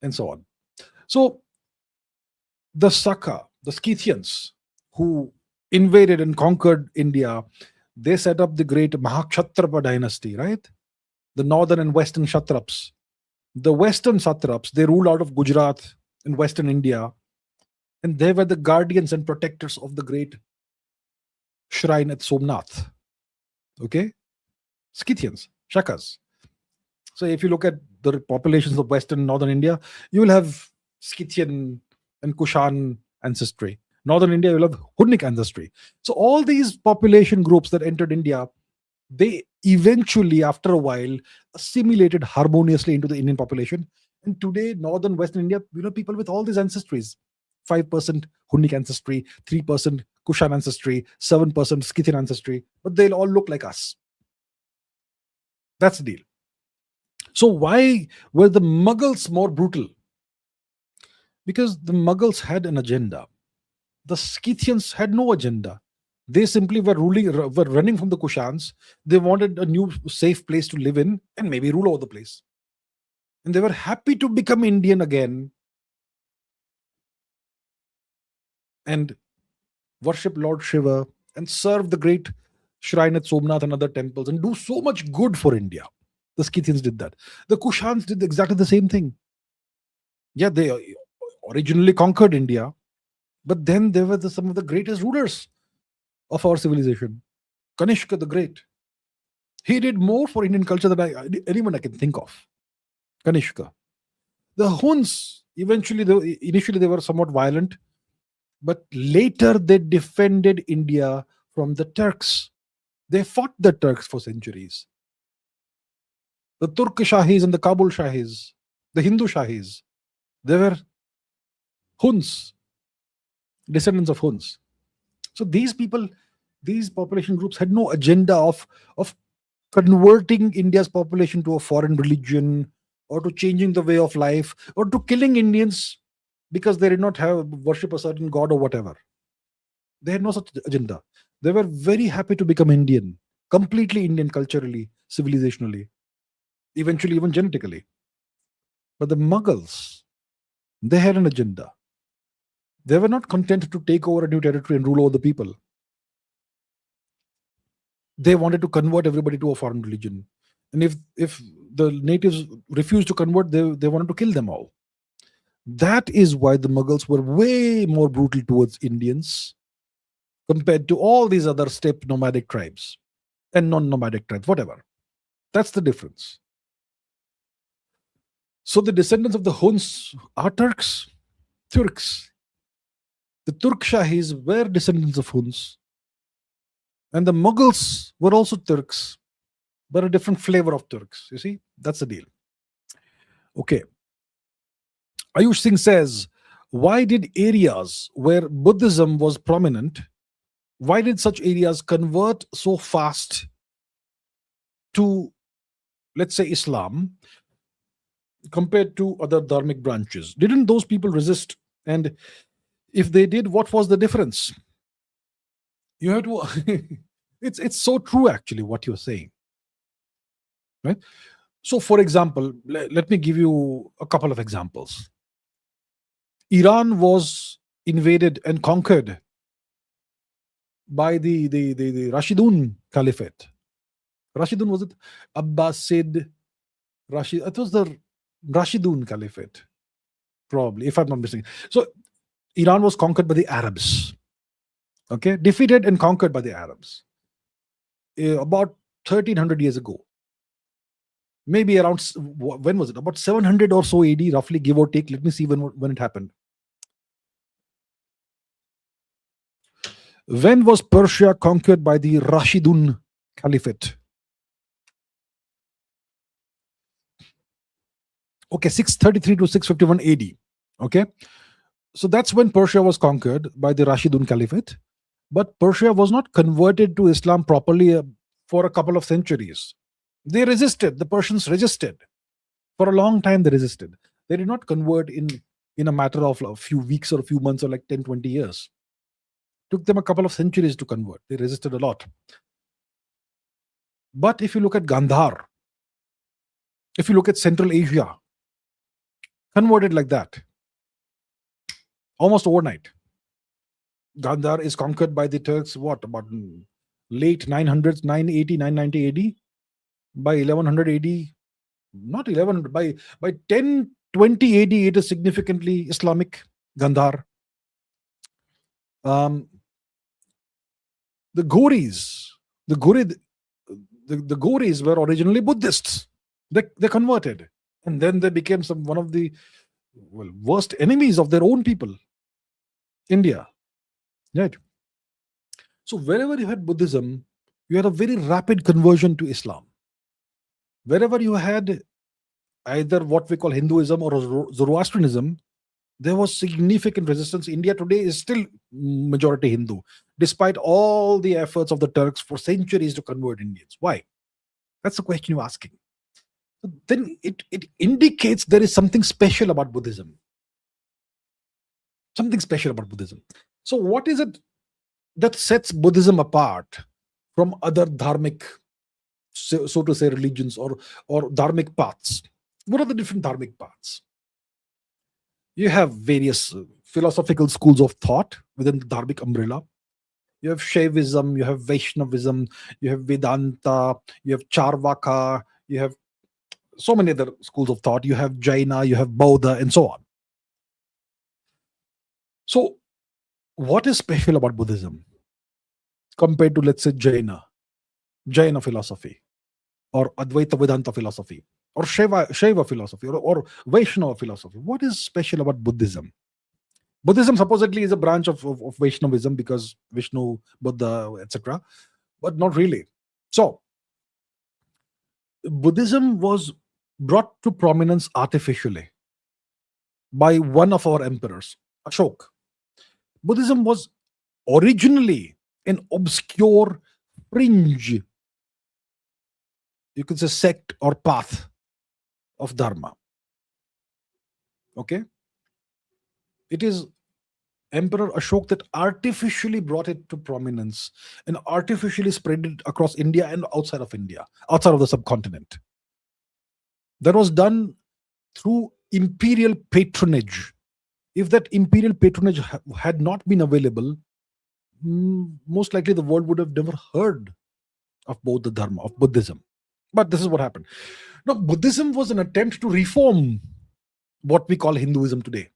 and so on. So the Scythians, who invaded and conquered India, they set up the great Mahakshatrapa dynasty, right? The northern and western Kshatraps. The western Satraps, they ruled out of Gujarat in western India, and they were the guardians and protectors of the great shrine at Somnath. Okay? Scythians, Shakas. So if you look at the populations of western and northern India, you will have Scythian and Kushan ancestry. Northern India, you will have Hunnic ancestry. So all these population groups that entered India, they eventually, after a while, assimilated harmoniously into the Indian population. And today, northern western India, people with all these ancestries, 5% Hunnic ancestry, 3% Kushan ancestry, 7% Scythian ancestry, but they'll all look like us. That's the deal. So why were the Mughals more brutal? Because the Mughals had an agenda. The Scythians had no agenda. They simply were running from the Kushans. They wanted a new safe place to live in and maybe rule over the place. And they were happy to become Indian again and worship Lord Shiva and serve the great shrine at Somnath and other temples and do so much good for India. The Scythians did that. The Kushans did exactly the same thing. Yeah, they originally conquered India, but then they were some of the greatest rulers of our civilization. Kanishka the Great. He did more for Indian culture than anyone I can think of. Kanishka. The Huns, initially they were somewhat violent, but later they defended India from the Turks. They fought the Turks for centuries. The Turk Shahis and the Kabul Shahis, the Hindu Shahis, they were Huns, descendants of Huns. So these people, these population groups had no agenda of converting India's population to a foreign religion, or to changing the way of life, or to killing Indians because they did not have worship a certain god or whatever. They had no such agenda. They were very happy to become Indian, completely Indian culturally, civilizationally, eventually even genetically. But the Mughals, they had an agenda. They were not content to take over a new territory and rule over the people. They wanted to convert everybody to a foreign religion. And if the natives refused to convert, they wanted to kill them all. That is why the Mughals were way more brutal towards Indians compared to all these other steppe nomadic tribes and non-nomadic tribes, whatever. That's the difference. So the descendants of the Huns are Turks. The Turk Shahis were descendants of Huns. And the Mughals were also Turks, but a different flavor of Turks. You see, that's the deal. Okay. Ayush Singh says, why did areas where Buddhism was prominent, why did such areas convert so fast to, let's say, Islam compared to other dharmic branches? Didn't those people resist? And if they did, what was the difference? You have to it's so true actually what you're saying, right? So for example, let me give you a couple of examples. Iran was invaded and conquered by the Rashidun Caliphate. Rashidun, was it Abbasid? It was the Rashidun Caliphate, probably, if I'm not mistaken. So Iran was conquered by the Arabs. Okay, defeated and conquered by the Arabs about 1300 years ago. Maybe around, when was it? About 700 or so AD, roughly, give or take. Let me see when it happened. When was Persia conquered by the Rashidun Caliphate? Okay, 633 to 651 AD. Okay, so that's when Persia was conquered by the Rashidun Caliphate. But Persia was not converted to Islam properly for a couple of centuries. They resisted. The Persians resisted. For a long time, they resisted. They did not convert in a matter of a few weeks or a few months or like 10, 20 years. Took them a couple of centuries to convert. They resisted a lot. But if you look at Gandhar, if you look at Central Asia, converted like that, almost overnight. Gandhar is conquered by the Turks, what, about late 900s, 980, 990 AD? By 1100 AD, not 1100, by 1020 AD, it is significantly Islamic, Gandhar. The Ghoris, the Ghoris were originally Buddhists. They converted, and then they became one of the worst enemies of their own people, India. Right. So wherever you had Buddhism, you had a very rapid conversion to Islam. Wherever you had either what we call Hinduism or Zoroastrianism, there was significant resistance. India today is still majority Hindu, despite all the efforts of the Turks for centuries to convert Indians. Why? That's the question you're asking. Then it indicates there is something special about Buddhism. Something special about Buddhism. So what is it that sets Buddhism apart from other dharmic, so to say, religions or dharmic paths? What are the different dharmic paths? You have various philosophical schools of thought within the dharmic umbrella. You have Shaivism, you have Vaishnavism, you have Vedanta, you have Charvaka, you have so many other schools of thought. You have Jaina, you have Bauddha, and so on. So, what is special about Buddhism compared to, let's say, Jaina philosophy, or Advaita Vedanta philosophy, or Shaiva philosophy, or Vaishnava philosophy? What is special about Buddhism? Buddhism supposedly is a branch of Vaishnavism because Vishnu, Buddha, etc., but not really. So, Buddhism was brought to prominence artificially by one of our emperors, Ashok. Buddhism was originally an obscure fringe, you could say sect or path of Dharma. Okay? It is Emperor Ashok that artificially brought it to prominence and artificially spread it across India and outside of India, outside of the subcontinent. That was done through imperial patronage. If that imperial patronage had not been available, most likely the world would have never heard of Bauddha Dharma, of Buddhism. But this is what happened. Now, Buddhism was an attempt to reform what we call Hinduism today.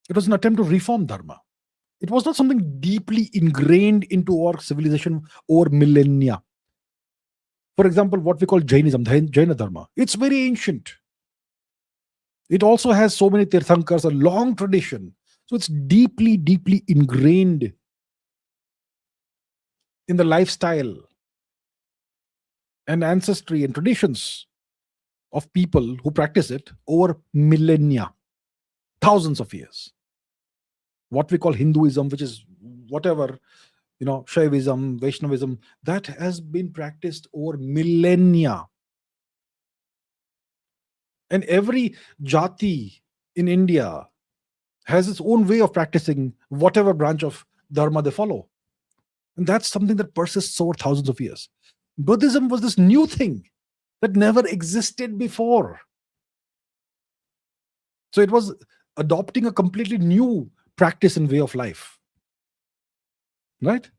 It was an attempt to reform Dharma. It was not something deeply ingrained into our civilization over millennia. For example, what we call Jainism, Jaina Dharma, it's very ancient. It also has so many Tirthankars, a long tradition. So it's deeply, deeply ingrained in the lifestyle and ancestry and traditions of people who practice it over millennia, thousands of years. What we call Hinduism, which is whatever, Shaivism, Vaishnavism, that has been practiced over millennia. And every jati in India has its own way of practicing whatever branch of Dharma they follow. And that's something that persists over thousands of years. Buddhism was this new thing that never existed before. So it was adopting a completely new practice and way of life. Right?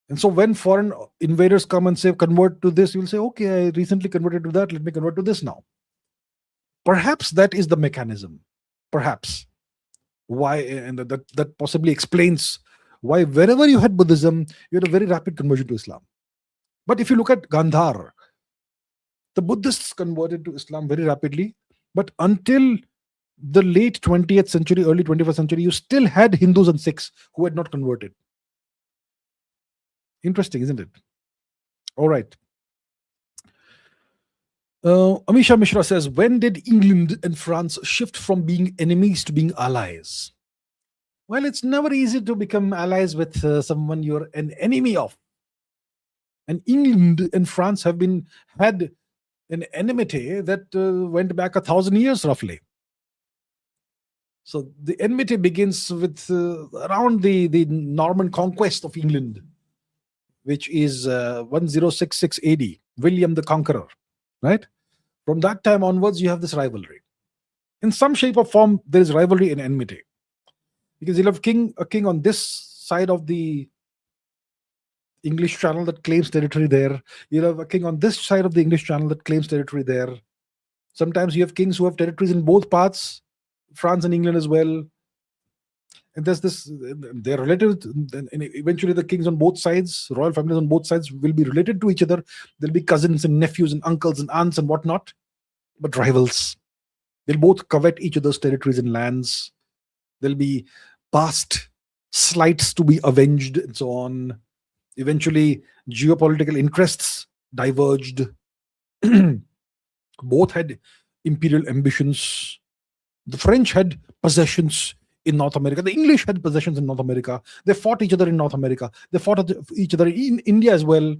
And so when foreign invaders come and say, convert to this, you'll say, okay, I recently converted to that, let me convert to this now. Perhaps that is the mechanism. Perhaps. Why, and that possibly explains why wherever you had Buddhism, you had a very rapid conversion to Islam. But if you look at Gandhar, the Buddhists converted to Islam very rapidly, but until the late 20th century, early 21st century, you still had Hindus and Sikhs who had not converted. Interesting, isn't it? All right. Amisha Mishra says, when did England and France shift from being enemies to being allies? Well, it's never easy to become allies with someone you're an enemy of. And England and France had an enmity that went back 1,000 years roughly. So the enmity begins with around the Norman conquest of England, which is 1066 AD, William the Conqueror, right? From that time onwards, you have this rivalry. In some shape or form, there is rivalry and enmity. Because you'll have a king on this side of the English Channel that claims territory there. You'll have a king on this side of the English Channel that claims territory there. Sometimes you have kings who have territories in both parts, France and England as well. And there's this, they're related, and eventually the kings on both sides, royal families on both sides will be related to each other. There'll be cousins and nephews and uncles and aunts and whatnot, but rivals. They'll both covet each other's territories and lands. There'll be past slights to be avenged and so on. Eventually, geopolitical interests diverged. Both had imperial ambitions. The French had possessions in North America. The English had possessions in North America. They fought each other in North America. They fought each other in India as well.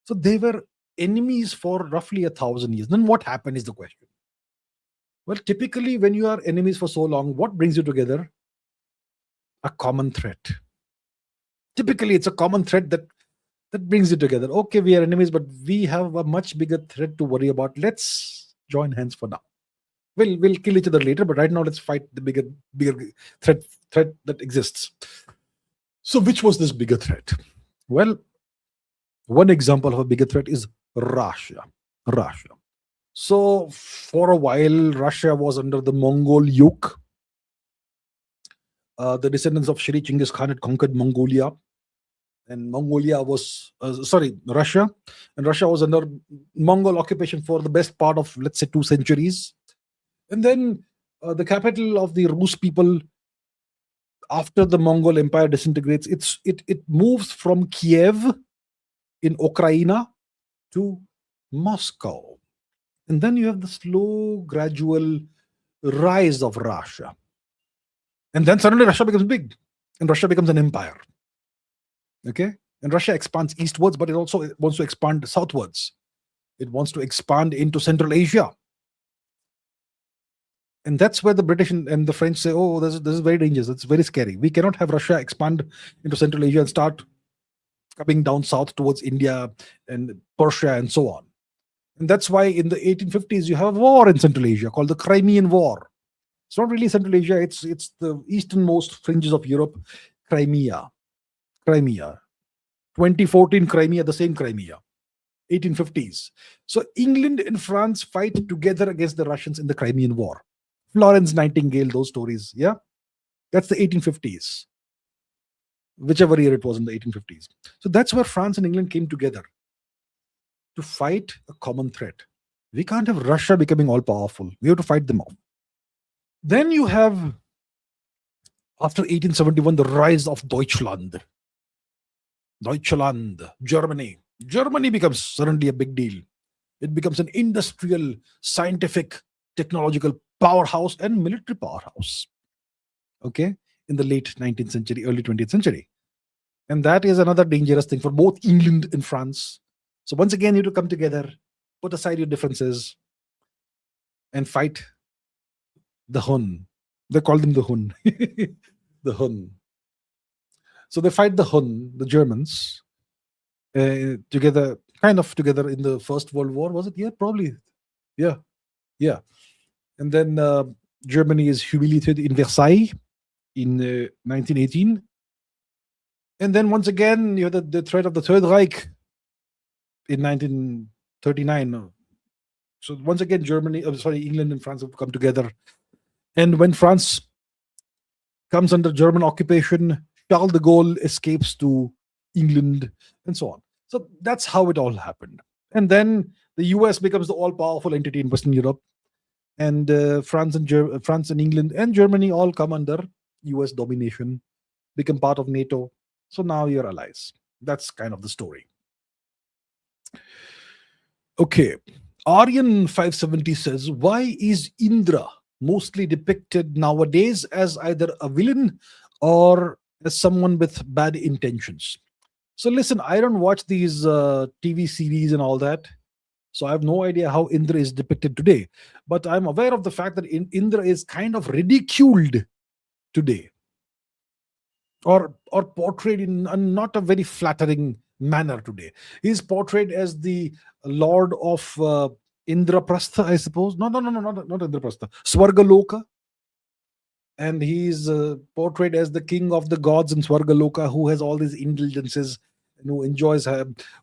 So they were enemies for roughly 1,000 years. Then what happened is the question. Well, typically when you are enemies for so long, what brings you together? A common threat. Typically, it's a common threat that brings you together. Okay, we are enemies, but we have a much bigger threat to worry about. Let's join hands for now. We'll kill each other later, but right now let's fight the bigger threat that exists. So, which was this bigger threat? Well, one example of a bigger threat is Russia. Russia. So, for a while, Russia was under the Mongol yoke. The descendants of Shri Chinggis Khan had conquered Mongolia, and Mongolia was Russia, and Russia was under Mongol occupation for the best part of, let's say, 2 centuries. And then the capital of the Rus people, after the Mongol Empire disintegrates, it moves from Kiev in Ukraine to Moscow, and then you have the slow, gradual rise of Russia, and then suddenly Russia becomes big, and Russia becomes an empire. Okay, and Russia expands eastwards, but it also wants to expand southwards. It wants to expand into Central Asia. And that's where the British and the French say, oh, this is very dangerous. It's very scary. We cannot have Russia expand into Central Asia and start coming down south towards India and Persia and so on. And that's why in the 1850s, you have a war in Central Asia called the Crimean War. It's not really Central Asia. It's the easternmost fringes of Europe, Crimea. 2014 Crimea, the same Crimea. 1850s. So England and France fight together against the Russians in the Crimean War. Florence Nightingale, those stories. Yeah. That's the 1850s. Whichever year it was in the 1850s. So that's where France and England came together to fight a common threat. We can't have Russia becoming all powerful. We have to fight them off. Then you have, after 1871, the rise of Deutschland, Germany. Germany becomes suddenly a big deal. It becomes an industrial, scientific, technological powerhouse and military powerhouse. Okay, in the late 19th century, early 20th century. And that is another dangerous thing for both England and France. So once again, you have to come together, put aside your differences, and fight the Hun. They call them the Hun. The Hun. So they fight the Hun, the Germans, together, kind of together in the First World War. Was it? Yeah, probably. Yeah. And then Germany is humiliated in Versailles in 1918. And then once again, you have the threat of the Third Reich in 1939. So once again, England and France have come together. And when France comes under German occupation, Charles de Gaulle escapes to England and so on. So that's how it all happened. And then the US becomes the all-powerful entity in Western Europe. And France and England and Germany all come under US domination, become part of NATO. So now you're allies. That's kind of the story. Okay. Aryan 570 says, why is Indra mostly depicted nowadays as either a villain or as someone with bad intentions? So listen, I don't watch these TV series and all that. So I have no idea how Indra is depicted today. But I'm aware of the fact that Indra is kind of ridiculed today, or portrayed in not a very flattering manner today. He's portrayed as the lord of Indraprastha, I suppose. No, not Indraprastha. Swargaloka. And he's portrayed as the king of the gods in Swargaloka, who has all these indulgences and who enjoys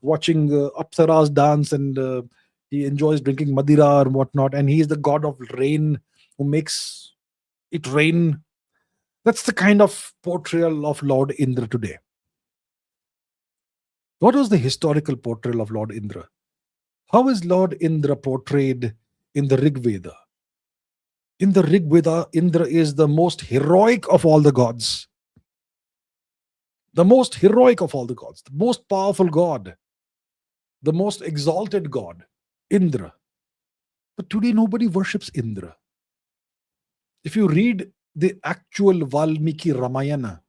watching Apsaras dance, and he enjoys drinking Madira and whatnot. And he is the god of rain who makes it rain. That's the kind of portrayal of Lord Indra today. What was the historical portrayal of Lord Indra? How is Lord Indra portrayed in the Rig Veda? In the Rig Veda, Indra is the most heroic of all the gods. The most heroic of all the gods, the most powerful god, the most exalted god, Indra. But today nobody worships Indra. If you read the actual Valmiki Ramayana,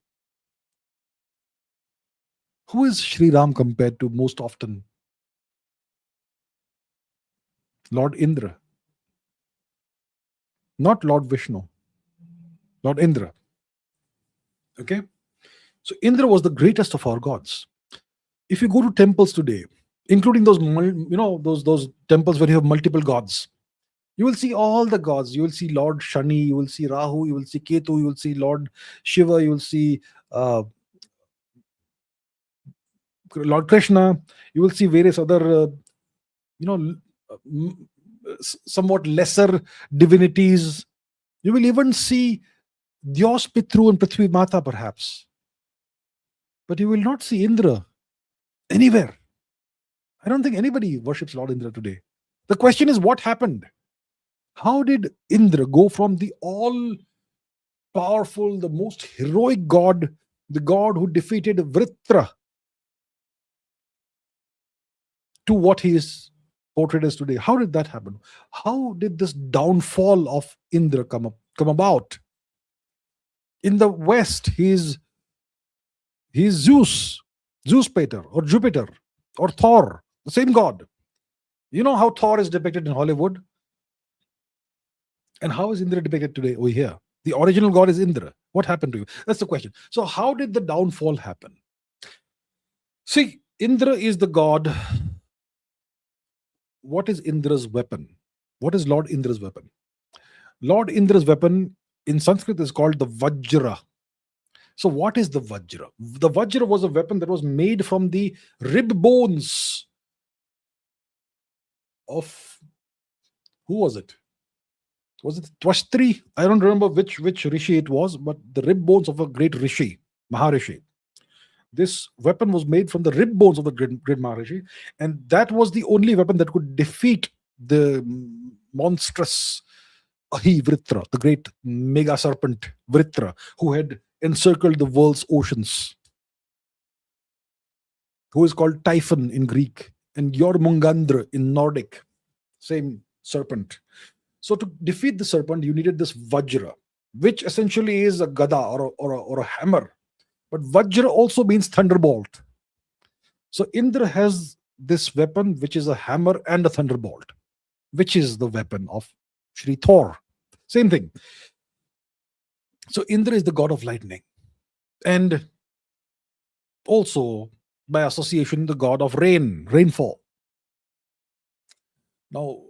who is Sri Ram compared to most often? Lord Indra. Not Lord Vishnu. Lord Indra. Okay? So Indra was the greatest of our gods. If you go to temples today, including those temples where you have multiple gods, you will see all the gods. You will see Lord Shani, you will see Rahu, you will see Ketu, you will see Lord Shiva, you will see Lord Krishna. You will see various other, somewhat lesser divinities. You will even see Dios Pitru and Prithvi Mata, perhaps. But you will not see Indra anywhere. I don't think anybody worships Lord Indra today. The question is, what happened? How did Indra go from the all-powerful, the most heroic god, the god who defeated Vritra, to what he is portrayed as today? How did that happen? How did this downfall of Indra come about? In the West, he's Zeus Pater, or Jupiter, or Thor, the same god. You know how Thor is depicted in Hollywood? And how is Indra depicted today over here? The original god is Indra. What happened to you? That's the question. So how did the downfall happen? See, Indra is the god. What is Indra's weapon? What is Lord Indra's weapon? Lord Indra's weapon in Sanskrit is called the Vajra. So what is the Vajra? The Vajra was a weapon that was made from the rib bones of, who was it? Was it Twashtri? I don't remember which rishi it was, but the rib bones of a great rishi, Maharishi. This weapon was made from the rib bones of the great Maharishi, and that was the only weapon that could defeat the monstrous Ahi Vritra, the great mega serpent Vritra, who had encircled the world's oceans, who is called Typhon in Greek, and Jormungandr in Nordic, same serpent. So to defeat the serpent, you needed this Vajra, which essentially is a gada or a hammer. But Vajra also means thunderbolt. So Indra has this weapon, which is a hammer and a thunderbolt, which is the weapon of Shri Thor. Same thing. So Indra is the god of lightning, and also by association the god of rainfall. Now,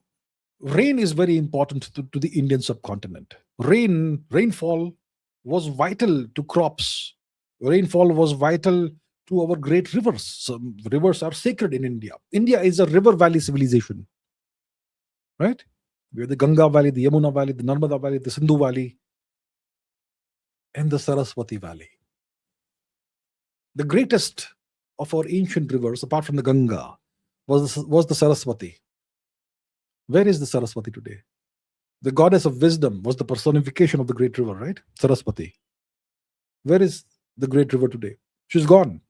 rain is very important to the Indian subcontinent. Rainfall was vital to crops. Rainfall was vital to our great rivers. Some rivers are sacred in India. India is a river valley civilization, right? We have the Ganga Valley, the Yamuna Valley, the Narmada Valley, the Sindhu Valley, and the Sarasvati Valley. The greatest of our ancient rivers, apart from the Ganga, was the Sarasvati. Where is the Sarasvati today? The goddess of wisdom was the personification of the great river, right? Sarasvati. Where is the great river today? She's gone.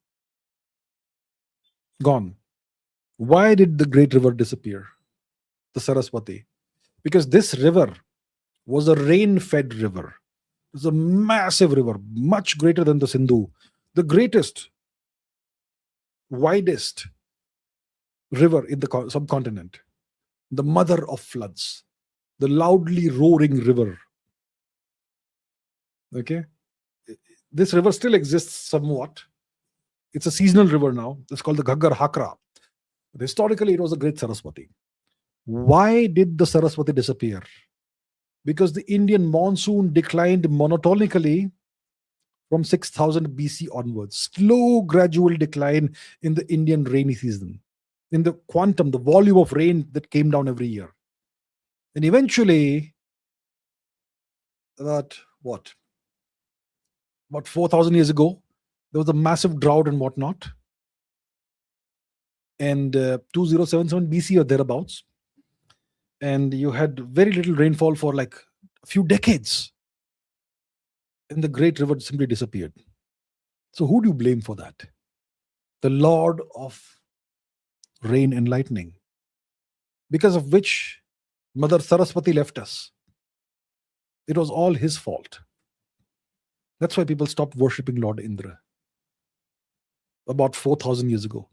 Gone. Why did the great river disappear? The Sarasvati. Because this river was a rain-fed river. It was a massive river, much greater than the Sindhu. The greatest, widest river in the subcontinent. The mother of floods. The loudly roaring river. Okay? This river still exists somewhat. It's a seasonal river now. It's called the Ghaggar Hakra. But historically, it was a great Saraswati. Why did the Saraswati disappear? Because the Indian monsoon declined monotonically from 6000 BC onwards. Slow, gradual decline in the Indian rainy season. In the quantum, the volume of rain that came down every year. And eventually, about 4,000 years ago, there was a massive drought and whatnot. And 2077 BC or thereabouts. And you had very little rainfall for like a few decades. And the great river simply disappeared. So who do you blame for that? The Lord of rain and lightning, because of which Mother Saraswati left us. It was all his fault. That's why people stopped worshipping Lord Indra about 4,000 years ago.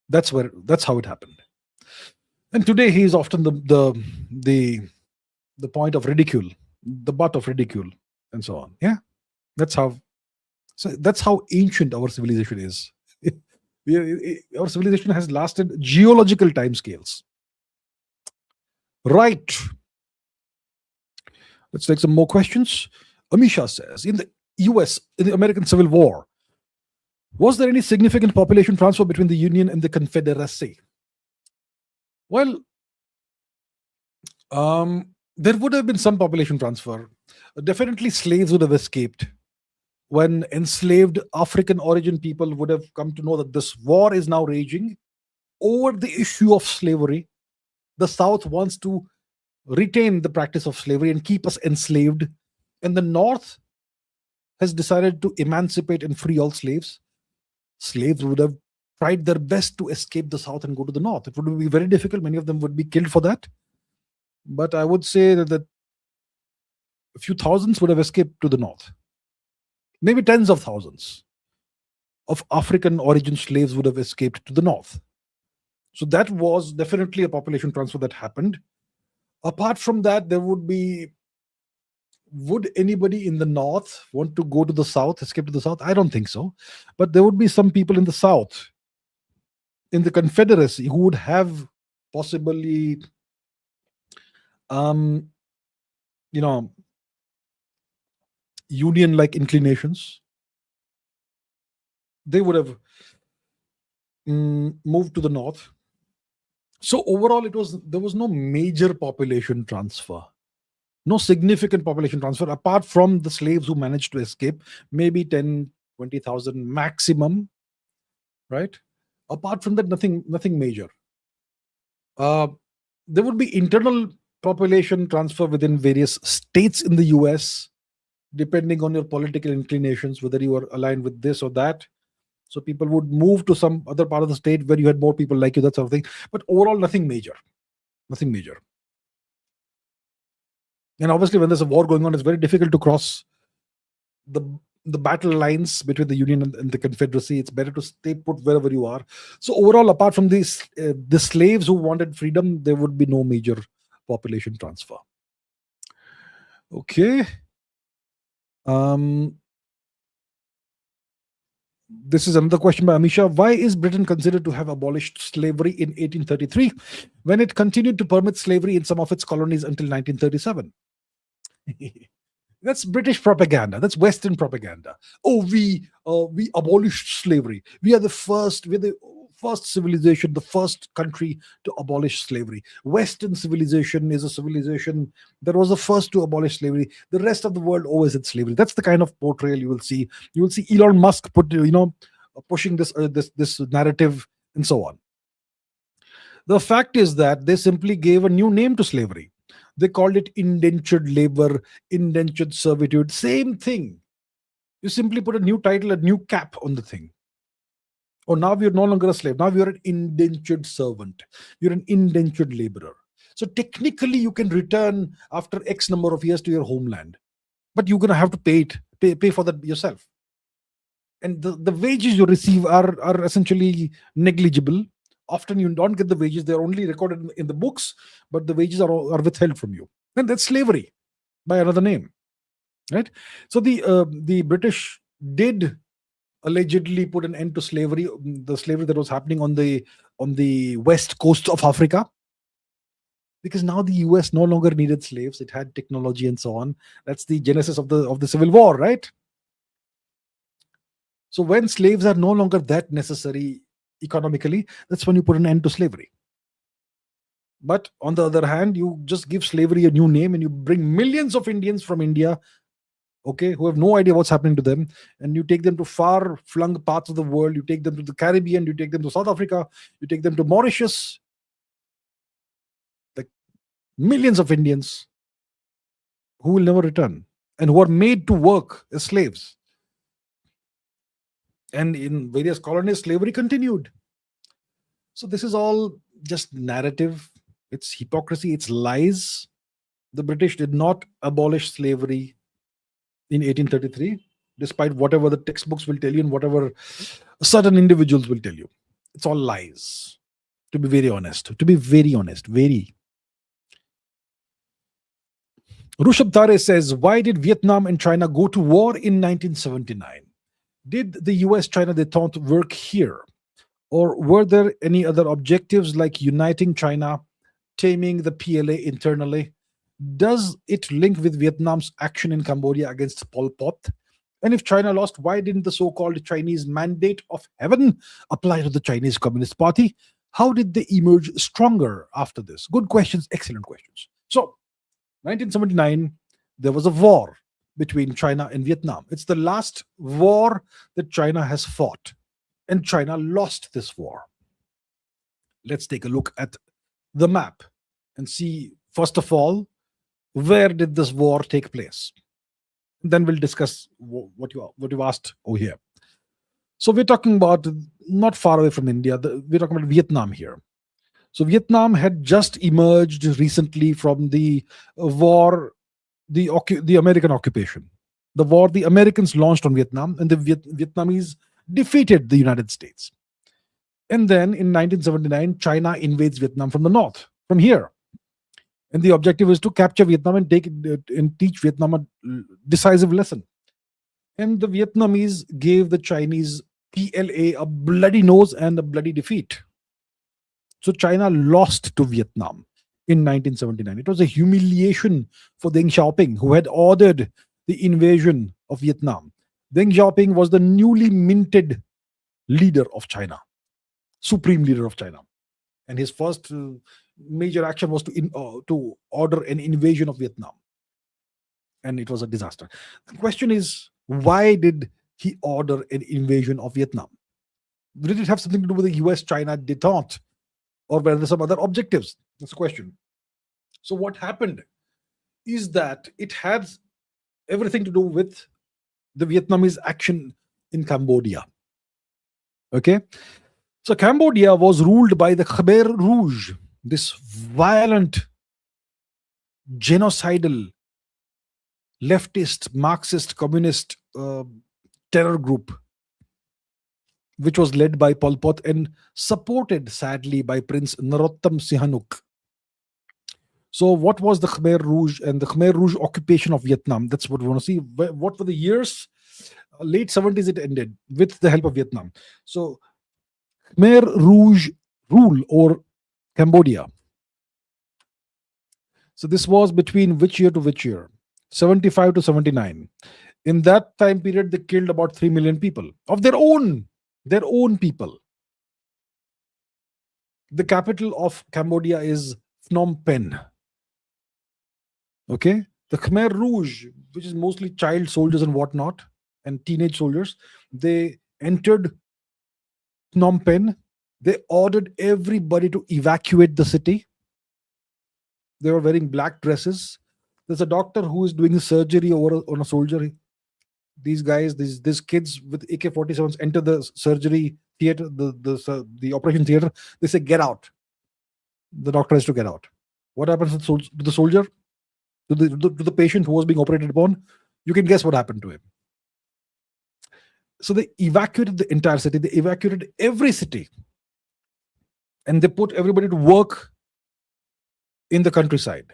That's how it happened. And today he is often the point of ridicule, the butt of ridicule, and so on. Yeah, that's how ancient our civilization is. Our civilization has lasted geological timescales. Right. Let's take some more questions. Amisha says, in the US, in the American Civil War, Was there any significant population transfer between the Union and the Confederacy? Well, there would have been some population transfer. Definitely slaves would have escaped. When enslaved African origin people would have come to know that this war is now raging over the issue of slavery, the South wants to retain the practice of slavery and keep us enslaved, and the North has decided to emancipate and free all slaves. Slaves would have tried their best to escape the South and go to the North. It would be very difficult. Many of them would be killed for that. But I would say that a few thousands would have escaped to the North. Maybe tens of thousands of African origin slaves would have escaped to the North. So that was definitely a population transfer that happened. Apart from that, would anybody in the North want to go to the South, escape to the South? I don't think so. But there would be some people in the South, in the Confederacy, who would have possibly, Union-like inclinations. They would have moved to the North. So overall, there was no major population transfer, no significant population transfer, apart from the slaves who managed to escape, maybe 10, 20,000 maximum, right? Apart from that, nothing major. There would be internal population transfer within various states in the US, depending on your political inclinations, whether you are aligned with this or that. So people would move to some other part of the state where you had more people like you, that sort of thing. But overall, nothing major. Nothing major. And obviously, when there's a war going on, it's very difficult to cross the battle lines between the Union and the Confederacy. It's better to stay put wherever you are. So overall, apart from these, the slaves who wanted freedom, there would be no major population transfer. Okay. This is another question by Amisha. Why is Britain considered to have abolished slavery in 1833 when it continued to permit slavery in some of its colonies until 1937? That's British propaganda. That's Western propaganda. Oh, we abolished slavery. We're the first civilization, the first country to abolish slavery. Western civilization is a civilization that was the first to abolish slavery. The rest of the world always had slavery. That's the kind of portrayal you will see. You will see Elon Musk pushing this narrative and so on. The fact is that they simply gave a new name to slavery. They called it indentured labor, indentured servitude. Same thing. You simply put a new title, a new cap on the thing. Oh, now you're no longer a slave. Now you're an indentured servant. You're an indentured laborer. So technically, you can return after X number of years to your homeland, but you're going to have to pay for that yourself. And the wages you receive are essentially negligible. Often you don't get the wages. They're only recorded in the books, but the wages are withheld from you. And that's slavery by another name, right? So the British did allegedly put an end to slavery, the slavery that was happening on the west coast of Africa, because now the US no longer needed slaves. It had technology and so on. That's the genesis of the Civil War, right? So when slaves are no longer that necessary economically, that's when you put an end to slavery. But on the other hand, you just give slavery a new name and you bring millions of Indians from India, okay, who have no idea what's happening to them, and you take them to far-flung parts of the world. You take them to the Caribbean, you take them to South Africa, you take them to Mauritius. Like millions of Indians who will never return and who are made to work as slaves. And in various colonies, slavery continued. So this is all just narrative. It's hypocrisy. It's lies. The British did not abolish slavery in 1833, despite whatever the textbooks will tell you and whatever certain individuals will tell you. It's all lies. To be very honest. Very. Rushabh Tare says, why did Vietnam and China go to war in 1979? Did the US-China détente work here? Or were there any other objectives like uniting China, taming the PLA internally? Does it link with Vietnam's action in Cambodia against Pol Pot? And if China lost, why didn't the so-called Chinese mandate of heaven apply to the Chinese Communist Party? How did they emerge stronger after this? Good questions, excellent questions. So, 1979, there was a war between China and Vietnam. It's the last war that China has fought, and China lost this war. Let's take a look at the map and see, first of all, where did this war take place? Then we'll discuss what you asked over here. So we're talking about not far away from India. We're talking about Vietnam here. So Vietnam had just emerged recently from the war, the American occupation, the war the Americans launched on Vietnam, and the Vietnamese defeated the United States. And then in 1979, China invades Vietnam from the north, from here. And the objective is to capture Vietnam and teach Vietnam a decisive lesson. And the Vietnamese gave the Chinese PLA a bloody nose and a bloody defeat. So China lost to Vietnam in 1979. It was a humiliation for Deng Xiaoping, who had ordered the invasion of Vietnam. Deng Xiaoping was the newly minted leader of China, supreme leader of China. And his first major action was to order an invasion of Vietnam. And it was a disaster. The question is, why did he order an invasion of Vietnam? Did it have something to do with the US-China detente? Or were there some other objectives? That's the question. So what happened is that it had everything to do with the Vietnamese action in Cambodia. Okay? So Cambodia was ruled by the Khmer Rouge, this violent, genocidal, leftist, Marxist, communist terror group, which was led by Pol Pot and supported, sadly, by Prince Narottam Sihanouk. So what was the Khmer Rouge and the Khmer Rouge occupation of Vietnam? That's what we want to see. What were the years? Late 70s it ended with the help of Vietnam. So Khmer Rouge rule over Cambodia. So this was between which year to which year? 75 to 79. In that time period, they killed about 3 million people of their own people. The capital of Cambodia is Phnom Penh. Okay? The Khmer Rouge, which is mostly child soldiers and whatnot, and teenage soldiers, they entered Phnom Penh. They ordered everybody to evacuate the city. They were wearing black dresses. There's a doctor who is doing surgery on a soldier. These guys, these kids with AK-47s enter the surgery theater, the operation theater. They say, "Get out." The doctor has to get out. What happens to the soldier? To the patient who was being operated upon? You can guess what happened to him. So they evacuated the entire city. They evacuated every city. And they put everybody to work in the countryside.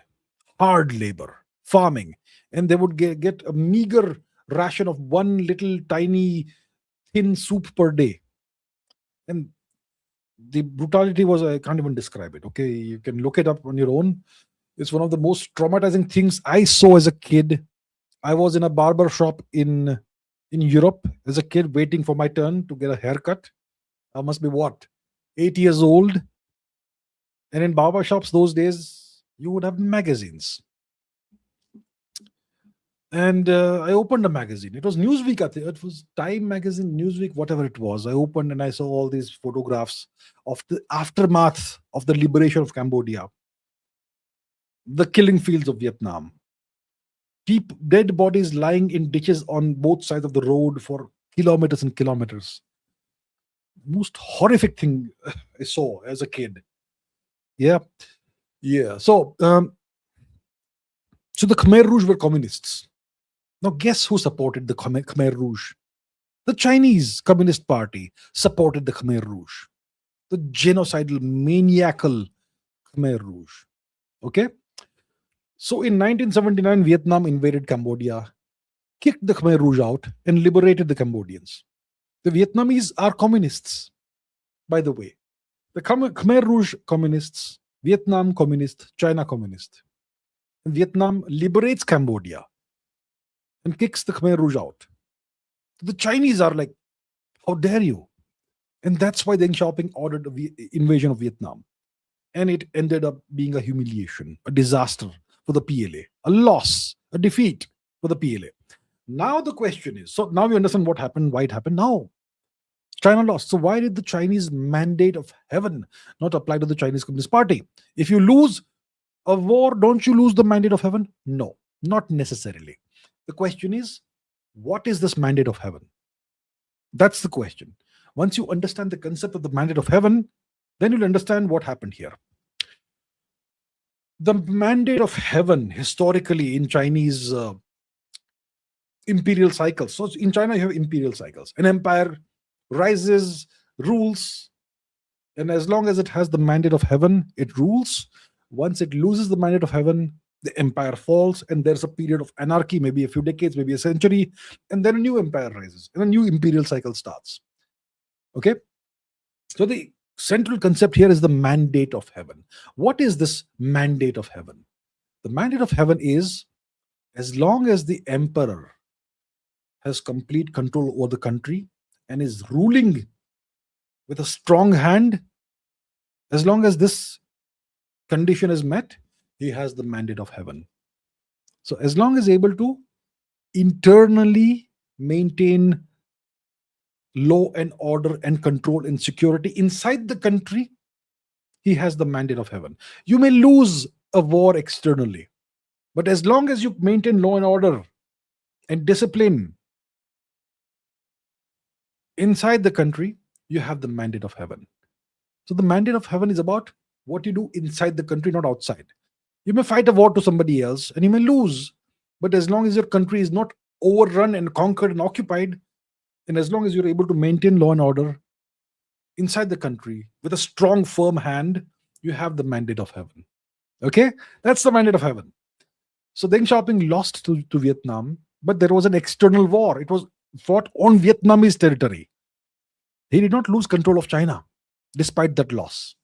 Hard labor, farming. And they would get a meager ration of one little tiny thin soup per day. And the brutality was, I can't even describe it. Okay, you can look it up on your own. It's one of the most traumatizing things I saw as a kid. I was in a barber shop in Europe as a kid, waiting for my turn to get a haircut. I must be 8 years old. And in barber shops those days, you would have magazines. And I opened a magazine. It was Newsweek, I think. It was Time magazine, Newsweek, whatever it was. I opened and I saw all these photographs of the aftermath of the liberation of Cambodia, the killing fields of Vietnam, dead bodies lying in ditches on both sides of the road for kilometers and kilometers. Most horrific thing I saw as a kid. Yeah. So the Khmer Rouge were communists. Now, guess who supported the Khmer Rouge? The Chinese Communist Party supported the Khmer Rouge. The genocidal, maniacal Khmer Rouge. Okay? So in 1979, Vietnam invaded Cambodia, kicked the Khmer Rouge out, and liberated the Cambodians. The Vietnamese are communists, by the way. The Khmer Rouge communists, Vietnam communist, China communist. And Vietnam liberates Cambodia and kicks the Khmer Rouge out. The Chinese are like, how dare you? And that's why Deng Xiaoping ordered the invasion of Vietnam. And it ended up being a humiliation, a disaster for the PLA, a loss, a defeat for the PLA. Now the question is, so now we understand what happened, why it happened. Now China lost. So why did the Chinese mandate of heaven not apply to the Chinese Communist Party? If you lose a war, don't you lose the mandate of heaven? No, not necessarily. The question is, what is this mandate of heaven? That's the question. Once you understand the concept of the mandate of heaven, then you'll understand what happened here. The mandate of heaven historically in Chinese imperial cycles. So in China, you have imperial cycles. An empire rises, rules, and as long as it has the mandate of heaven, it rules. Once it loses the mandate of heaven, the empire falls, and there's a period of anarchy, maybe a few decades, maybe a century, and then a new empire rises, and a new imperial cycle starts. Okay? So the central concept here is the mandate of heaven. What is this mandate of heaven? The mandate of heaven is, as long as the emperor has complete control over the country and is ruling with a strong hand, as long as this condition is met, he has the mandate of heaven. So as long as able to internally maintain law and order and control and security inside the country, he has the mandate of heaven. You may lose a war externally, but as long as you maintain law and order and discipline inside the country, you have the mandate of heaven. So the mandate of heaven is about what you do inside the country, not outside. You may fight a war to somebody else and you may lose, but as long as your country is not overrun and conquered and occupied, and as long as you're able to maintain law and order inside the country with a strong, firm hand, you have the mandate of heaven. Okay? That's the mandate of heaven. So Deng Xiaoping lost to Vietnam, but there was an external war. It was fought on Vietnamese territory. He did not lose control of China despite that loss.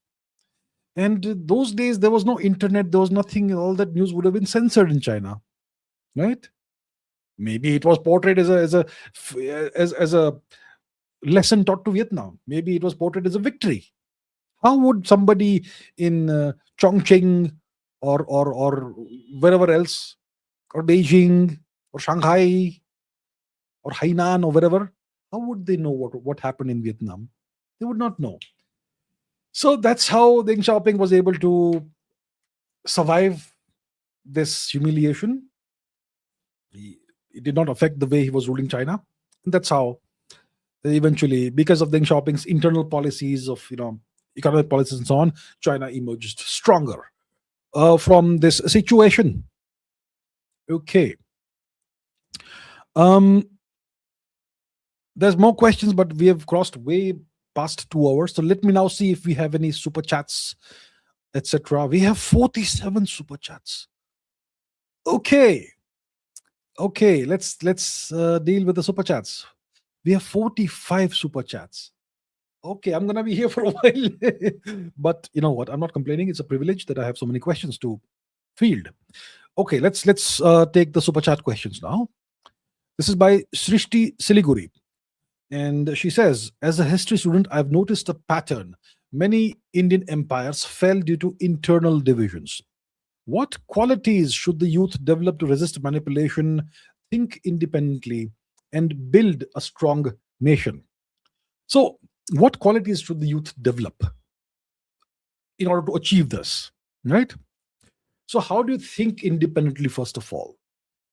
And those days, there was no internet, there was nothing, all that news would have been censored in China, right? Maybe it was portrayed as a lesson taught to Vietnam. Maybe it was portrayed as a victory. How would somebody in Chongqing or wherever else, or Beijing or Shanghai or Hainan or wherever, how would they know what happened in Vietnam? They would not know. So that's how Deng Xiaoping was able to survive this humiliation. It did not affect the way he was ruling China. And that's how eventually, because of Deng Xiaoping's internal policies of economic policies and so on, China emerged stronger from this situation. Okay. There's more questions, but we have crossed way past 2 hours. So let me now see if we have any super chats, etc. We have 47 super chats. Okay, let's deal with the super chats. We have 45 super chats. Okay, I'm gonna be here for a while, but you know what? I'm not complaining. It's a privilege that I have so many questions to field. Okay, let's take the super chat questions now. This is by Srishti Siliguri. And she says, as a history student, I've noticed a pattern. Many Indian empires fell due to internal divisions. What qualities should the youth develop to resist manipulation, think independently, and build a strong nation? So, what qualities should the youth develop in order to achieve this? Right? So, how do you think independently, first of all?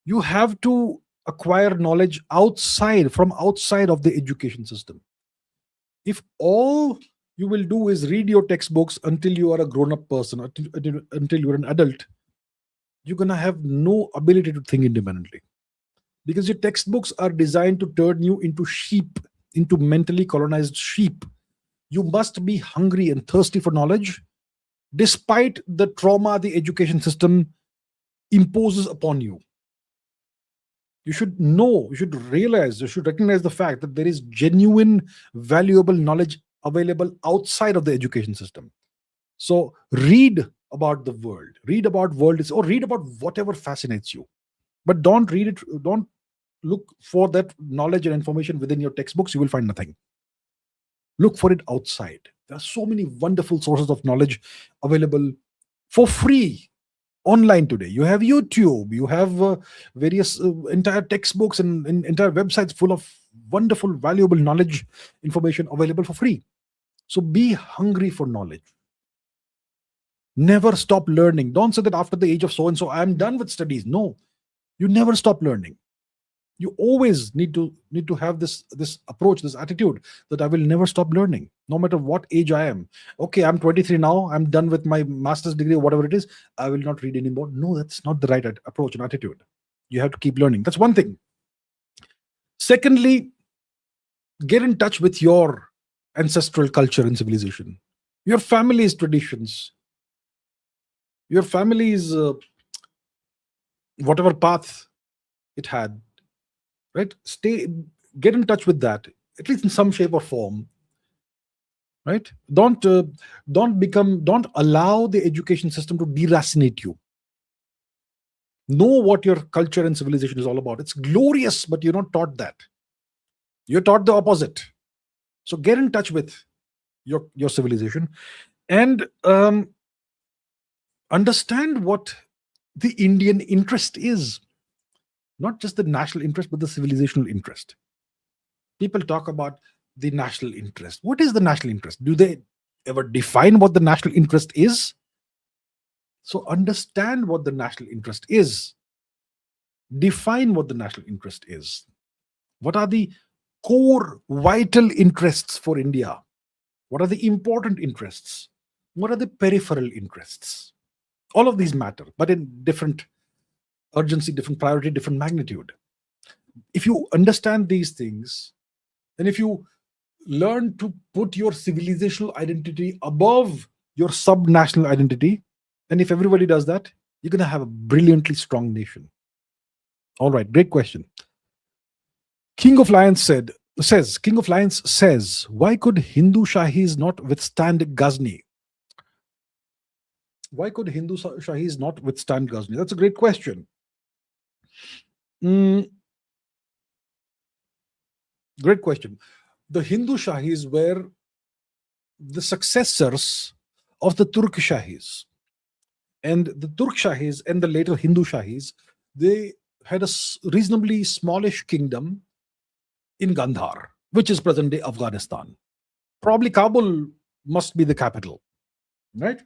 You have to acquire knowledge from outside of the education system. If all you will do is read your textbooks until you are a grown-up person, until you're an adult, you're going to have no ability to think independently. Because your textbooks are designed to turn you into sheep, into mentally colonized sheep. You must be hungry and thirsty for knowledge, despite the trauma the education system imposes upon you. You should know, you should realize, you should recognize the fact that there is genuine, valuable knowledge available outside of the education system. So read about the world, read about whatever fascinates you. But don't look for that knowledge and information within your textbooks, you will find nothing. Look for it outside. There are so many wonderful sources of knowledge available for free online today. You have YouTube, you have various entire textbooks and entire websites full of wonderful, valuable knowledge information available for free. So be hungry for knowledge. Never stop learning. Don't say that after the age of so and so I'm done with studies. No, you never stop learning. You always need to have this approach, this attitude that I will never stop learning, no matter what age I am. Okay, I'm 23 now. I'm done with my master's degree or whatever it is. I will not read anymore. No, that's not the right approach and attitude. You have to keep learning. That's one thing. Secondly, get in touch with your ancestral culture and civilization, your family's traditions, your family's whatever path it had. Right? Get in touch with that, at least in some shape or form. Right? Don't allow the education system to deracinate you. Know what your culture and civilization is all about. It's glorious, but you're not taught that. You're taught the opposite. So get in touch with your civilization and understand what the Indian interest is. Not just the national interest, but the civilizational interest. People talk about the national interest. What is the national interest? Do they ever define what the national interest is? So understand what the national interest is. Define what the national interest is. What are the core vital interests for India? What are the important interests? What are the peripheral interests? All of these matter, but in different urgency, different priority, different magnitude. If you understand these things, and if you learn to put your civilizational identity above your sub-national identity, and if everybody does that, you're going to have a brilliantly strong nation. All right, great question. King of Lions says, why could Hindu Shahis not withstand Ghazni? Why could Hindu Shahis not withstand Ghazni? That's a great question. Great question. The Hindu Shahis were the successors of the Turk Shahis. And the Turk Shahis and the later Hindu Shahis, they had a reasonably smallish kingdom in Gandhar, which is present-day Afghanistan. Probably Kabul must be the capital, right?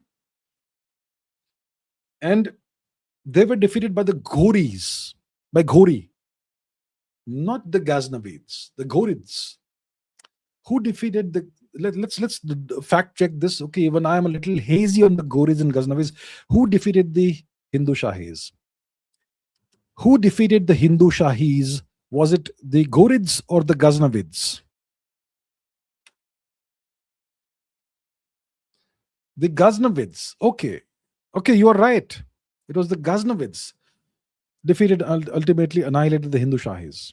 And they were defeated by the Ghoris, by Ghori, not the Ghaznavids, the Ghorids. Who defeated the? Let's fact check this. Okay, even I am a little hazy on the Ghoris and Ghaznavids. Who defeated the Hindu Shahis? Who defeated the Hindu Shahis? Was it the Ghorids or the Ghaznavids? The Ghaznavids. Okay, you are right. It was the Ghaznavids defeated, ultimately annihilated the Hindu Shahis.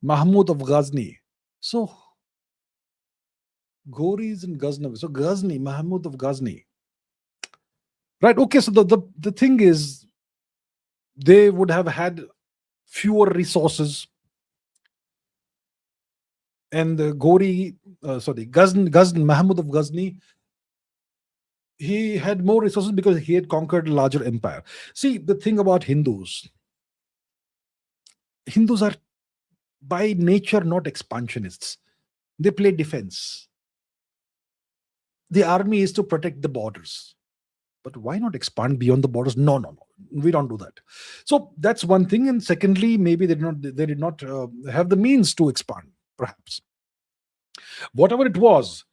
Mahmud of Ghazni. So Ghoris and Ghaznavids. So Ghazni, Mahmud of Ghazni. Right. Okay. So the thing is, they would have had fewer resources, and the Ghazni, Mahmud of Ghazni, he had more resources because he had conquered a larger empire. See, the thing about Hindus are by nature not expansionists. They play defense. The army is to protect the borders. But why not expand beyond the borders? No. We don't do that. So that's one thing. And secondly, maybe they did not have the means to expand, perhaps. Whatever it was,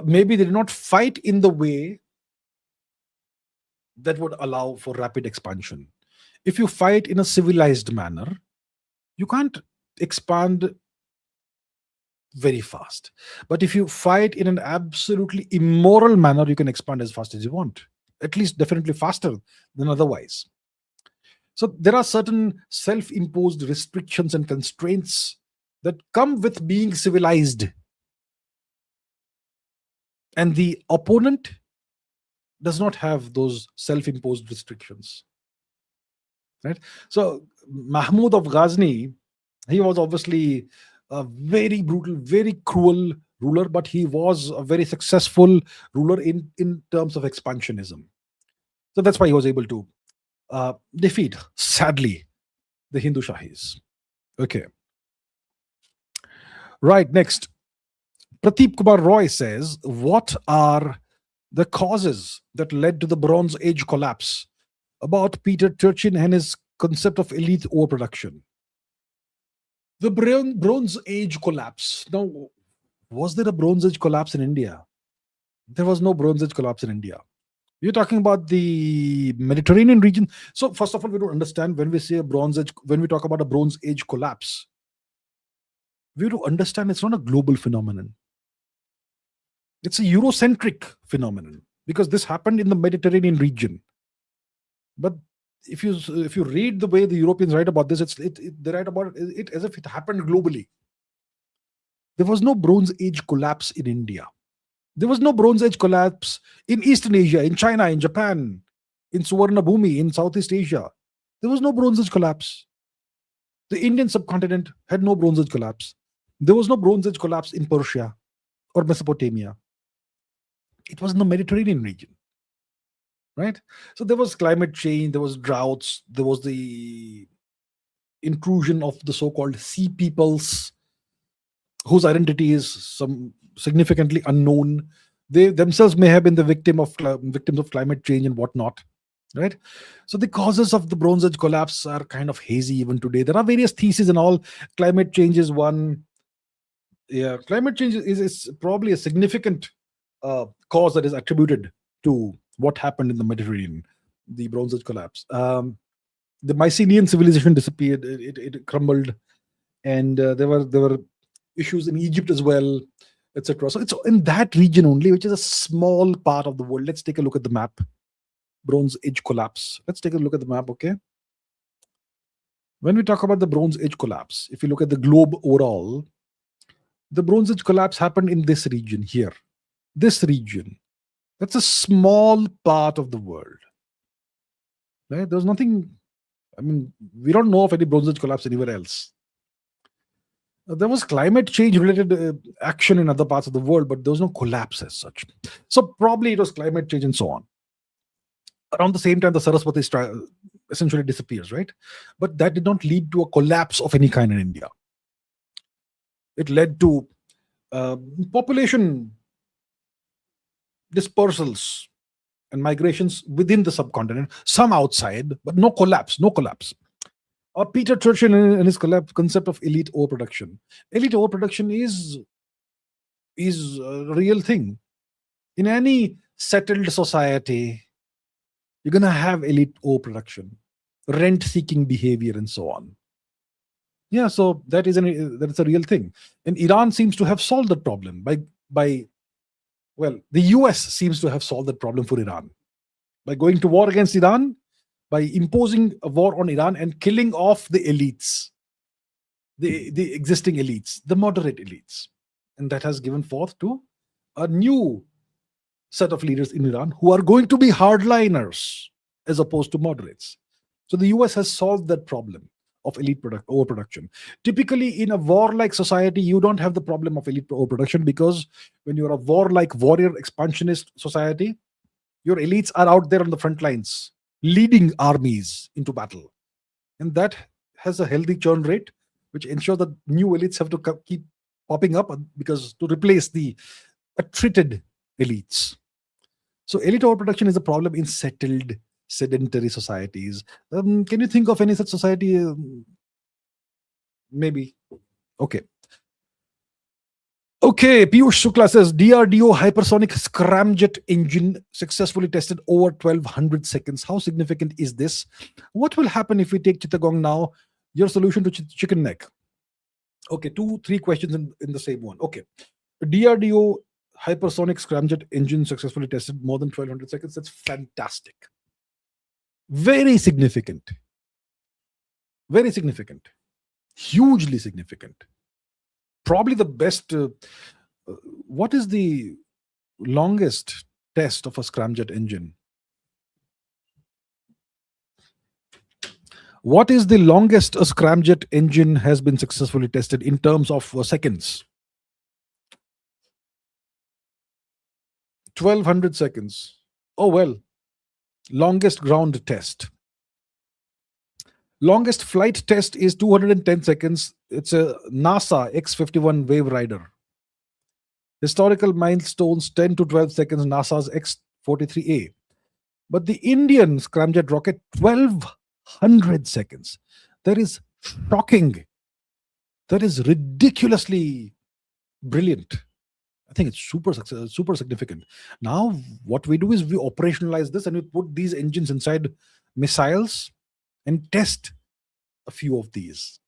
maybe they did not fight in the way that would allow for rapid expansion. If you fight in a civilized manner, you can't expand very fast. But if you fight in an absolutely immoral manner, you can expand as fast as you want. At least definitely faster than otherwise. So there are certain self-imposed restrictions and constraints that come with being civilized. And the opponent does not have those self-imposed restrictions. Right? So Mahmud of Ghazni, He was obviously a very brutal, very cruel ruler, but he was a very successful ruler in terms of expansionism. So that's why he was able to defeat, sadly, the Hindu Shahis. Okay. Right, next. Pradeep Kumar Roy says, what are the causes that led to the Bronze Age collapse? About Peter Turchin and his concept of elite overproduction. The Bronze Age collapse. Now, was there a Bronze Age collapse in India? There was no Bronze Age collapse in India. You're talking about the Mediterranean region. So, first of all, we don't understand when we say a Bronze Age, when we talk about a Bronze Age collapse, we have to understand it's not a global phenomenon. It's a Eurocentric phenomenon because this happened in the Mediterranean region. But if you read the way the Europeans write about this, they write about it as if it happened globally. There was no Bronze Age collapse in India. There was no Bronze Age collapse in Eastern Asia, in China, in Japan, in Suvarnabhumi, in Southeast Asia. There was no Bronze Age collapse. The Indian subcontinent had no Bronze Age collapse. There was no Bronze Age collapse in Persia or Mesopotamia. It was in the Mediterranean region, right? So there was climate change, there was droughts, there was the intrusion of the so-called sea peoples whose identity is some significantly unknown. They themselves may have been the victims of climate change and whatnot, right? So the causes of the Bronze Age collapse are kind of hazy even today. There are various theses and all. Climate change is one. Yeah, climate change is probably a significant cause that is attributed to what happened in the Mediterranean, the Bronze Age collapse. The Mycenaean civilization disappeared; it crumbled, and there were issues in Egypt as well, etc. So it's in that region only, which is a small part of the world. Let's take a look at the map. Bronze Age collapse. Let's take a look at the map, okay? When we talk about the Bronze Age collapse, if you look at the globe overall, the Bronze Age collapse happened in this region here. This region. That's a small part of the world. Right? There's nothing, I mean, we don't know of any Bronze Age collapse anywhere else. There was climate change related action in other parts of the world, but there was no collapse as such. So probably it was climate change and so on. Around the same time, the Sarasvati essentially disappears, right? But that did not lead to a collapse of any kind in India. It led to population dispersals and migrations within the subcontinent, some outside, but no collapse, no collapse. Peter Turchin and his concept of elite overproduction. Elite overproduction is a real thing. In any settled society, you're going to have elite overproduction, rent-seeking behavior, and so on. Yeah, so that's a real thing. And Iran seems to have solved that problem well, the US seems to have solved that problem for Iran by going to war against Iran, by imposing a war on Iran and killing off the elites, the existing elites, the moderate elites. And that has given forth to a new set of leaders in Iran who are going to be hardliners as opposed to moderates. So the US has solved that problem of elite overproduction. Typically, in a warlike society, you don't have the problem of elite overproduction because when you're a warlike warrior expansionist society, your elites are out there on the front lines, leading armies into battle. And that has a healthy churn rate, which ensures that new elites have to keep popping up because to replace the attrited elites. So elite overproduction is a problem in settled sedentary societies. Can you think of any such society? Maybe. Okay. Okay, Piyush Shukla says DRDO hypersonic scramjet engine successfully tested over 1200 seconds. How significant is this? What will happen if we take Chittagong now? Your solution to chicken neck. Okay, 2-3 questions in the same one. Okay. DRDO hypersonic scramjet engine successfully tested more than 1200 seconds. That's fantastic. Very significant. Very significant. Hugely significant. Probably the best. What is the longest test of a scramjet engine? What is the longest a scramjet engine has been successfully tested in terms of seconds? 1200 seconds. Oh, well. Longest ground test. Longest flight test is 210 seconds. It's a NASA X-51 Wave Rider. Historical milestones 10 to 12 seconds, NASA's X-43A. But the Indian scramjet rocket, 1200 seconds. That is shocking. That is ridiculously brilliant. I think it's super significant. Now, what we do is we operationalize this and we put these engines inside missiles and test a few of these.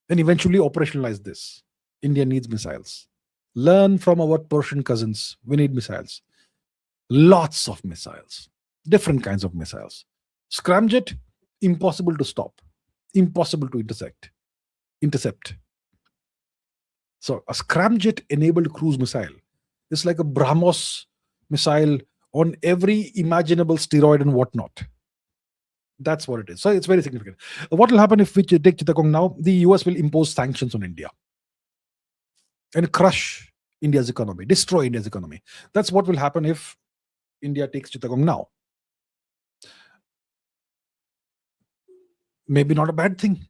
And eventually operationalize this. India needs missiles. Learn from our Persian cousins. We need missiles. Lots of missiles. Different kinds of missiles. Scramjet, impossible to stop. Impossible to intercept. So a scramjet-enabled cruise missile is like a BrahMos missile on every imaginable steroid and whatnot. That's what it is. So it's very significant. What will happen if we take Chittagong now? The US will impose sanctions on India and crush India's economy, destroy India's economy. That's what will happen if India takes Chittagong now. Maybe not a bad thing.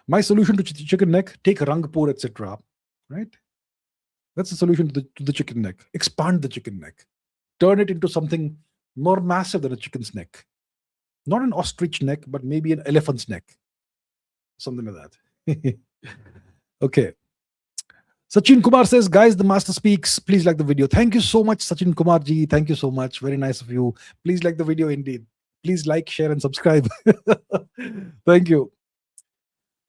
My solution to chicken neck, take Rangpur, etc. Right? That's the solution to the chicken neck. Expand the chicken neck. Turn it into something more massive than a chicken's neck. Not an ostrich neck, but maybe an elephant's neck. Something like that. Okay. Sachin Kumar says, guys, the master speaks. Please like the video. Thank you so much, Sachin Kumar ji. Thank you so much. Very nice of you. Please like the video indeed. Please like, share, and subscribe. Thank you.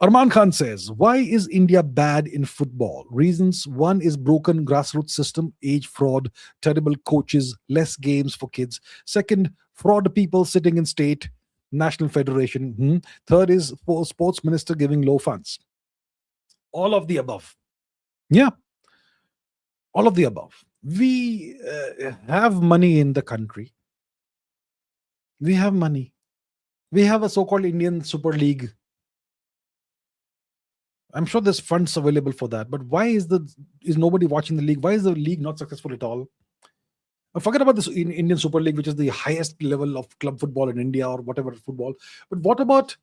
Arman Khan says, why is India bad in football? Reasons: one is broken grassroots system, age fraud, terrible coaches, less games for kids. Second, fraud people sitting in state, national federation. Third is sports minister giving low funds. All of the above. Yeah. All of the above. We have money in the country. We have money. We have a so-called Indian Super League. I'm sure there's funds available for that, but why is nobody watching the league? Why is the league not successful at all? Forget about this Indian Super League, which is the highest level of club football in India or whatever football. But what about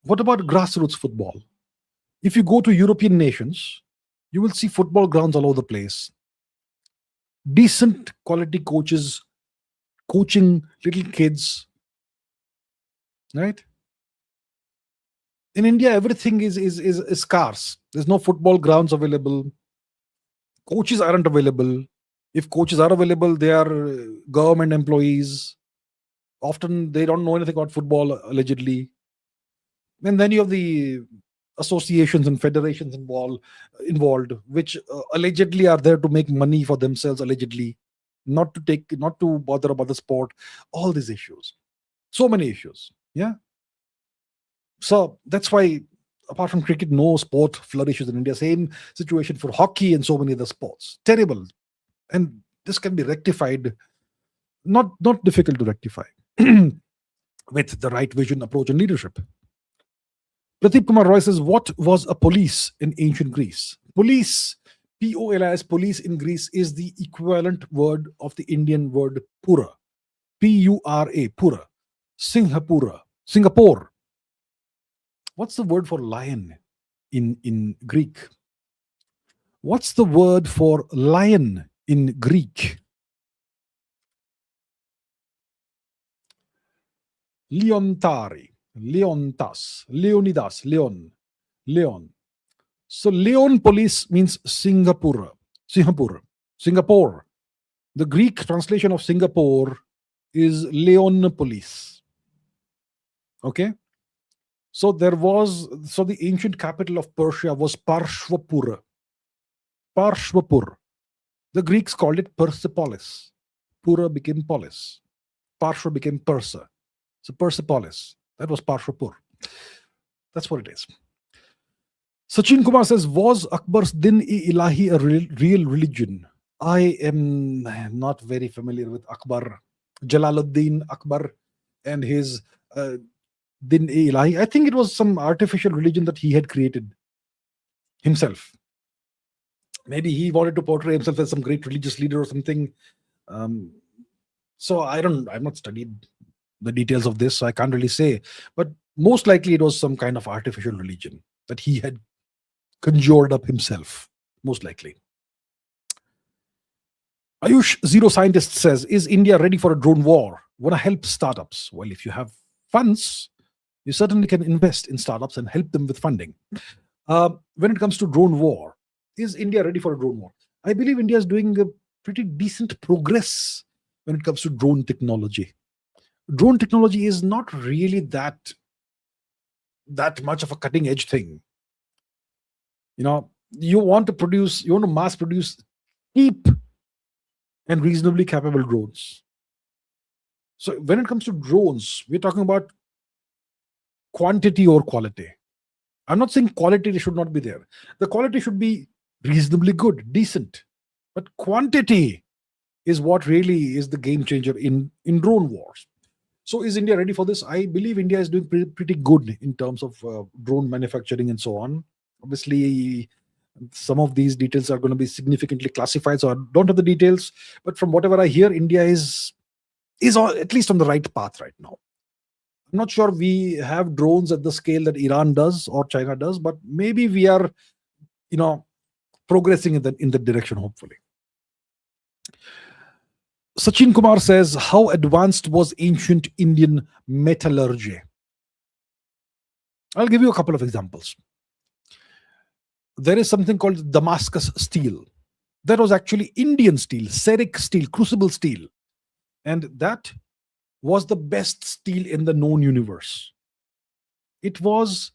grassroots football? If you go to European nations, you will see football grounds all over the place. Decent quality coaches coaching little kids, right? In India, everything is scarce. There's no football grounds available. Coaches aren't available. If coaches are available, they are government employees. Often they don't know anything about football, allegedly. And then you have the associations and federations involved, which allegedly are there to make money for themselves, allegedly, not to bother about the sport. All these issues. So many issues. Yeah. So that's why, apart from cricket, no sport flourishes in India. Same situation for hockey and so many other sports. Terrible. And this can be rectified. Not difficult to rectify with the right vision, approach, and leadership. Pradeep Kumar Roy says, what was a police in ancient Greece? Police, P-O-L-I-S, police in Greece is the equivalent word of the Indian word pura. P-U-R-A, pura. Singapore. What's the word for lion in Greek? What's the word for lion in Greek? Leontari, Leontas, Leonidas, Leon. So Leon police means Singapore. The Greek translation of Singapore is Leon police. Okay? So the ancient capital of Persia was Parshvapur. The Greeks called it Persepolis. Pura became polis. Parshva became Persa. So Persepolis. That was Parshvapur. That's what it is. Sachin Kumar says, was Akbar's Din-e-Ilahi a real religion? I am not very familiar with Akbar. Jalaluddin Akbar and his Din-e-Ilahi. I think it was some artificial religion that he had created himself. Maybe he wanted to portray himself as some great religious leader or something. So I've not studied the details of this, so I can't really say. But most likely it was some kind of artificial religion that he had conjured up himself, most likely. Ayush Zero Scientist says, is India ready for a drone war? Want to help startups? Well, if you have funds, you certainly can invest in startups and help them with funding. When it comes to drone war, is India ready for a drone war? I believe India is doing a pretty decent progress when it comes to drone technology. Drone technology is not really that much of a cutting edge thing. You want to mass produce cheap and reasonably capable drones. So when it comes to drones, we're talking about quantity or quality. I'm not saying quality should not be there. The quality should be reasonably good, decent. But quantity is what really is the game changer in drone wars. So is India ready for this? I believe India is doing pretty good in terms of drone manufacturing and so on. Obviously, some of these details are going to be significantly classified, so I don't have the details. But from whatever I hear, India is at least on the right path right now. I'm not sure we have drones at the scale that Iran does or China does, but maybe we are, progressing in the direction, hopefully. Sachin Kumar says, how advanced was ancient Indian metallurgy? I'll give you a couple of examples. There is something called Damascus steel. That was actually Indian steel, ceramic steel, crucible steel. And that was the best steel in the known universe. It was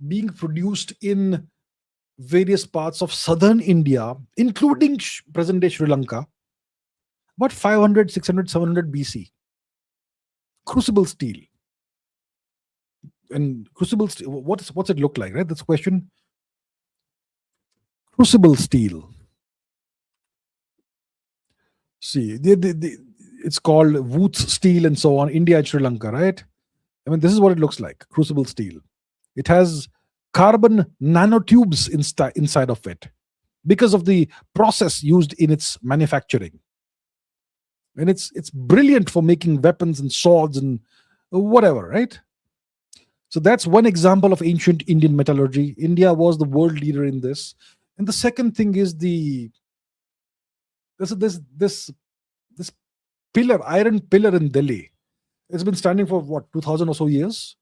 being produced in various parts of southern India, including present-day Sri Lanka, about 500, 600, 700 BC. Crucible steel. And crucible steel, what's it look like, right? That's the question. Crucible steel. See, it's called Woods steel and so on, India and Sri Lanka, right? I mean, this is what it looks like, crucible steel. It has carbon nanotubes inside of it because of the process used in its manufacturing. And it's brilliant for making weapons and swords and whatever, right? So that's one example of ancient Indian metallurgy. India was the world leader in this. And the second thing is this iron pillar in Delhi. It's been standing for what, 2000 or so years?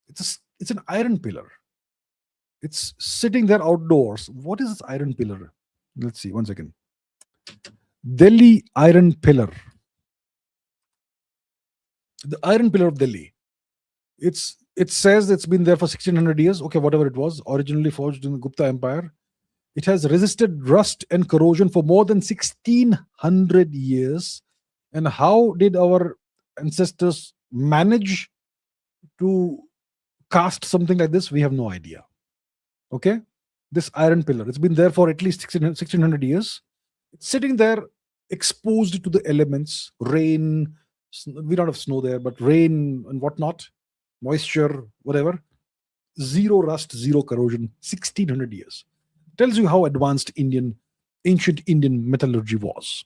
It's an iron pillar. It's sitting there outdoors. What is this iron pillar? Let's see, one second. Delhi iron pillar. The iron pillar of Delhi. It says it's been there for 1600 years. Okay, whatever it was, originally forged in the Gupta Empire. It has resisted rust and corrosion for more than 1600 years. And how did our ancestors manage to cast something like this? We have no idea. Okay, this iron pillar, it's been there for at least 1600 years. It's sitting there exposed to the elements, rain. We don't have snow there, but rain and whatnot, moisture, whatever. Zero rust, zero corrosion, 1600 years. Tells you how advanced ancient Indian metallurgy was.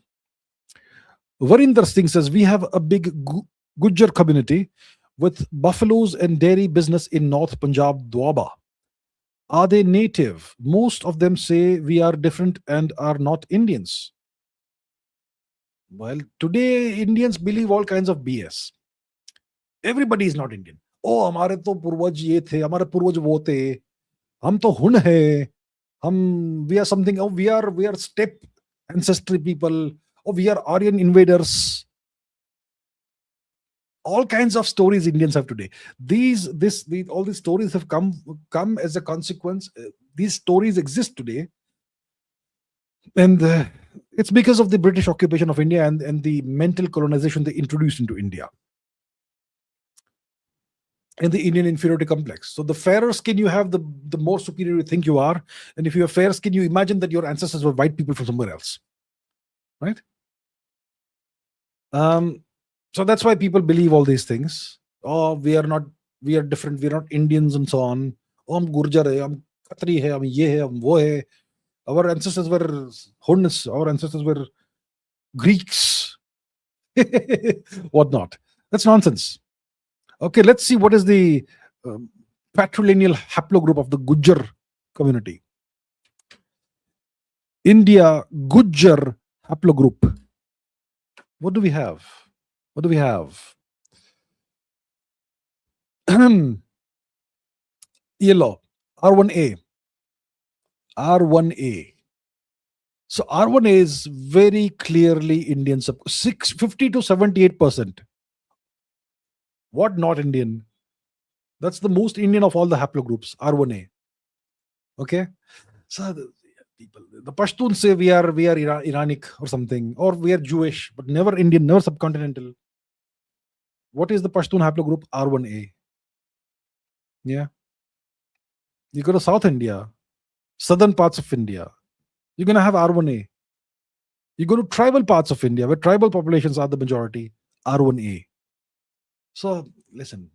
Varinder Singh says, we have a big Gujjar community with buffaloes and dairy business in North Punjab, Doaba. Are they native? Most of them say we are different and are not Indians. Well, today Indians believe all kinds of BS. Everybody is not Indian. Oh, हमारे तो पूर्वज ये थे, हमारे पूर्वज वो थे, हम तो हुन है, we are something. Oh, we are steppe ancestry people. Oh, we are Aryan invaders. All kinds of stories Indians have today. All these stories have come as a consequence. These stories exist today, and it's because of the British occupation of India and the mental colonization they introduced into India, and the Indian inferiority complex. So the fairer skin you have, the more superior you think you are, and if you have fair skin, you imagine that your ancestors were white people from somewhere else, right? So that's why people believe all these things. Oh, we are not we are different. We're not Indians and so on. Oh, I'm Gurjar hai, I'm Khatri hai, I'm ye hai, I'm wo hai. Our ancestors were Huns. Our ancestors were Greeks. Whatnot. That's nonsense. Okay, let's see what is the um, patrilineal haplogroup of the Gujjar community. India Gujjar haplogroup. What do we have? What do we have? Yellow. R1A. R1A. So R1A is very clearly Indian. 50 to 78%. What not Indian? That's the most Indian of all the haplogroups. R1A. Okay. So the Pashtuns say we are Iranic or something, or we are Jewish, but never Indian, never subcontinental. What is the Pashtun haplogroup? R1A. Yeah. You go to South India, southern parts of India, you're going to have R1A. You go to tribal parts of India, where tribal populations are the majority, R1A. So, listen,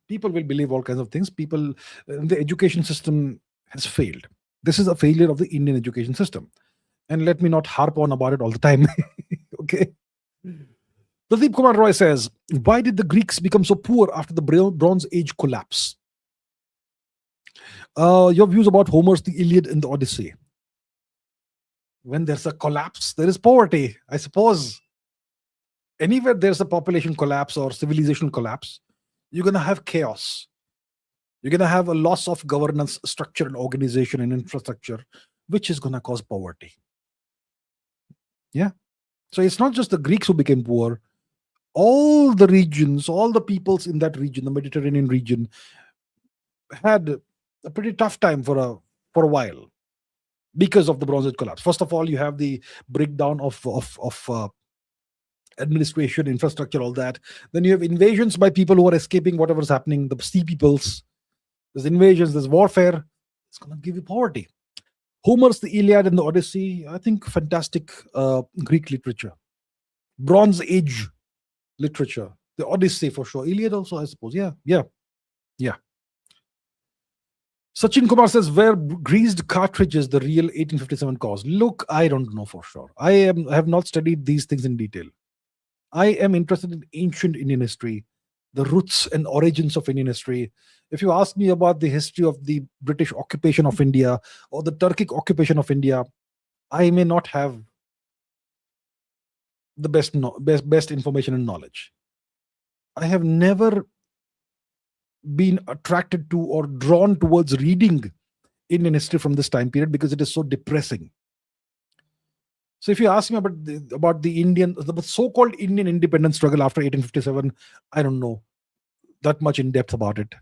people will believe all kinds of things. The education system has failed. This is a failure of the Indian education system. And let me not harp on about it all the time. Okay. Pradeep Kumar Roy says, why did the Greeks become so poor after the Bronze Age collapse? Your views about Homer's The Iliad and the Odyssey. When there's a collapse, there is poverty, I suppose. Anywhere there's a population collapse or civilization collapse, you're going to have chaos. You're going to have a loss of governance, structure, and organization and infrastructure, which is going to cause poverty. Yeah. So it's not just the Greeks who became poor. All the regions, all the peoples in that region, the Mediterranean region, had a pretty tough time for a while because of the Bronze Age collapse. First of all, you have the breakdown of administration, infrastructure, all that. Then you have invasions by people who are escaping whatever's happening, the sea peoples. There's invasions, there's warfare. It's going to give you poverty. Homer's The Iliad and the Odyssey, I think fantastic Greek literature. Bronze Age literature. The Odyssey for sure. Iliad also, I suppose. Yeah. Sachin Kumar says, were greased cartridges the real 1857 cause? Look, I don't know for sure. I have not studied these things in detail. I am interested in ancient Indian history, the roots and origins of Indian history. If you ask me about the history of the British occupation of India or the Turkic occupation of India, I may not have the best information and knowledge. I have never been attracted to or drawn towards reading Indian history from this time period because it is so depressing. So if you ask me about the so-called Indian independence struggle after 1857, I don't know that much in depth about it.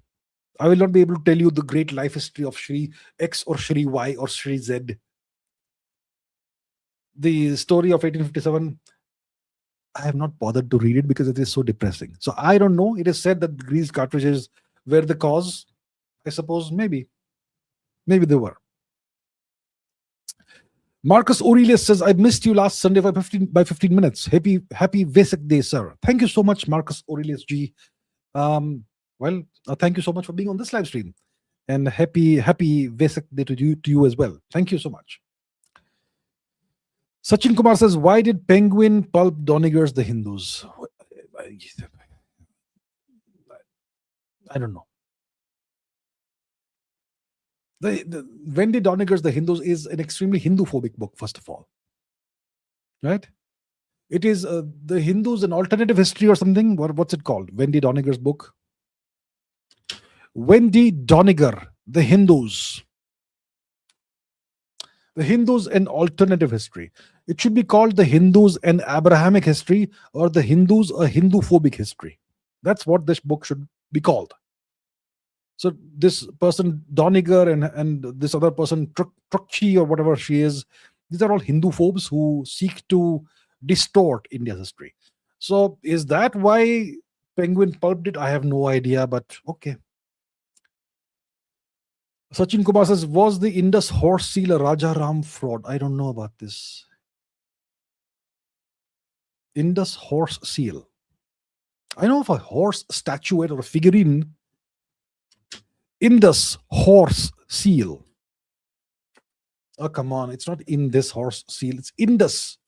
I will not be able to tell you the great life history of Shri X or Shri Y or Shri Z. The story of 1857, I have not bothered to read it because it is so depressing. So I don't know. It is said that the greased cartridges were the cause. I suppose maybe they were. Marcus Aurelius says, I missed you last Sunday by 15 minutes. Happy Vesak Day, sir. Thank you so much, Marcus Aurelius G. Thank you so much for being on this live stream. And happy Vesak Day to you as well. Thank you so much. Sachin Kumar says, why did Penguin pulp Donegers the Hindus? I don't know. The Wendy Donegger's The Hindus is an extremely Hindu-phobic book, first of all. Right? It is The Hindus, an alternative history or something. What's it called? Wendy Donegger's book. Wendy Donegger, The Hindus. The Hindus, an alternative history. It should be called The Hindus, an Abrahamic history, or The Hindus, a Hindu-phobic history. That's what this book should be called. So this person, Donegger, and this other person, Trukchi or whatever she is, these are all Hindu phobes who seek to distort India's history. So is that why Penguin pulped it? I have no idea, but okay. Sachin Kumar says, was the Indus horse seal a Raja Ram fraud? I don't know about this. Indus horse seal. I know of a horse statuette or a figurine Indus horse seal. Oh, come on. It's not in this horse seal. It's Indus.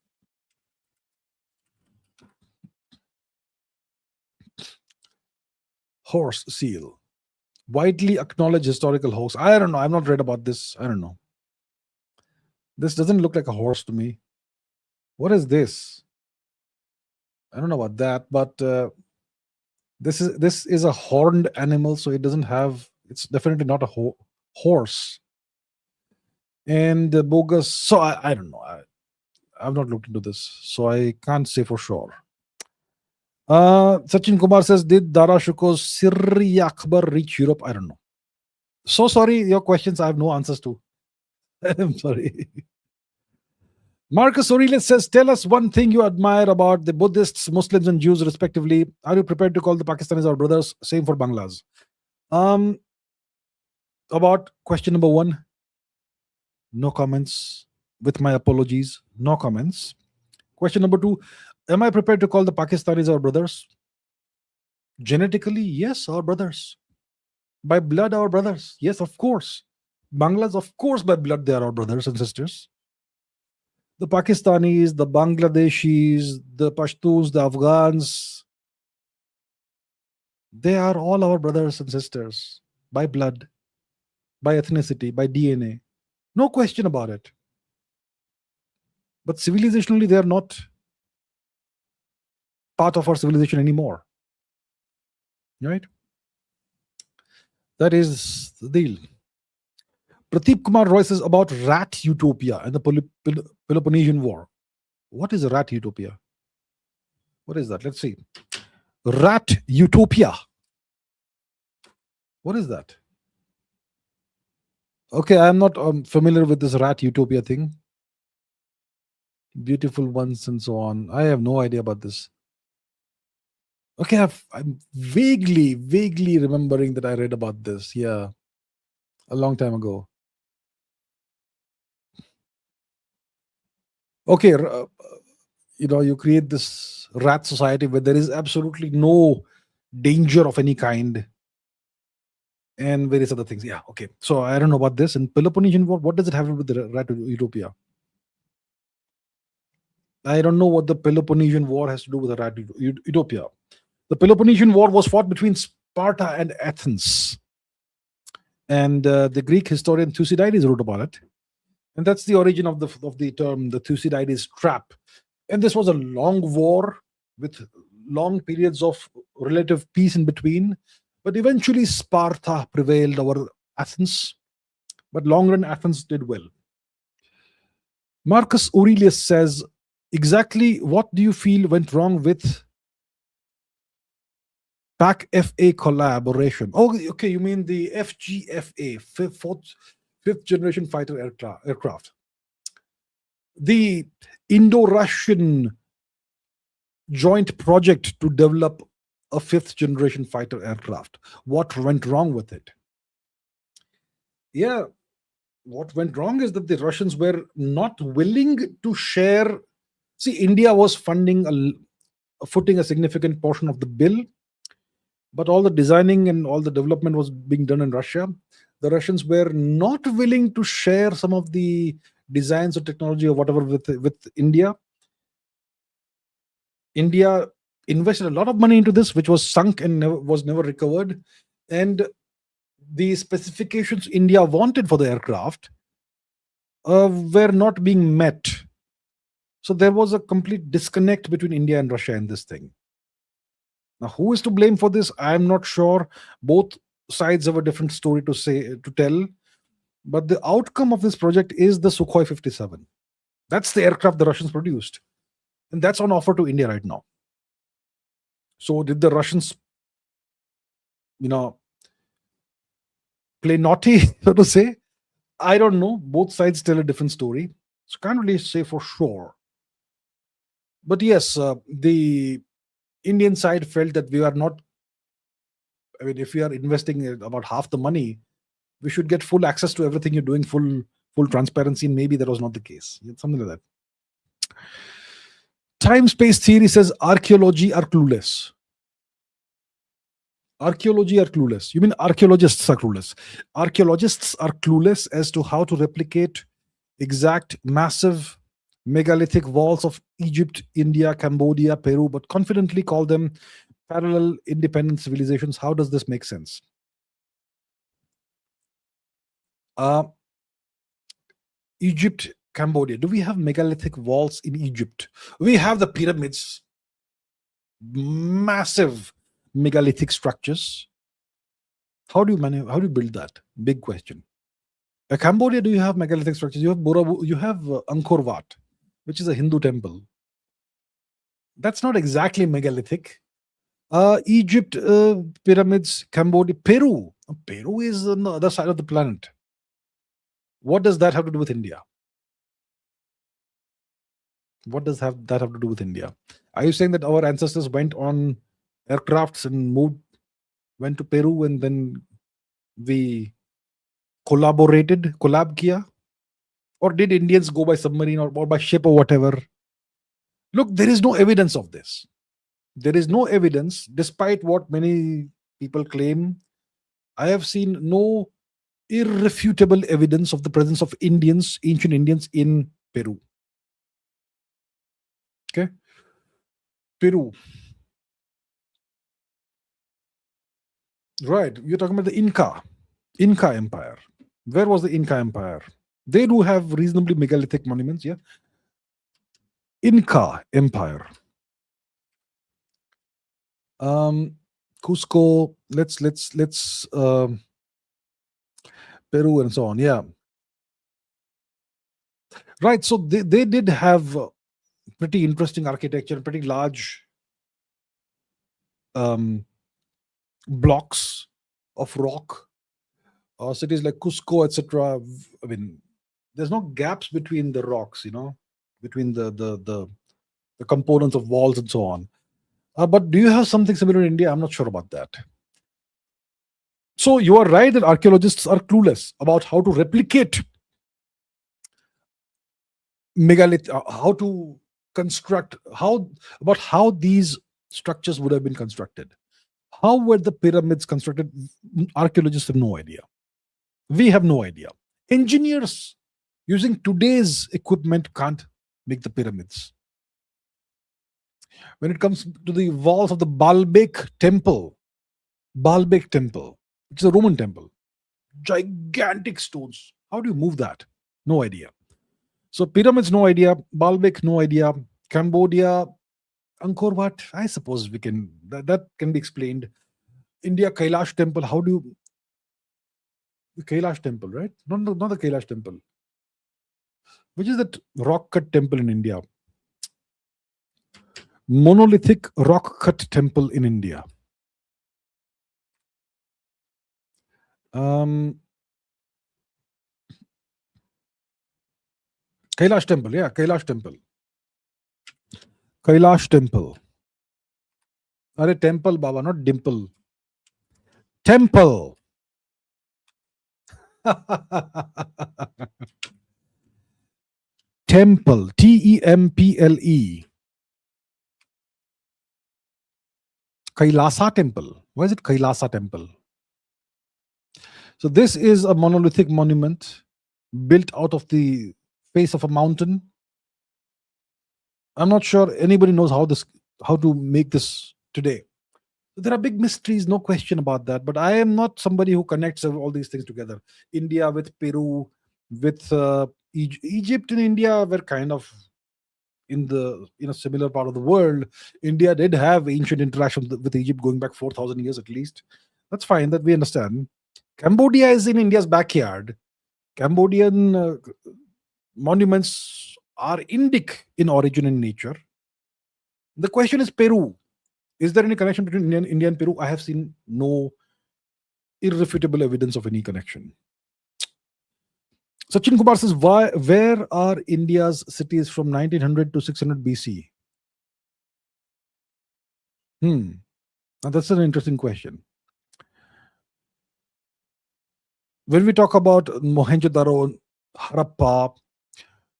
Horse seal. Widely acknowledged historical hoax. I don't know. I've not read about this. I don't know. This doesn't look like a horse to me. What is this? I don't know about that, but this is a horned animal, so it doesn't have. It's definitely not a horse. And bogus. So I don't know. I've not looked into this, so I can't say for sure. Sachin Kumar says, did Dara Shuko's Sirri Akbar reach Europe? I don't know. So sorry, your questions I have no answers to. I'm sorry. Marcus Aurelius says, tell us one thing you admire about the Buddhists, Muslims, and Jews, respectively. Are you prepared to call the Pakistanis our brothers? Same for Banglas. About question number 1, no comments. With my apologies, no comments. Question number 2, am I prepared to call the Pakistanis our brothers? Genetically, yes, our brothers. By blood, our brothers. Yes, of course. Banglas, of course, by blood, they are our brothers and sisters. The Pakistanis, the Bangladeshis, the Pashtuns, the Afghans, they are all our brothers and sisters by blood, by ethnicity, by DNA. No question about it. But civilizationally, they are not part of our civilization anymore. Right? That is the deal. Prateep Kumar Roy says about rat utopia and the Peloponnesian War. What is a rat utopia? What is that? Let's see. Rat utopia. What is that? Okay, I'm not familiar with this rat utopia thing. Beautiful ones and so on. I have no idea about this. Okay, I'm vaguely remembering that I read about this. Yeah, a long time ago. Okay, you create this rat society where there is absolutely no danger of any kind and various other things. Yeah, okay. So I don't know about this. And Peloponnesian War, what does it have to do with the rat utopia? I don't know what the Peloponnesian War has to do with the rat utopia. The Peloponnesian War was fought between Sparta and Athens. And the Greek historian Thucydides wrote about it. And that's the origin of the term, the Thucydides trap. And this was a long war with long periods of relative peace in between. But eventually Sparta prevailed over Athens. But long run, Athens did well. Marcus Aurelius says, exactly what do you feel went wrong with PAC-FA collaboration? Oh, okay, you mean the FGFA, fifth generation fighter aircraft. The Indo-Russian joint project to develop a fifth generation fighter aircraft. What went wrong with it? Yeah, what went wrong is that the Russians were not willing to share. See, India was footing a significant portion of the bill, but all the designing and all the development was being done in Russia. The Russians were not willing to share some of the designs or technology or whatever with India. India invested a lot of money into this, which was sunk and was never recovered. And the specifications India wanted for the aircraft were not being met. So there was a complete disconnect between India and Russia in this thing. Now, who is to blame for this? I'm not sure. Both sides have a different story to tell. But the outcome of this project is the Sukhoi 57. That's the aircraft the Russians produced. And that's on offer to India right now. So did the Russians, play naughty, so to say? I don't know. Both sides tell a different story. So can't really say for sure. But yes, the Indian side felt that we are not, if we are investing about half the money, we should get full access to everything you're doing, full transparency, and maybe that was not the case. Something like that. Time space theory says archaeology are clueless. Archaeology are clueless. You mean archaeologists are clueless? Archaeologists are clueless as to how to replicate exact massive megalithic walls of Egypt, India, Cambodia, Peru, but confidently call them parallel independent civilizations. How does this make sense? Egypt, Cambodia. Do we have megalithic walls in Egypt? We have the pyramids, massive megalithic structures. How do you build that? Big question. Cambodia, do you have megalithic structures? You have Angkor Wat, which is a Hindu temple. That's not exactly megalithic. Egypt, pyramids, Cambodia, Peru. Peru is on the other side of the planet. What does that have to do with India? What does that have to do with India? Are you saying that our ancestors went on aircrafts and went to Peru and then we collab kiya? Or did Indians go by submarine or by ship or whatever? Look, there is no evidence of this. There is no evidence, despite what many people claim. I have seen no irrefutable evidence of the presence of ancient Indians in Peru. Okay. Peru. Right. You're talking about the Inca Empire. Where was the Inca Empire? They do have reasonably megalithic monuments, yeah. Inca Empire. Cusco, let's Peru and so on, yeah. Right, so they did have pretty interesting architecture, pretty large blocks of rock, cities like Cusco, etc. I mean, there's no gaps between the rocks, between the components of walls and so on. But do you have something similar in India? I'm not sure about that. So you are right that archaeologists are clueless about how to replicate megalith, how to construct, about how these structures would have been constructed. How were the pyramids constructed? Archaeologists have no idea. We have no idea. Engineers using today's equipment can't make the pyramids. When it comes to the walls of the Baalbek temple, which is a Roman temple, gigantic stones. How do you move that? No idea. So pyramids, no idea. Baalbek, no idea. Cambodia, Angkor Wat, I suppose we can, that can be explained. India, Kailash temple, how do you, the Kailash temple, right? Not the Kailash temple. Which is that rock cut temple in India? Monolithic rock cut temple in India. Kailash temple, yeah, Kailash temple. Kailash temple. Are temple, Baba, not dimple. Temple. Temple. Temple. Kailasa temple. Why is it Kailasa temple? So this is a monolithic monument built out of the face of a mountain. I'm not sure anybody knows how to make this today. There are big mysteries, no question about that. But I am not somebody who connects all these things together. India with Peru, with Egypt and India were kind of in the similar part of the world. India did have ancient interaction with Egypt going back 4,000 years at least. That's fine, that we understand. Cambodia is in India's backyard. Cambodian monuments are Indic in origin and nature. The question is Peru. Is there any connection between India and Peru? I have seen no irrefutable evidence of any connection. Sachin Kumar says, where are India's cities from 1900 to 600 BC? Now that's an interesting question. When we talk about Mohenjo-daro, Harappa,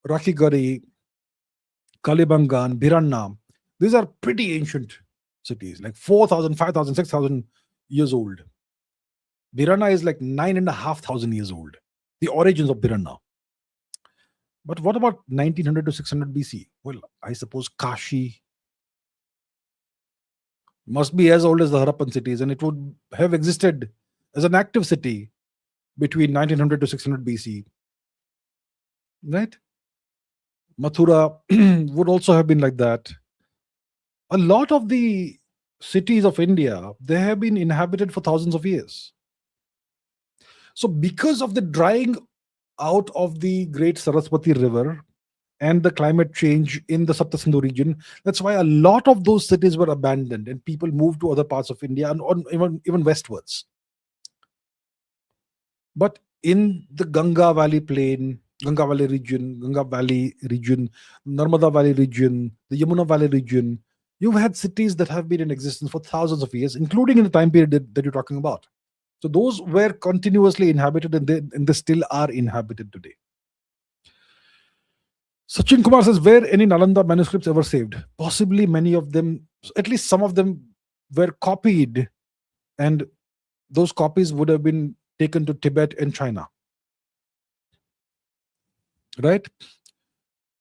Rakhigarhi, Kalibangan, Biranna, these are pretty ancient cities, like 4,000, 5,000, 6,000 years old. Birana is like 9,500 years old. The origins of Birana. But what about 1900 to 600 BC? Well, I suppose Kashi must be as old as the Harappan cities, and it would have existed as an active city between 1900 to 600 BC. Right? Mathura would also have been like that. A lot of the cities of India, they have been inhabited for thousands of years. So because of the drying out of the great Sarasvati river and the climate change in the Sapta Sindhu region, that's why a lot of those cities were abandoned and people moved to other parts of India and even westwards. But in the Ganga Valley region, Narmada Valley region, the Yamuna Valley region, you've had cities that have been in existence for thousands of years, including in the time period that you're talking about. So those were continuously inhabited, and they still are inhabited today. Sachin Kumar says, were any Nalanda manuscripts ever saved? Possibly many of them, at least some of them were copied, and those copies would have been taken to Tibet and China. Right?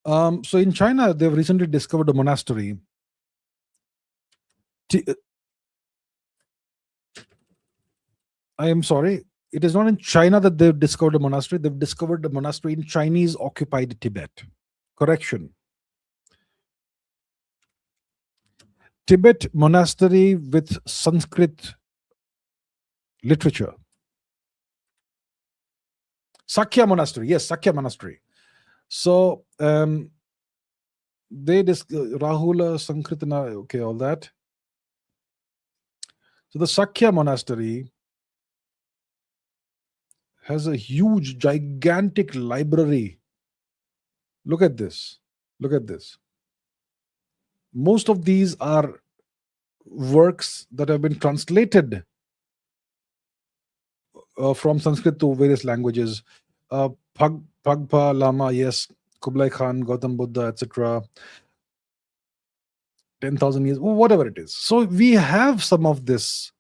So in China, they've recently discovered a monastery. I am sorry, it is not in China that they've discovered a monastery. They've discovered a monastery in Chinese-occupied Tibet. Correction. Tibet monastery with Sanskrit literature. Sakya monastery. Yes, Sakya monastery. So, they Rahula, Sankritana, okay, all that. So the Sakya monastery has a huge, gigantic library. Look at this. Look at this. Most of these are works that have been translated from Sanskrit to various languages. Pagpa Lama, yes. Kublai Khan, Gautam Buddha, etc. 10,000 years, whatever it is. So we have some of this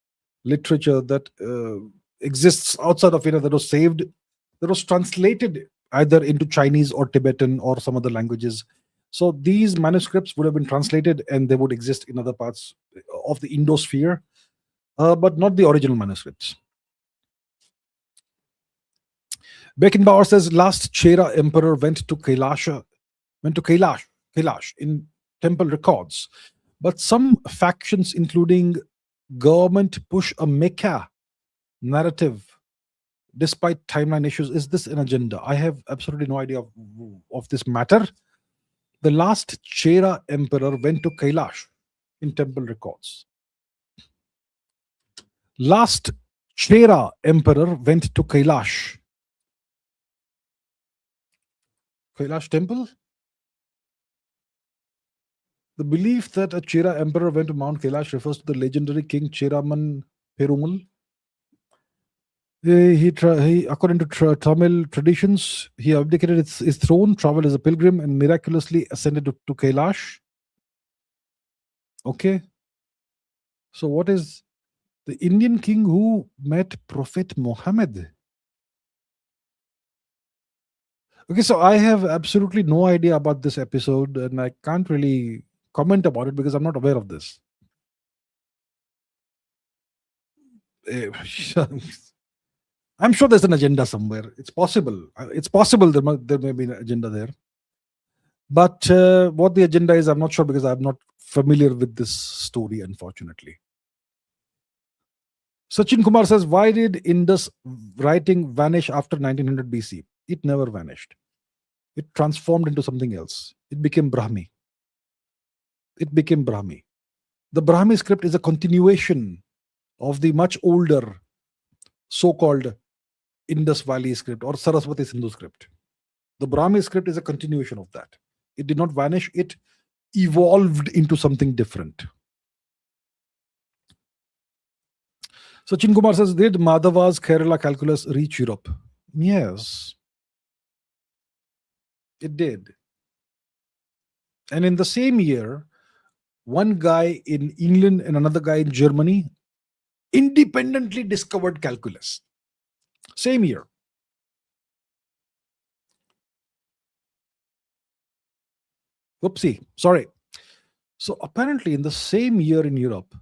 literature that exists outside of India that was saved, that was translated either into Chinese or Tibetan or some other languages. So these manuscripts would have been translated and they would exist in other parts of the Indosphere, but not the original manuscripts. Beckenbauer says last Chera emperor went to Kailash in temple records, but some factions, including government, push a Mecca narrative despite timeline issues. Is this an agenda? I have absolutely no idea of this matter. The last Chera emperor went to Kailash in temple records. Last Chera emperor went to Kailash. Kailash temple? The belief that a Chera emperor went to Mount Kailash refers to the legendary king Cheraman Perumal. He according to Tamil traditions, he abdicated his throne, traveled as a pilgrim, and miraculously ascended to Kailash. Okay. So what is the Indian king who met Prophet Muhammad? Okay, so I have absolutely no idea about this episode, and I can't really comment about it because I'm not aware of this. I'm sure there's an agenda somewhere. It's possible. It's possible there may be an agenda there. But what the agenda is, I'm not sure because I'm not familiar with this story, unfortunately. Sachin Kumar says, why did Indus writing vanish after 1900 BC? It never vanished. It transformed into something else. It became Brahmi. It became Brahmi. The Brahmi script is a continuation of the much older so-called Indus Valley script or Sarasvati Sindhu script. The Brahmi script is a continuation of that. It did not vanish. It evolved into something different. Sachin Kumar says, did Madhava's Kerala calculus reach Europe? Yes, it did. And in the same year, one guy in England and another guy in Germany independently discovered calculus. Same year. Whoopsie, sorry. So apparently in the same year in Europe,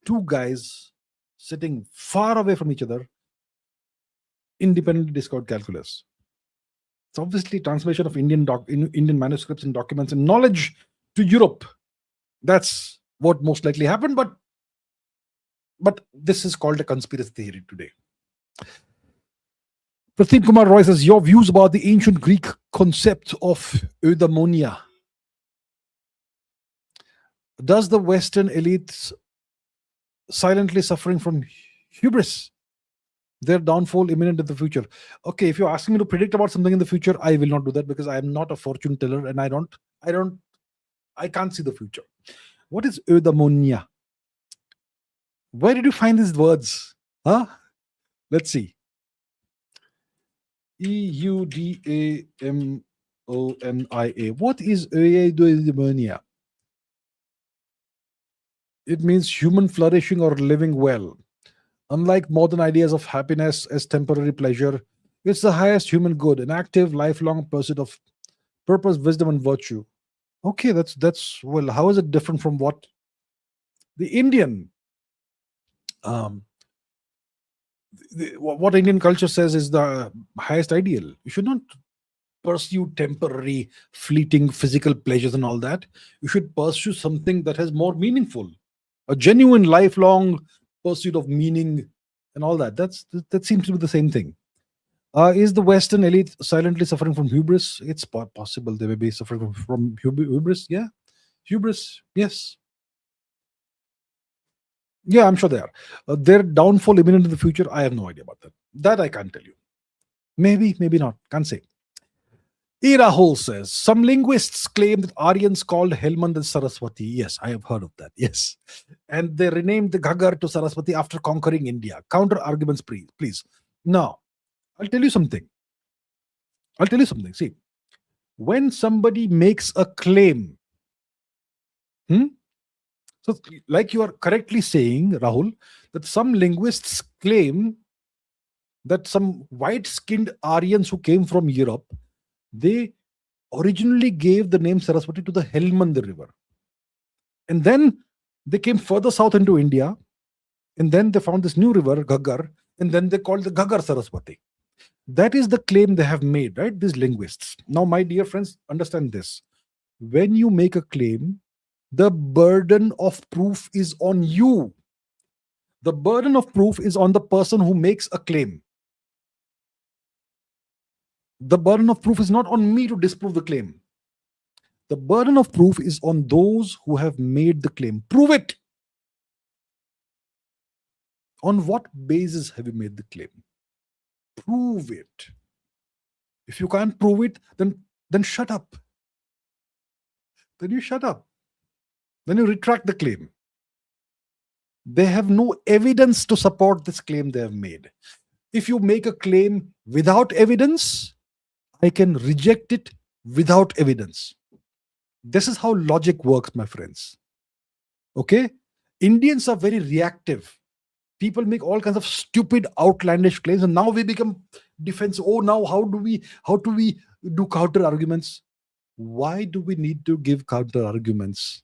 two guys sitting far away from each other independently discovered calculus. It's obviously translation of Indian manuscripts and documents and knowledge to Europe. That's what most likely happened, but this is called a conspiracy theory today. Prateep Kumar Roy says, your views about the ancient Greek concept of eudaimonia. Does the Western elites silently suffering from hubris? Their downfall imminent in the future. Okay, if you're asking me to predict about something in the future, I will not do that because I am not a fortune teller and I can't see the future. What is eudaimonia? Where did you find these words? Huh? Let's see. eudaimonia. What is eudaimonia? It means human flourishing or living well. Unlike modern ideas of happiness as temporary pleasure, it's the highest human good, an active, lifelong pursuit of purpose, wisdom, and virtue. Okay, that's well. How is it different from what the Indian, what Indian culture says is the highest ideal? You should not pursue temporary, fleeting physical pleasures and all that. You should pursue something that has more meaningful, a genuine, lifelong pursuit of meaning and all that. That seems to be the same thing. Is the Western elite silently suffering from hubris? It's possible they may be suffering from hubris. Yeah, hubris. Yes. Yeah, I'm sure they are. Their downfall imminent in the future. I have no idea about that. That I can't tell you. Maybe, maybe not. Can't say. Rahul says, some linguists claim that Aryans called Helmand the Saraswati. Yes, I have heard of that. Yes. And they renamed the Ghaggar to Sarasvati after conquering India. Counter arguments, please. Now, I'll tell you something. See, when somebody makes a claim, so like you are correctly saying, Rahul, that some linguists claim that some white-skinned Aryans who came from Europe, they originally gave the name Saraswati to the Helmand River. And then they came further south into India, and then they found this new river, Ghaggar, and then they called the Ghaggar Saraswati. That is the claim they have made, right? These linguists. Now, my dear friends, understand this. When you make a claim, the burden of proof is on you. The burden of proof is on the person who makes a claim. The burden of proof is not on me to disprove the claim. The burden of proof is on those who have made the claim. Prove it. On what basis have you made the claim? Prove it. If you can't prove it, then shut up. Then you shut up. Then you retract the claim. They have no evidence to support this claim they have made. If you make a claim without evidence, I can reject it without evidence. This is how logic works, my friends. Okay? Indians are very reactive. People make all kinds of stupid, outlandish claims, and now we become defensive. Oh, now how do we do counter arguments? Why do we need to give counter arguments?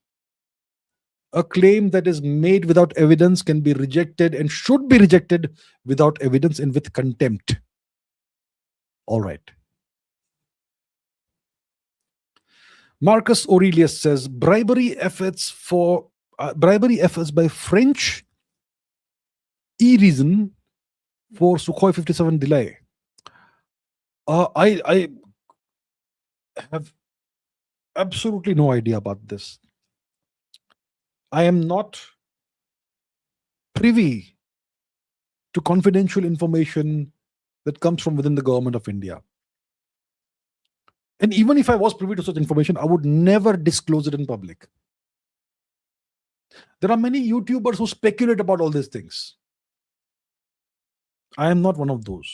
A claim that is made without evidence can be rejected and should be rejected without evidence and with contempt. All right. Marcus Aurelius says bribery efforts by French reason for Sukhoi 57 delay. I have absolutely no idea about this. I am not privy to confidential information that comes from within the government of India. And even if I was privy to such information, I would never disclose it in public. There are many YouTubers who speculate about all these things. I am not one of those.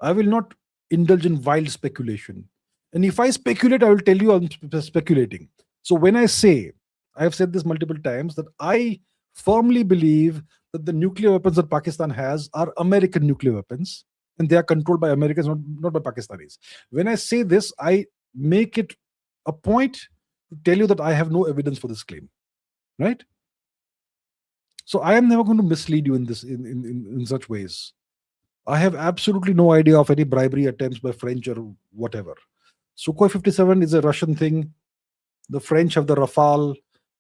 I will not indulge in wild speculation. And if I speculate, I will tell you I'm speculating. So when I say, I have said this multiple times, that I firmly believe that the nuclear weapons that Pakistan has are American nuclear weapons, and they are controlled by Americans, not by Pakistanis. When I say this, I make it a point to tell you that I have no evidence for this claim, right? So I am never going to mislead you in this in such ways. I have absolutely no idea of any bribery attempts by French or whatever. Sukhoi 57 is a Russian thing. The French have the Rafale.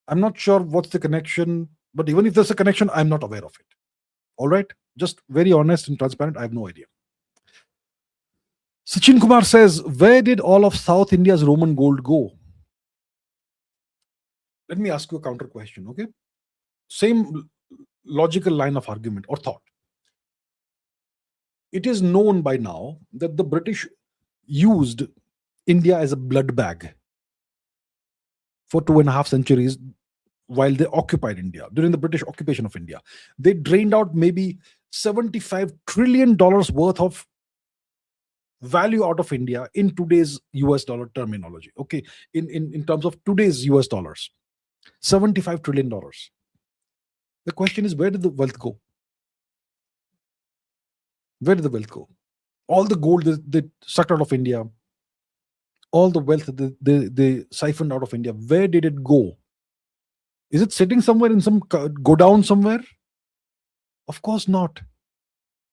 I'm not sure what's the connection, but even if there's a connection, I'm not aware of it. All right? Just very honest and transparent. I have no idea. Sachin Kumar says, where did all of South India's Roman gold go? Let me ask you a counter question, okay? Same logical line of argument or thought. It is known by now that the British used India as a blood bag for 2.5 centuries while they occupied India, during the British occupation of India. They drained out maybe $75 trillion worth of value out of India in today's US dollar terminology. Okay, in terms of today's US dollars, $75 trillion. The question is, where did the wealth go? Where did the wealth go? All the gold they sucked out of India, all the wealth that they siphoned out of India, where did it go? Is it sitting somewhere in some go down somewhere? Of course not.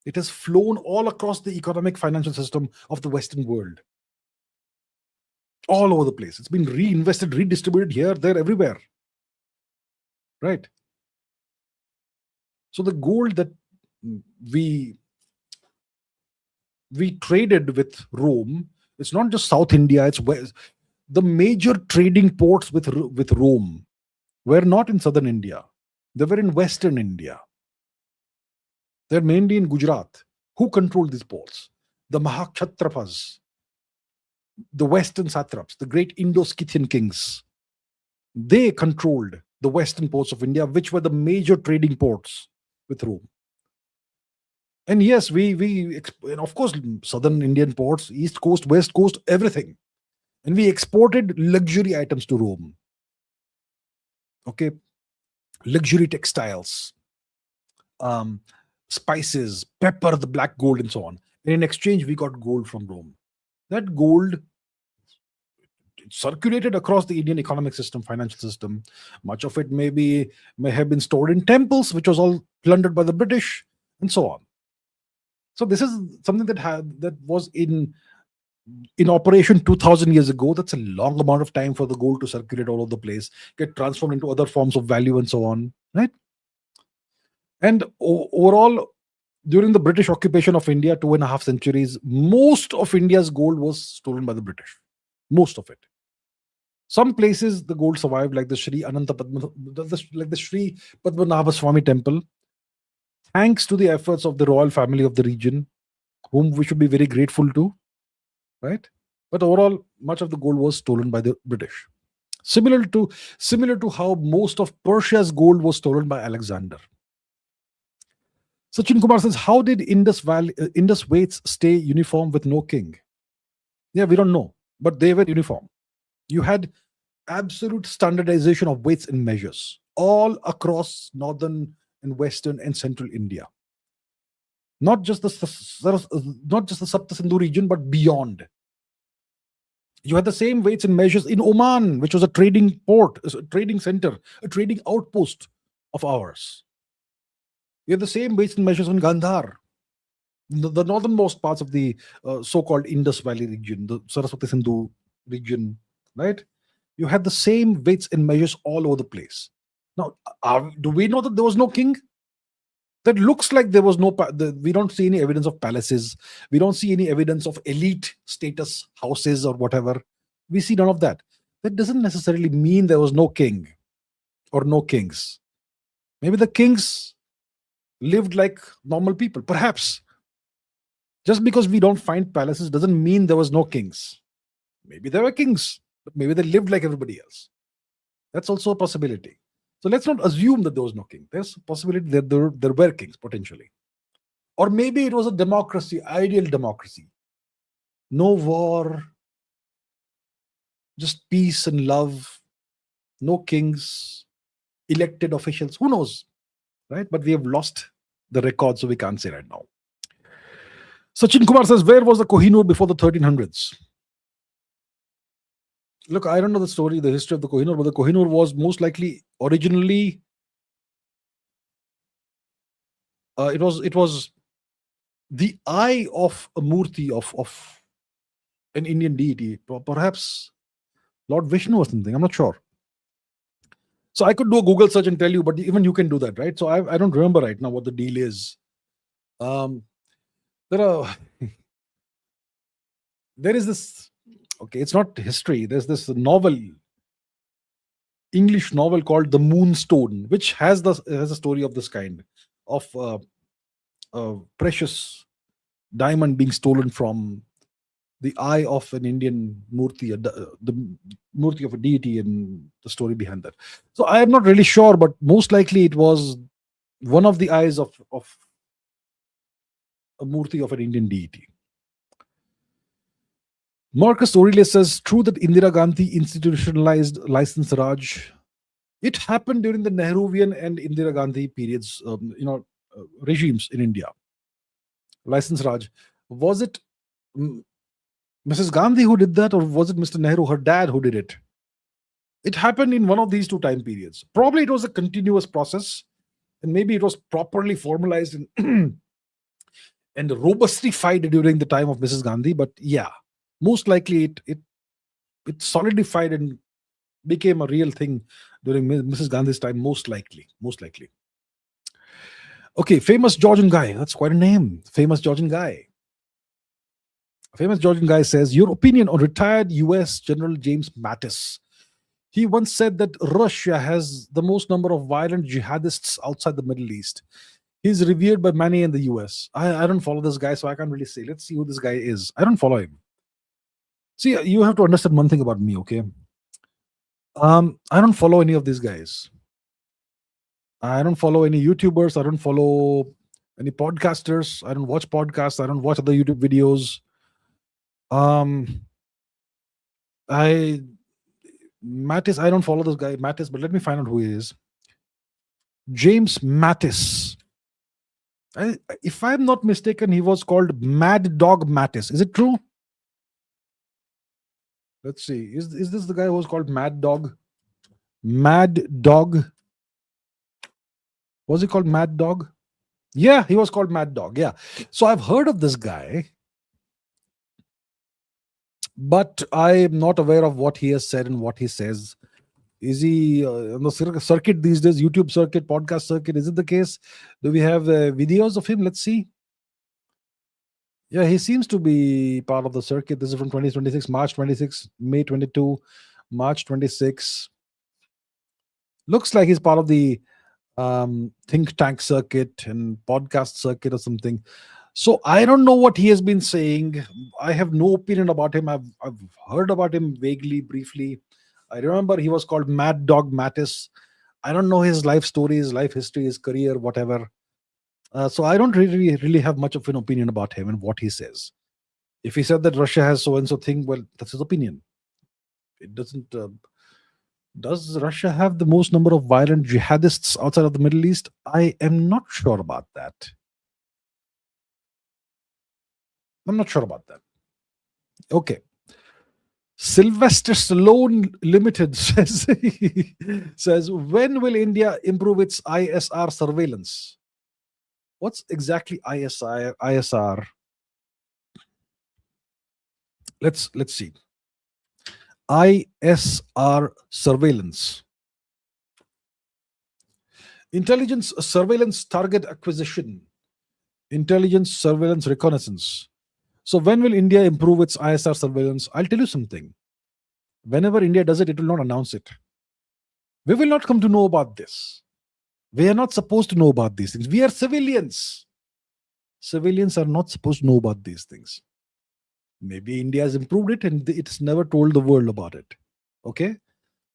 It has flown all across the economic financial system of the Western world. All over the place. It's been reinvested, redistributed here, there, everywhere. Right? So the gold that we traded with Rome, it's not just South India, it's west. The major trading ports with Rome were not in southern India. They were in western India. They're mainly in Gujarat. Who controlled these ports? The Mahakshatrapas, the western satraps, the great Indo-Scythian kings. They controlled the western ports of India, which were the major trading ports with Rome. And yes, and of course, southern Indian ports, east coast, west coast, everything. And we exported luxury items to Rome. Okay, luxury textiles, spices, pepper, the black gold, and so on. And in exchange, we got gold from Rome. That gold circulated across the Indian economic system, financial system. Much of it may have been stored in temples, which was all plundered by the British, and so on. So this is something that was in operation 2,000 years ago. That's a long amount of time for the gold to circulate all over the place, get transformed into other forms of value, and so on, right? And overall, during the British occupation of India, 2.5 centuries, most of India's gold was stolen by the British. Most of it. Some places the gold survived, like the Sri Padmanabha Swami temple, thanks to the efforts of the royal family of the region, whom we should be very grateful to, right? But overall, much of the gold was stolen by the British. Similar to how most of Persia's gold was stolen by Alexander. Sachin Kumar says, how did Indus weights stay uniform with no king? Yeah, we don't know, but they were uniform. You had absolute standardization of weights and measures all across northern and western and central India. Not just the Sapta Sindhu region, but beyond. You had the same weights and measures in Oman, which was a trading port, a trading center, a trading outpost of ours. You had the same weights and measures in Gandhar, the northernmost parts of the so-called Indus Valley region, the Sarasvati Sindhu region, right? You had the same weights and measures all over the place. Now, do we know that there was no king? That looks like there was no. We don't see any evidence of palaces. We don't see any evidence of elite status houses or whatever. We see none of that. That doesn't necessarily mean there was no king or no kings. Maybe the kings lived like normal people, perhaps. Just because we don't find palaces doesn't mean there was no kings. Maybe there were kings, but maybe they lived like everybody else. That's also a possibility. So let's not assume that there was no king. There's a possibility that there were kings, potentially. Or maybe it was a democracy, ideal democracy. No war, just peace and love, no kings, elected officials. Who knows? right? But we have lost the record, so we can't say right now. Sachin Kumar says, where was the Kohinoor before the 1300s? Look, I don't know the story, the history of the Kohinoor, but the Kohinoor was most likely originally it was the eye of a murti of an Indian deity, perhaps Lord Vishnu or something. I'm not sure. So I could do a Google search and tell you, but even you can do that, right? So I don't remember right now what the deal is. There is this. Okay, it's not history. There's this novel, English novel called The Moonstone, which has a story of this kind, of a precious diamond being stolen from the eye of an Indian murti, the murti of a deity, and the story behind that. So I am not really sure, but most likely it was one of the eyes of a murti of an Indian deity. Marcus Aurelius says, true that Indira Gandhi institutionalized license Raj. It happened during the Nehruvian and Indira Gandhi periods, regimes in India. License Raj. Was it Mrs. Gandhi who did that, or was it Mr. Nehru, her dad, who did it? It happened in one of these two time periods. Probably it was a continuous process, and maybe it was properly formalized and, and robustly fight during the time of Mrs. Gandhi. But yeah, most likely it solidified and became a real thing during Mrs. Gandhi's time. Most likely. Okay, famous Georgian guy. That's quite a name. Famous Georgian guy. A famous Georgian guy says, your opinion on retired US General James Mattis. He once said that Russia has the most number of violent jihadists outside the Middle East. He's revered by many in the US. I don't follow this guy, so I can't really say. Let's see who this guy is. I don't follow him. See, you have to understand one thing about me, okay? I don't follow any of these guys. I don't follow any YouTubers. I don't follow any podcasters. I don't watch podcasts. I don't watch other YouTube videos. Mattis, I don't follow this guy, Mattis, but let me find out who he is. James Mattis. If I'm not mistaken, he was called Mad Dog Mattis. Is it true? Let's see. Is this the guy who was called Mad Dog? Mad Dog. Was he called Mad Dog? Yeah, he was called Mad Dog. Yeah. So I've heard of this guy, but I'm not aware of what he has said and what he says. Is he on the circuit these days, YouTube circuit, podcast circuit? Is it the case? Do we have videos of him? Let's see. Yeah, he seems to be part of the circuit. This is from 2026, March 26, May 22, March 26. Looks like he's part of the think tank circuit and podcast circuit or something. So I don't know what he has been saying. I have no opinion about him. I've heard about him vaguely, briefly. I remember he was called Mad Dog Mattis. I don't know his life story, his life history, his career, whatever. So I don't really have much of an opinion about him and what he says. If he said that Russia has so and so thing, well, that's his opinion. It doesn't. Does Russia have the most number of violent jihadists outside of the Middle East? I am not sure about that. I'm not sure about that. Okay. Sylvester Stallone Limited says, when will India improve its ISR surveillance? What's exactly ISR? Let's see. ISR surveillance. Intelligence surveillance target acquisition. Intelligence surveillance reconnaissance. So when will India improve its ISR surveillance? I'll tell you something. Whenever India does it, it will not announce it. We will not come to know about this. We are not supposed to know about these things. We are civilians. Civilians are not supposed to know about these things. Maybe India has improved it and it's never told the world about it. Okay?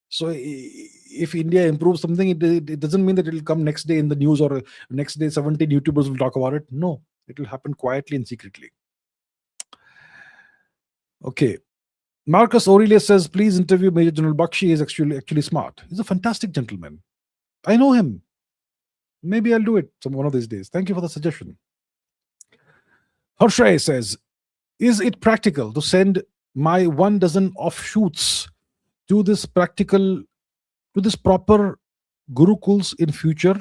So if India improves something, it doesn't mean that it will come next day in the news or next day 17 YouTubers will talk about it. No, it will happen quietly and secretly. Okay. Marcus Aurelius says, please interview Major General Bakshi. He is actually smart. He's a fantastic gentleman. I know him. Maybe I'll do it one of these days. Thank you for the suggestion. Harshay says, is it practical to send my 1 dozen offshoots to this proper gurukuls in future,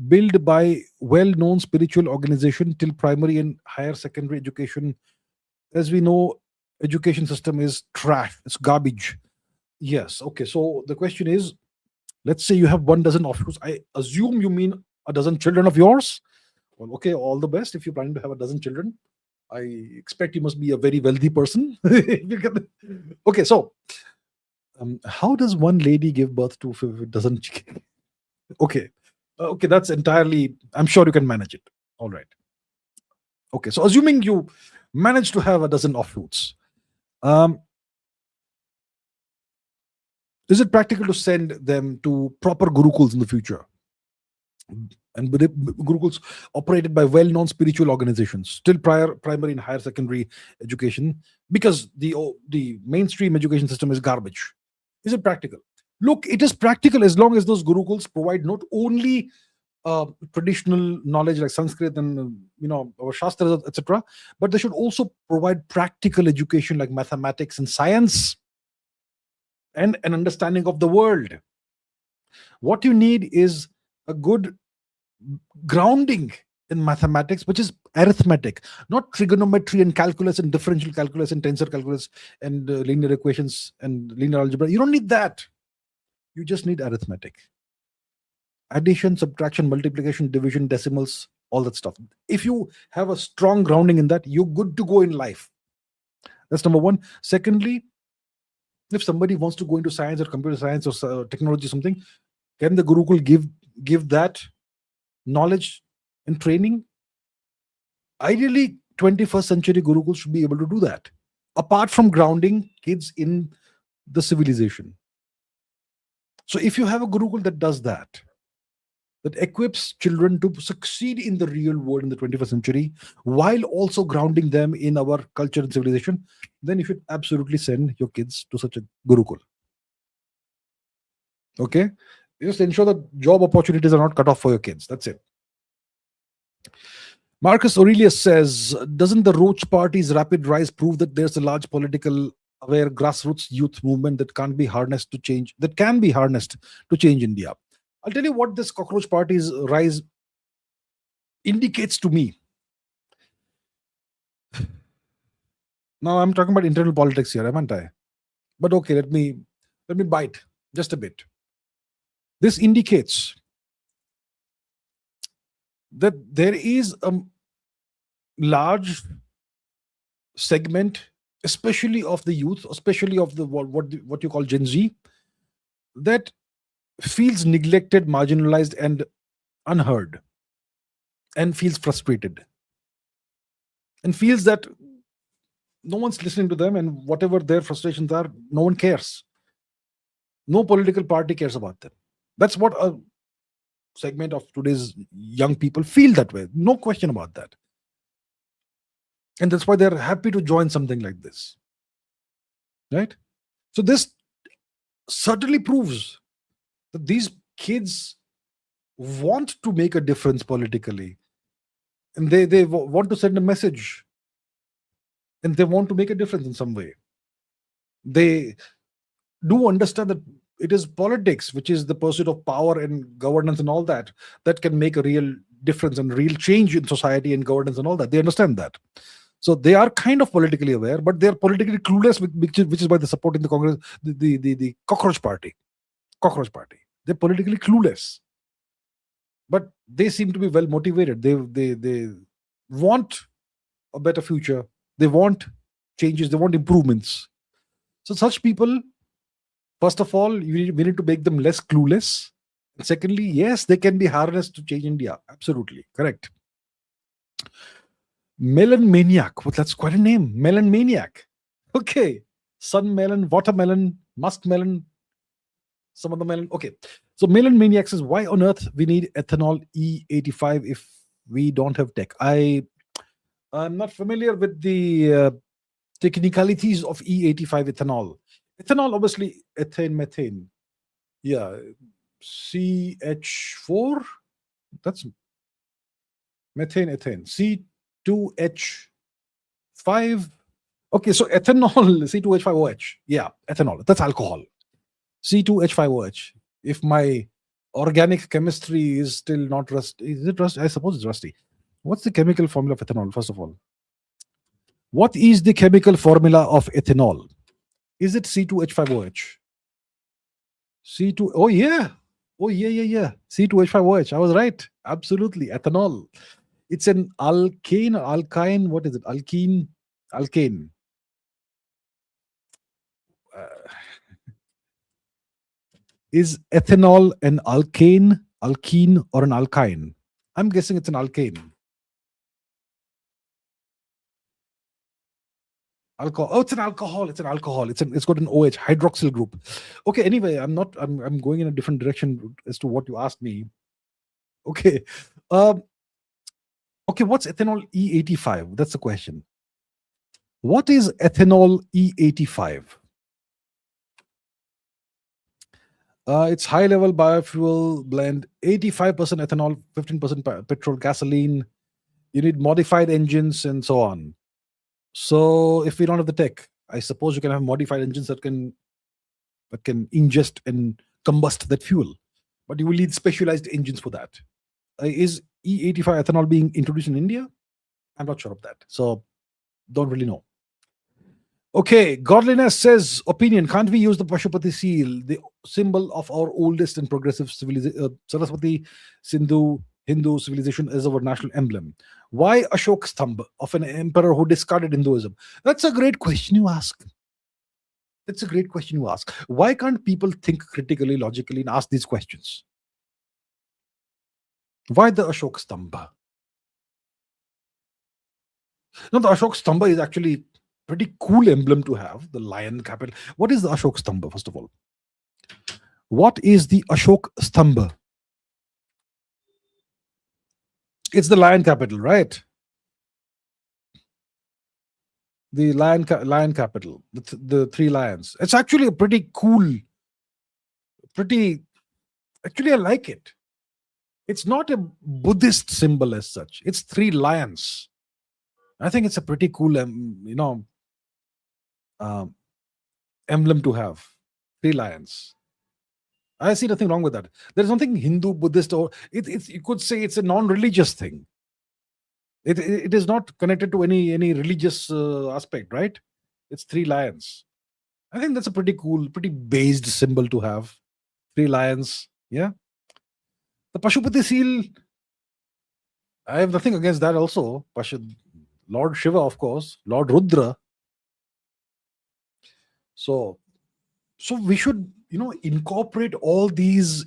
built by well-known spiritual organization till primary and higher secondary education? As we know, education system is trash. It's garbage. Yes. Okay. So the question is, let's say you have 1 dozen offshoots. I assume you mean a dozen children of yours. Well, okay. All the best if you're planning to have a dozen children. I expect you must be a very wealthy person. Okay. So, how does one lady give birth to a dozen chickens? Okay. Okay. That's entirely. I'm sure you can manage it. All right. Okay. So, assuming you manage to have a dozen offshoots, is it practical to send them to proper gurukuls in the future? And gurukuls operated by well-known spiritual organizations, still primary and higher secondary education, because the mainstream education system is garbage. Is it practical? Look, it is practical as long as those gurukuls provide not only traditional knowledge like Sanskrit and our shastras, etc., but they should also provide practical education like mathematics and science and an understanding of the world. What you need is a good grounding in mathematics, which is arithmetic, not trigonometry and calculus and differential calculus and tensor calculus and linear equations and linear algebra. You don't need that. You just need arithmetic. Addition, subtraction, multiplication, division, decimals, all that stuff. If you have a strong grounding in that, you're good to go in life. That's number one. Secondly, if somebody wants to go into science or computer science or technology or something, can the Gurukul give that knowledge and training? Ideally, 21st century Gurukul should be able to do that, apart from grounding kids in the civilization. So if you have a Gurukul that does that equips children to succeed in the real world in the 21st century, while also grounding them in our culture and civilization, then you should absolutely send your kids to such a Gurukul. Okay? Just ensure that job opportunities are not cut off for your kids. That's it. Marcus Aurelius says, doesn't the Roach Party's rapid rise prove that there's a large political aware grassroots youth movement that can be harnessed to change India? I'll tell you what this Cockroach Party's rise indicates to me. Now I'm talking about internal politics here, haven't I? But okay, let me bite just a bit. This indicates that there is a large segment, especially of the youth, especially of the what you call Gen Z, that feels neglected, marginalized, and unheard, and feels frustrated, and feels that no one's listening to them, and whatever their frustrations are, no one cares. No political party cares about them. That's what a segment of today's young people feel that way. No question about that. And that's why they're happy to join something like this. Right? So this certainly proves that these kids want to make a difference politically. And they want to send a message. And they want to make a difference in some way. They do understand that it is politics, which is the pursuit of power and governance and all that, that can make a real difference and real change in society and governance and all that. They understand that. So they are kind of politically aware, but they are politically clueless, which is why they're supporting the Congress, the Cockroach Party. Cockroach Party. They're politically clueless. But they seem to be well motivated. They want a better future. They want changes. They want improvements. So such people, first of all, we need to make them less clueless. And secondly, yes, they can be harnessed to change India. Absolutely. Correct. Melon Maniac. Well, that's quite a name. Melon Maniac. Okay. Sun melon, watermelon, musk melon, some of the melon. Okay. So Melon Maniac says, why on earth we need ethanol E85 if we don't have tech? I'm not familiar with the technicalities of E85 ethanol. Ethanol, obviously, ethane, methane. Yeah. CH4. That's methane, ethane. C2H5. Okay, so ethanol, C2H5OH. Yeah, ethanol. That's alcohol. C2H5OH. If my organic chemistry is still not rusty, is it rusty? I suppose it's rusty. What's the chemical formula of ethanol, first of all? What is the chemical formula of ethanol? Is it C2H5OH? C2, oh yeah. Oh yeah. C2H5OH. I was right. Absolutely. Ethanol. It's an alkane, alkyne. What is it? Alkene. Alkane. Is ethanol an alkane, or an alkyne? I'm guessing it's an alkane. Alcohol. Oh, it's an alcohol. It's got an OH, hydroxyl group. Okay. Anyway, I'm going in a different direction as to what you asked me. Okay. Okay. What's ethanol E85? That's the question. What is ethanol E85? It's high-level biofuel blend, 85% ethanol, 15% petrol, gasoline. You need modified engines and so on. So if we don't have the tech, I suppose you can have modified engines that can ingest and combust that fuel. But you will need specialized engines for that. Is E85 ethanol being introduced in India? I'm not sure of that. So don't really know. Okay, Godliness says, opinion, can't we use the Pashupati seal, the symbol of our oldest and progressive civilization, Sarasvati, Sindhu, Hindu civilization, as our national emblem? Why Ashok Stambha of an emperor who discarded Hinduism? That's a great question you ask. Why can't people think critically, logically, and ask these questions? Why the Ashok Stambha? No, the Ashok Stambha is actually pretty cool emblem to have, the lion capital. What is the Ashok Stambha, first of all? What is the Ashok Stambha? It's the lion capital, right? The lion capital, the three lions. It's actually a pretty cool, actually I like it. It's not a Buddhist symbol as such. It's three lions. I think it's a pretty cool, emblem to have. Three lions. I see nothing wrong with that. There's nothing Hindu, Buddhist, or you could say it's a non-religious thing. It is not connected to any religious aspect, right? It's three lions. I think that's a pretty cool, pretty based symbol to have. Three lions. Yeah. The Pashupati seal, I have nothing against that also. Lord Shiva, of course. Lord Rudra. So we should, incorporate all these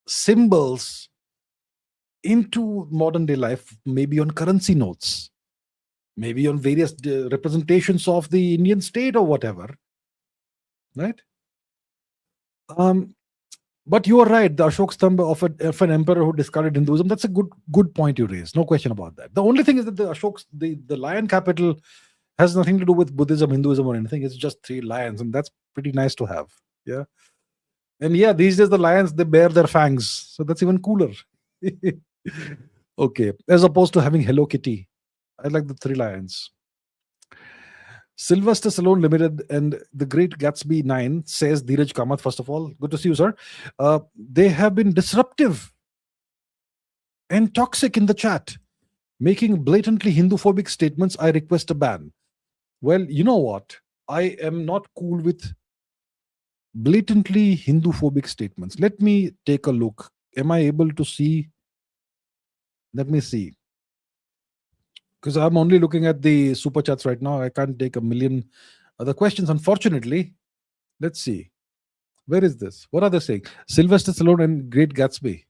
symbols into modern day life, maybe on currency notes, maybe on various representations of the Indian state or whatever, right? But you are right. The Ashok Stambha of an emperor who discarded Hinduism. That's a good point you raised. No question about that. The only thing is that the lion capital has nothing to do with Buddhism, Hinduism, or anything. It's just three lions, and that's pretty nice to have. Yeah. And yeah, these days the lions, they bare their fangs, so that's even cooler. Okay, as opposed to having Hello Kitty. I like the three lions. Sylvester Stallone Limited and The Great Gatsby 9 says Dheeraj Kamath. First of all, good to see you, sir. They have been disruptive and toxic in the chat, making blatantly Hindu-phobic statements. I request a ban. Well, you know what? I am not cool with blatantly Hindu-phobic statements. Let me take a look. Am I able to see? Let me see. Because I'm only looking at the super chats right now. I can't take a million other questions, unfortunately. Let's see. Where is this? What are they saying? Sylvester Stallone and Great Gatsby.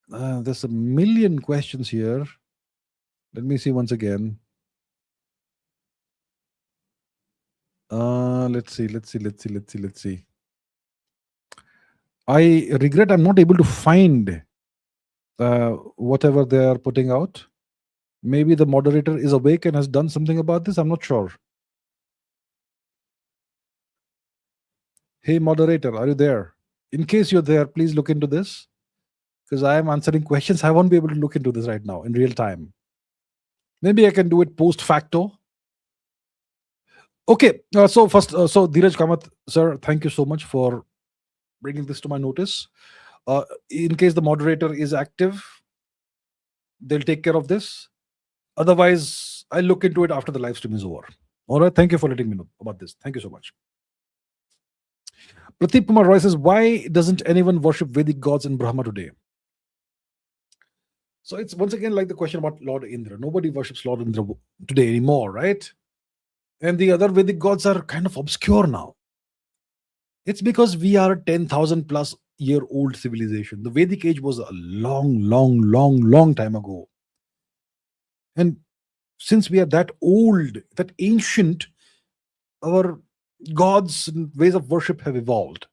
There's a million questions here. Let me see once again. Let's see. I regret I'm not able to find whatever they are putting out. Maybe the moderator is awake and has done something about this. I'm not sure. Hey, moderator, are you there? In case you're there, please look into this, because I am answering questions. I won't be able to look into this right now in real time. Maybe I can do it post facto. Okay, so first, so Dheeraj Kamath, sir, thank you so much for bringing this to my notice. In case the moderator is active, they'll take care of this. Otherwise, I'll look into it after the live stream is over. All right, thank you for letting me know about this. Thank you so much. Prateep Kumar Roy says, why doesn't anyone worship Vedic gods in Brahma today? So it's once again like the question about Lord Indra. Nobody worships Lord Indra today anymore, right? And the other Vedic gods are kind of obscure now. It's because we are a 10,000 plus year old civilization. The Vedic age was a long time ago. And since we are that old, that ancient, our gods and ways of worship have evolved.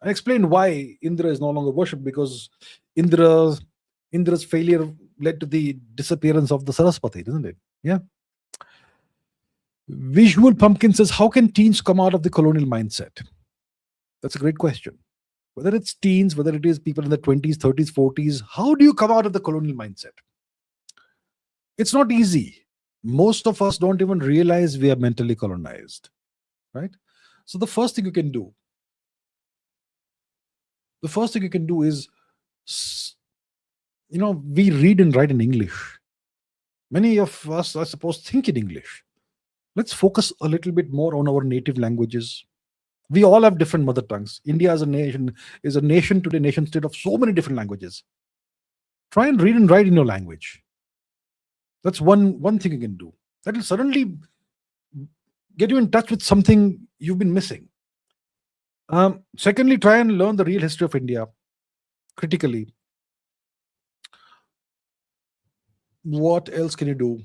I explained why Indra is no longer worshipped, because Indra's failure led to the disappearance of the Sarasvati, isn't it? Yeah. Visual Pumpkin says, how can teens come out of the colonial mindset? That's a great question. Whether it's teens, whether it is people in the 20s, 30s, 40s, how do you come out of the colonial mindset? It's not easy. Most of us don't even realize we are mentally colonized, right? So the first thing you can do is, we read and write in English. Many of us, I suppose, think in English. Let's focus a little bit more on our native languages. We all have different mother tongues. India as a nation is a nation today, nation state of so many different languages. Try and read and write in your language. That's one thing you can do. That will suddenly get you in touch with something you've been missing. Secondly, try and learn the real history of India critically. What else can you do?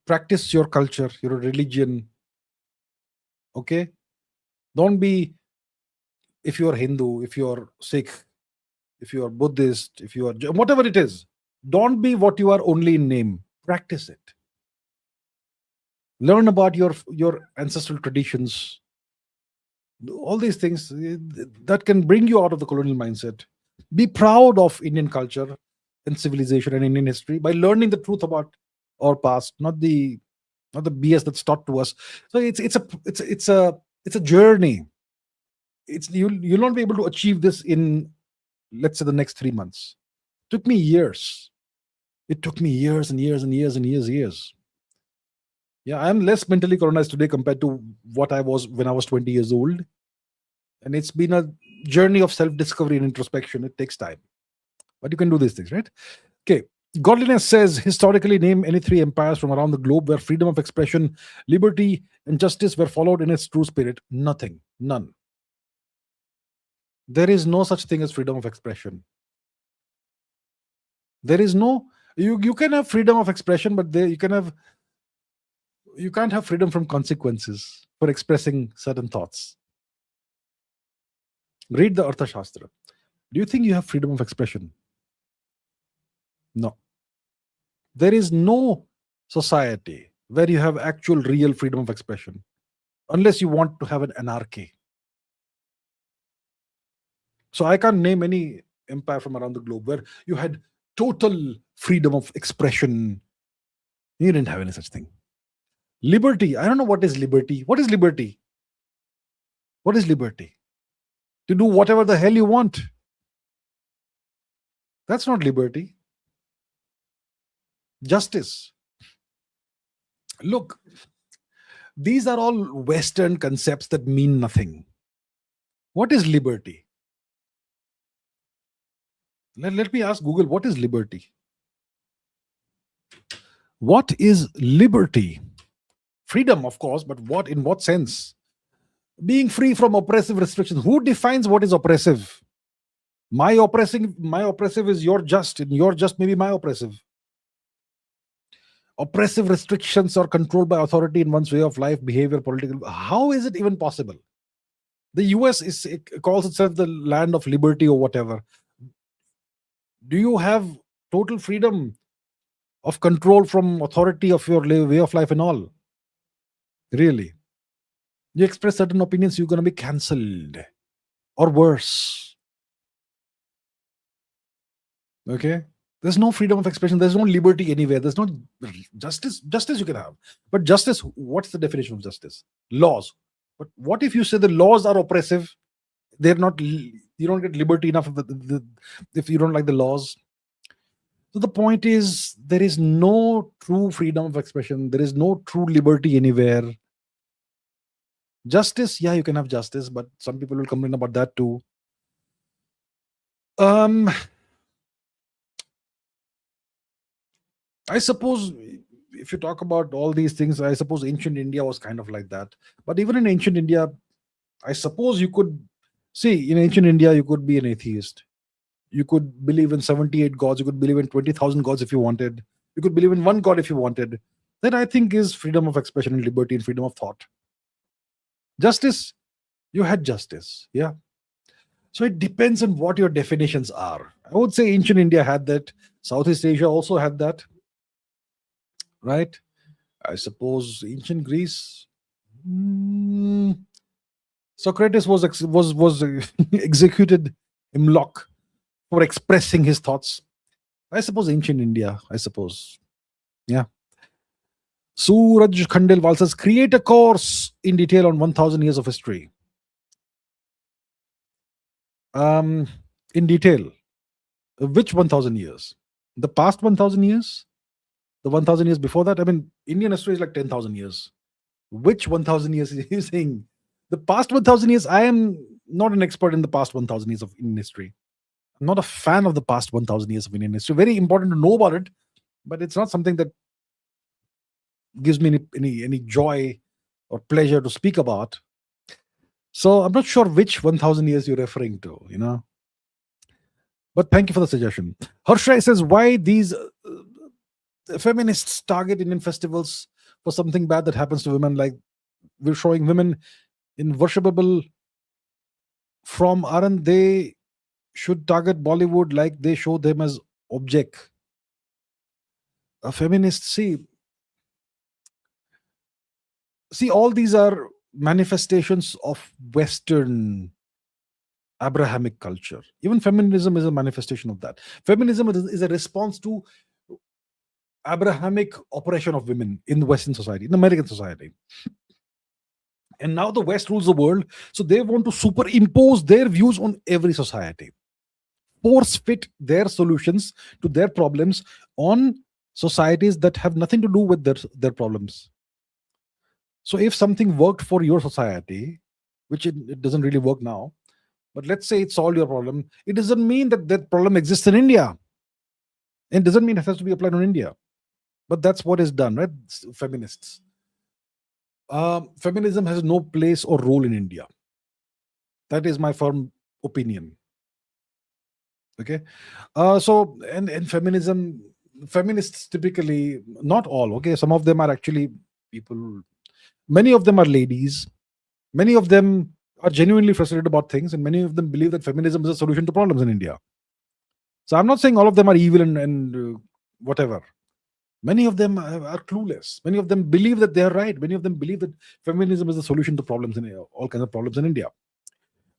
Practice your culture, your religion. Okay? Don't be, if you are Hindu, if you are Sikh, if you are Buddhist, if you are whatever it is, don't be what you are only in name. Practice it. Learn about your ancestral traditions. All these things that can bring you out of the colonial mindset. Be proud of Indian culture and civilization and Indian history by learning the truth about our past, not the BS that's taught to us. So it's a journey. You'll not be able to achieve this in, let's say, the next 3 months. It took me years. It took me years and years and years and years. Yeah, I'm less mentally colonized today compared to what I was when I was 20 years old. And it's been a journey of self-discovery and introspection. It takes time. But you can do these things, right? Okay. Godliness says, historically, name any 3 empires from around the globe where freedom of expression, liberty, and justice were followed in its true spirit. Nothing. None. There is no such thing as freedom of expression. There is no, you can have freedom of expression, but you can't have freedom from consequences for expressing certain thoughts. Read the Artha Shastra. Do you think you have freedom of expression? No. There is no society where you have actual real freedom of expression, unless you want to have an anarchy. So I can't name any empire from around the globe where you had total freedom of expression. You didn't have any such thing. Liberty. I don't know what is liberty. What is liberty? What is liberty? To do whatever the hell you want. That's not liberty. Justice. Look, these are all Western concepts that mean nothing. What is liberty? Let me ask Google, what is liberty? What is liberty? Freedom, of course, but in what sense? Being free from oppressive restrictions. Who defines what is oppressive? My oppressive is your just, and your just may be my oppressive. Oppressive restrictions or controlled by authority in one's way of life, behavior, political. How is it even possible? The US calls itself the land of liberty or whatever. Do you have total freedom of control from authority of your way of life and all? Really? You express certain opinions, you're going to be cancelled or worse. Okay? There's no freedom of expression. There's no liberty anywhere. There's no justice. Justice you can have. But justice, what's the definition of justice? Laws. But what if you say the laws are oppressive? They're not, you don't get liberty enough if you don't like the laws. So the point is, there is no true freedom of expression. There is no true liberty anywhere. Justice, yeah, you can have justice, but some people will complain about that too. I suppose if you talk about all these things, I suppose ancient India was kind of like that. But even in ancient India, I suppose you could see in ancient India, you could be an atheist. You could believe in 78 gods. You could believe in 20,000 gods if you wanted. You could believe in one god if you wanted. That I think is freedom of expression and liberty and freedom of thought. Justice, you had justice. Yeah. So it depends on what your definitions are. I would say ancient India had that. Southeast Asia also had that. Right? I suppose ancient Greece. Socrates was executed in lock for expressing his thoughts. I suppose ancient India. I suppose. Yeah. Suraj Khandelwal says, create a course in detail on 1,000 years of history. In detail. Which 1,000 years? The past 1,000 years? The 1,000 years before that? I mean, Indian history is like 10,000 years. Which 1,000 years is he saying? The past 1,000 years, I am not an expert in the past 1,000 years of Indian history. I'm not a fan of the past 1,000 years of Indian history. Very important to know about it, but it's not something that gives me any joy or pleasure to speak about. So I'm not sure which 1,000 years you're referring to, But thank you for the suggestion. Harshay says, why these feminists target Indian festivals for something bad that happens to women? Like we're showing women in worshipable form, aren't they? Should target Bollywood like they show them as object. A feminist, see, all these are manifestations of Western Abrahamic culture. Even feminism is a manifestation of that. Feminism is a response to Abrahamic oppression of women in the Western society, in American society. And now the West rules the world, so they want to superimpose their views on every society, force fit their solutions to their problems on societies that have nothing to do with their problems. So if something worked for your society, which it doesn't really work now, but let's say it solved your problem, it doesn't mean that problem exists in India. It doesn't mean it has to be applied on India. But that's what is done, right? Feminists. Feminism has no place or role in India. That is my firm opinion. Okay. So feminism, feminists typically, not all, okay, some of them are actually people, many of them are ladies, many of them are genuinely frustrated about things, and many of them believe that feminism is a solution to problems in India. So I'm not saying all of them are evil and whatever. Many of them are clueless. Many of them believe that they are right. Many of them believe that feminism is the solution to problems in all kinds of problems in India.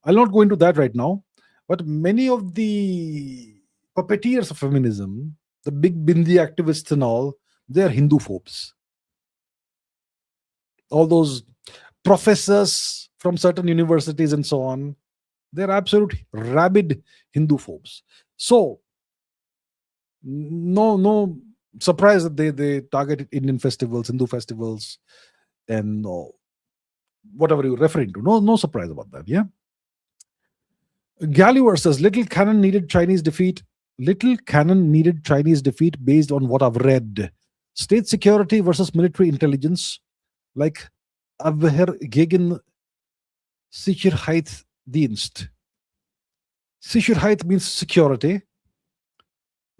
I'll not go into that right now, but many of the puppeteers of feminism, the big Bindi activists and all, they are Hindu phobes. All those professors from certain universities and so on, they're absolute rabid Hindu phobes. So no surprise that they target Indian festivals, Hindu festivals, and whatever you're referring to. No surprise about that. Yeah. Galliver says, Little Cannon needed Chinese defeat based on what I've read. State security versus military intelligence, like Abwehr gegen Sicherheitsdienst. Sicherheit means security.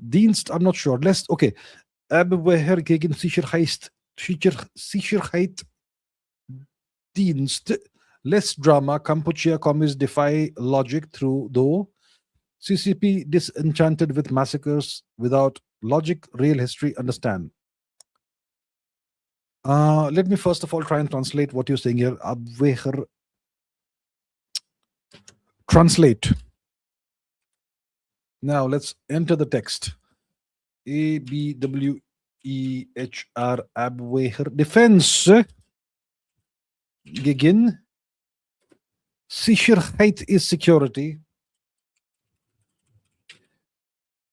Dienst, I'm not sure. Okay. Abwehr gegen Sicherheitsdienst. Less drama. Kampuchea communists defy logic through though. CCP disenchanted with massacres without logic, real history, understand. Let me first of all try and translate what you're saying here. Abweher. Translate. Now let's enter the text. ABWEHR Abweher. Defense gegen Sicherheit is security.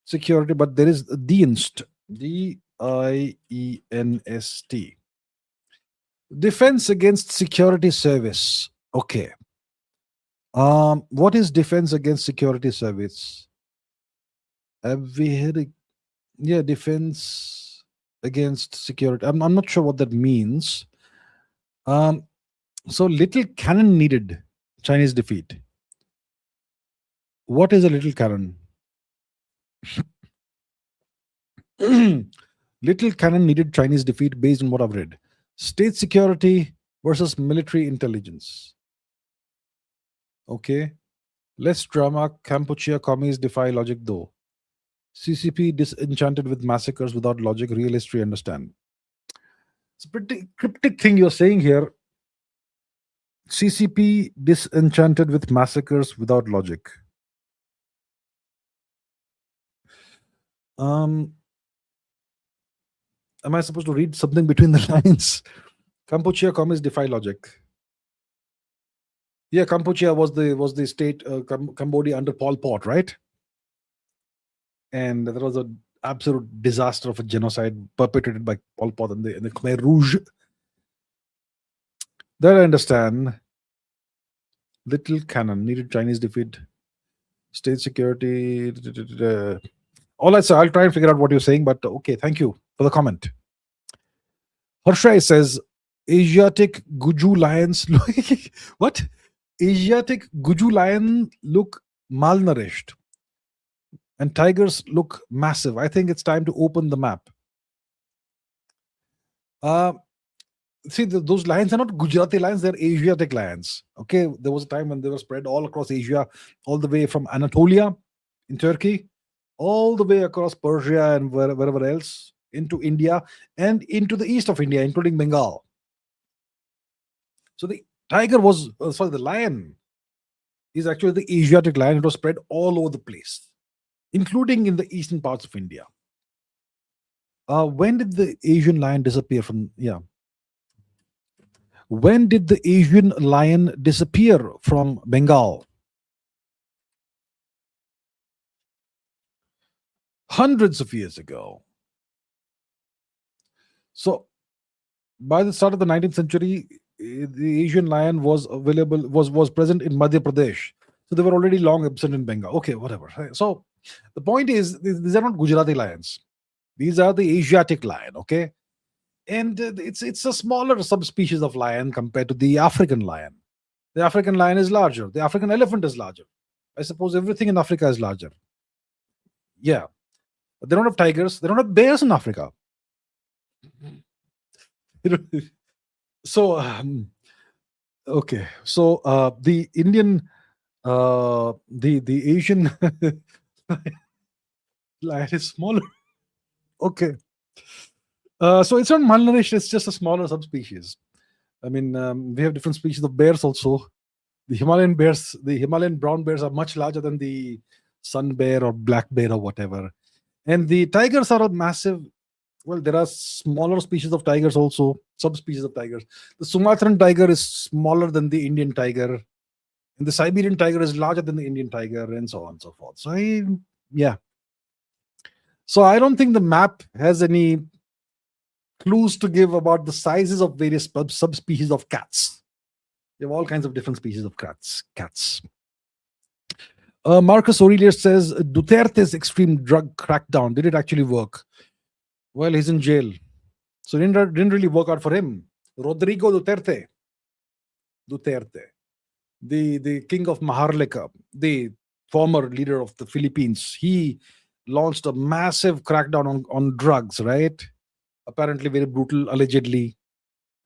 Security, but there is Dienst. D-I-E-N-S-T. Defense against security service. Okay. What is defense against security service? Yeah, defense against security. I'm not sure what that means. So little cannon needed, Chinese defeat. What is a little cannon? Little cannon needed, Chinese defeat, based on what I've read. State security versus military intelligence. Okay. Less drama, Kampuchea commies defy logic though. CCP disenchanted with massacres without logic, real history understand. It's a pretty cryptic thing you're saying here. CCP disenchanted with massacres without logic. Am I supposed to read something between the lines? Kampuchea commies defy logic. Yeah, Kampuchea was the state, Cambodia under Pol Pot, right? And there was an absolute disaster of a genocide perpetrated by Pol Pot and the Khmer Rouge. That I understand. Little cannon needed, Chinese defeat, state security. All right, so I'll try and figure out what you're saying, but okay, thank you for the comment. Harshai says, Asiatic Guju lions look what? Asiatic Guju lion look malnourished and tigers look massive. I think it's time to open the map. See, those lions are not Gujarati lions, they're Asiatic lions. Okay, there was a time when they were spread all across Asia, all the way from Anatolia in Turkey, all the way across Persia and wherever else, into India and into the east of India, including Bengal. So the tiger was, the lion is actually the Asiatic lion. It was spread all over the place, including in the eastern parts of India. When did the Asian lion disappear from, when did the Asian lion disappear from Bengal? Hundreds of years ago. So by the start of the 19th century, the Asian lion was present in Madhya Pradesh. So they were already long absent in Bengal. Okay, whatever. So the point is, these are not Gujarati lions. These are the Asiatic lion, okay? And it's a smaller subspecies of lion compared to the African lion. The African lion is larger. The African elephant is larger. I suppose everything in Africa is larger. Yeah. But they don't have tigers. They don't have bears in Africa. So, okay. So the Indian, the Asian lion is smaller. Okay. So it's not malnourished, it's just a smaller subspecies. I mean, we have different species of bears also. The Himalayan bears, the Himalayan brown bears are much larger than the sun bear or black bear or whatever. And the tigers are a massive, well, there are smaller species of tigers also, subspecies of tigers. The Sumatran tiger is smaller than the Indian tiger. And the Siberian tiger is larger than the Indian tiger, and so on and so forth. So So I don't think the map has any clues to give about the sizes of various subspecies of cats. They have all kinds of different species of cats. Marcus Aurelius says, Duterte's extreme drug crackdown, did it actually work? Well, he's in jail. So it didn't really work out for him. Rodrigo Duterte, the king of Maharlika, the former leader of the Philippines, he launched a massive crackdown on drugs, right? Apparently very brutal, allegedly,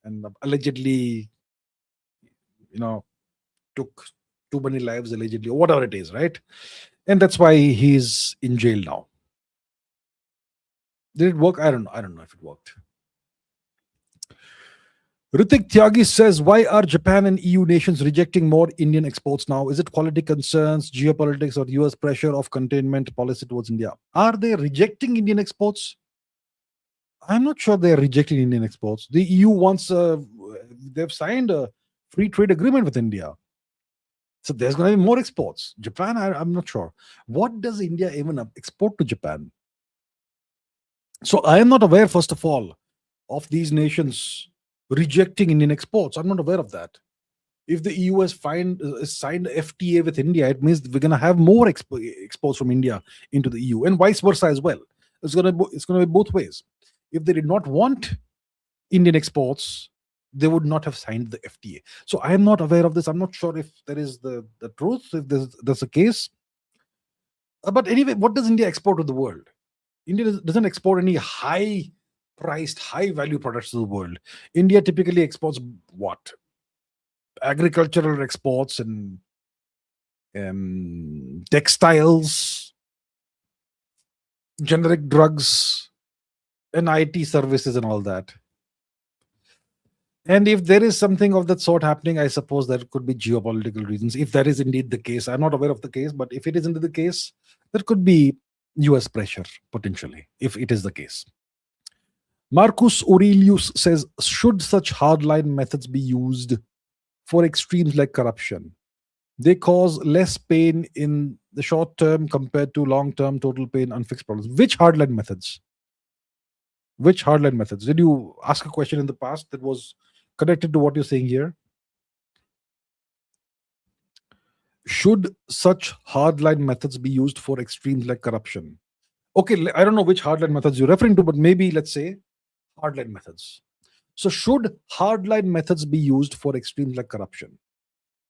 and allegedly, took too many lives, allegedly, or whatever it is, right? And that's why he's in jail now. Did it work? I don't know if it worked. Ritik Tyagi says, why are Japan and EU nations rejecting more Indian exports now? Is it quality concerns, geopolitics, or US pressure of containment policy towards India? Are they rejecting Indian exports? I'm not sure they're rejecting Indian exports. The EU wants, they've signed a free trade agreement with India. So there's going to be more exports. Japan, I'm not sure. What does India even export to Japan? So I am not aware, first of all, of these nations rejecting Indian exports. I'm not aware of that. If the EU has signed FTA with India, it means we're going to have more exports from India into the EU, and vice versa as well. It's going to be both ways. If they did not want Indian exports, they would not have signed the FTA. So I am not aware of this. I'm not sure if there is the truth, if there's a case. But anyway, what does India export to the world? India doesn't export any high-priced, high-value products to the world. India typically exports what? Agricultural exports and textiles, generic drugs, and IT services and all that. And if there is something of that sort happening, I suppose there could be geopolitical reasons. If that is indeed the case, I'm not aware of the case, but if it is indeed the case, there could be US pressure potentially, if it is the case. Marcus Aurelius says, should such hardline methods be used for extremes like corruption? They cause less pain in the short term compared to long term total pain, unfixed problems. Which hardline methods? Which hardline methods? Did you ask a question in the past that was connected to what you're saying here? Should such hardline methods be used for extremes like corruption? Okay, I don't know which hardline methods you're referring to, but maybe let's say hardline methods. So should hardline methods be used for extremes like corruption?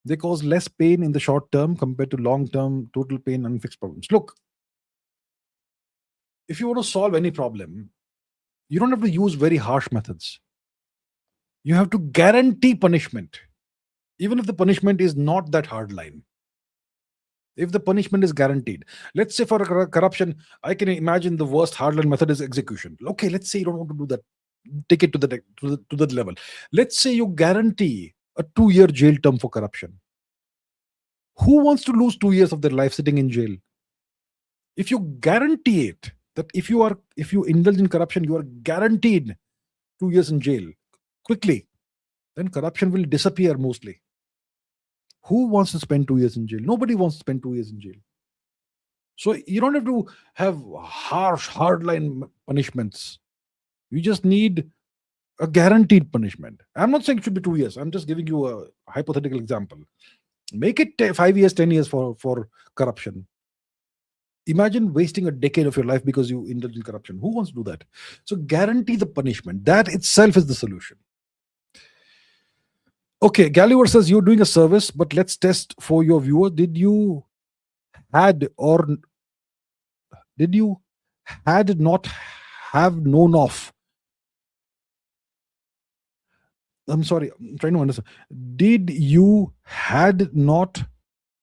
They cause less pain in the short term compared to long term total pain and unfixed problems. Look, if you want to solve any problem, you don't have to use very harsh methods. You have to guarantee punishment, even if the punishment is not that hard line. If the punishment is guaranteed, let's say for corruption, I can imagine the worst hardline method is execution. Okay, let's say you don't want to do that. Take it to that level. Let's say you guarantee a 2-year jail term for corruption. Who wants to lose 2 years of their life sitting in jail? If you guarantee it, that if you indulge in corruption, you are guaranteed 2 years in jail quickly, then corruption will disappear mostly. Who wants to spend 2 years in jail? Nobody wants to spend 2 years in jail. So you don't have to have harsh, hardline punishments. You just need a guaranteed punishment. I'm not saying it should be 2 years. I'm just giving you a hypothetical example. Make it 5 years, 10 years for corruption. Imagine wasting a decade of your life because you indulge in corruption. Who wants to do that? So guarantee the punishment. That itself is the solution. Okay, Gulliver says you're doing a service, but let's test for your viewer. Did you had not have known of? I'm sorry, I'm trying to understand. Did you had not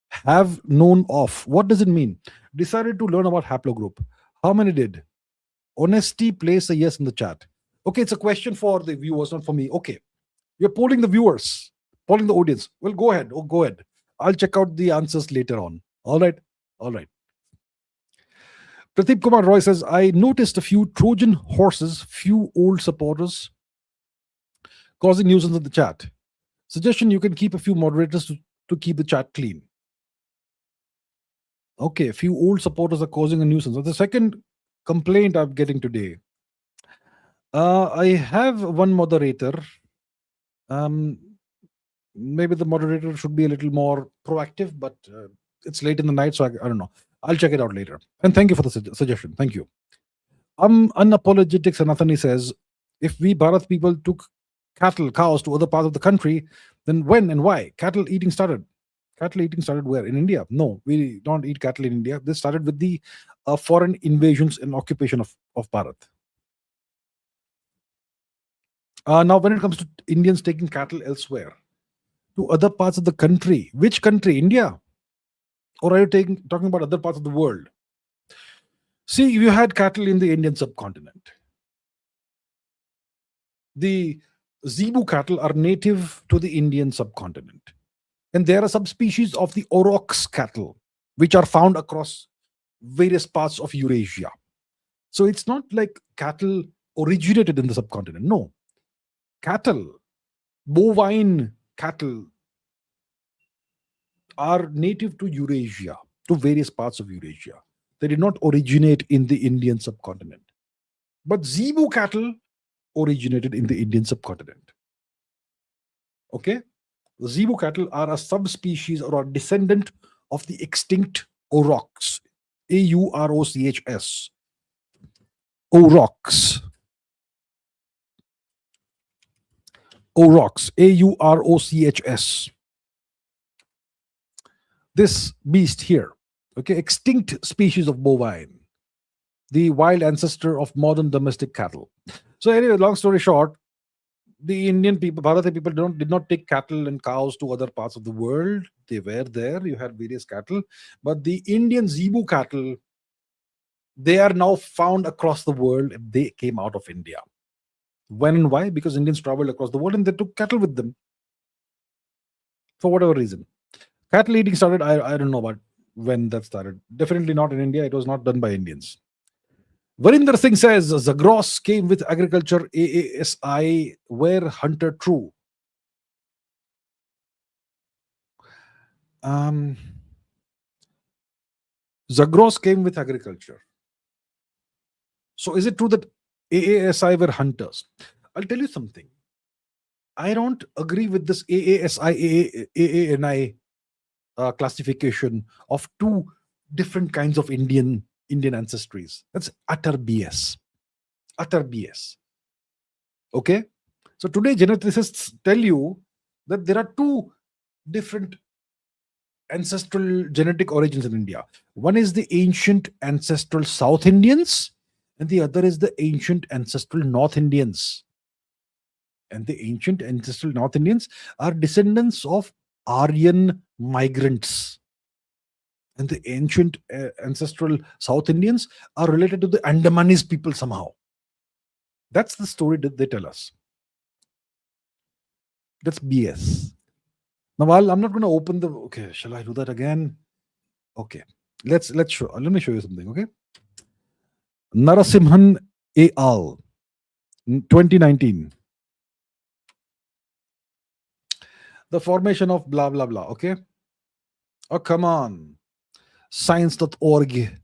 have known of? What does it mean? Decided to learn about haplogroup. How many did? Honesty, place a yes in the chat. Okay, it's a question for the viewers, not for me. Okay. You're polling the viewers, polling the audience. Well, go ahead. Oh, go ahead. I'll check out the answers later on. All right. All right. Pradeep Kumar Roy says, I noticed a few Trojan horses, few old supporters causing nuisance in the chat. Suggestion, you can keep a few moderators to keep the chat clean. Okay, a few old supporters are causing a nuisance. So the second complaint I'm getting today. I have one moderator. Maybe the moderator should be a little more proactive, but it's late in the night, so I don't know. I'll check it out later. And thank you for the suggestion. Thank you. Unapologetic Sanatani says, if we Bharat people took cows to other parts of the country, then when and why? Cattle eating started where? In India? No, we don't eat cattle in India. This started with the foreign invasions and occupation of Bharat. Now, when it comes to Indians taking cattle elsewhere, to other parts of the country, which country? India? Or are you talking about other parts of the world? See, you had cattle in the Indian subcontinent. The Zebu cattle are native to the Indian subcontinent. And there are subspecies of the aurochs cattle, which are found across various parts of Eurasia. So it's not like cattle originated in the subcontinent. No. Cattle, bovine cattle, are native to Eurasia, to various parts of Eurasia. They did not originate in the Indian subcontinent. But Zebu cattle originated in the Indian subcontinent. Okay? The Zebu cattle are a subspecies or a descendant of the extinct aurochs. Aurochs. Aurochs. Aurochs. Aurochs. This beast here, okay, extinct species of bovine, the wild ancestor of modern domestic cattle. So anyway, long story short, the Indian people, Bharati people, did not take cattle and cows to other parts of the world. They were there. You had various cattle, but the Indian Zebu cattle, they are now found across the world. They came out of India. When and why? Because Indians traveled across the world and they took cattle with them for whatever reason. Cattle eating started. I don't know about when that started. Definitely not in India. It was not done by Indians. Varinder Singh says Zagros came with agriculture. AASI were hunter true. Zagros came with agriculture. So is it true that AASI were hunters? I'll tell you something. I don't agree with this AASI, AANI classification of two different kinds of Indian ancestries. That's utter BS. Utter BS. Okay? So today geneticists tell you that there are two different ancestral genetic origins in India. One is the ancient ancestral South Indians, and the other is the ancient ancestral North Indians. And the ancient ancestral North Indians are descendants of Aryan migrants. And the ancient ancestral South Indians are related to the Andamanese people somehow. That's the story that they tell us. That's BS. Now, I'm not going to open the. Okay, shall I do that again? Okay, let's show. Let me show you something. Okay, Narasimhan et al. 2019. The formation of blah blah blah. Okay. Oh, come on. Science.org.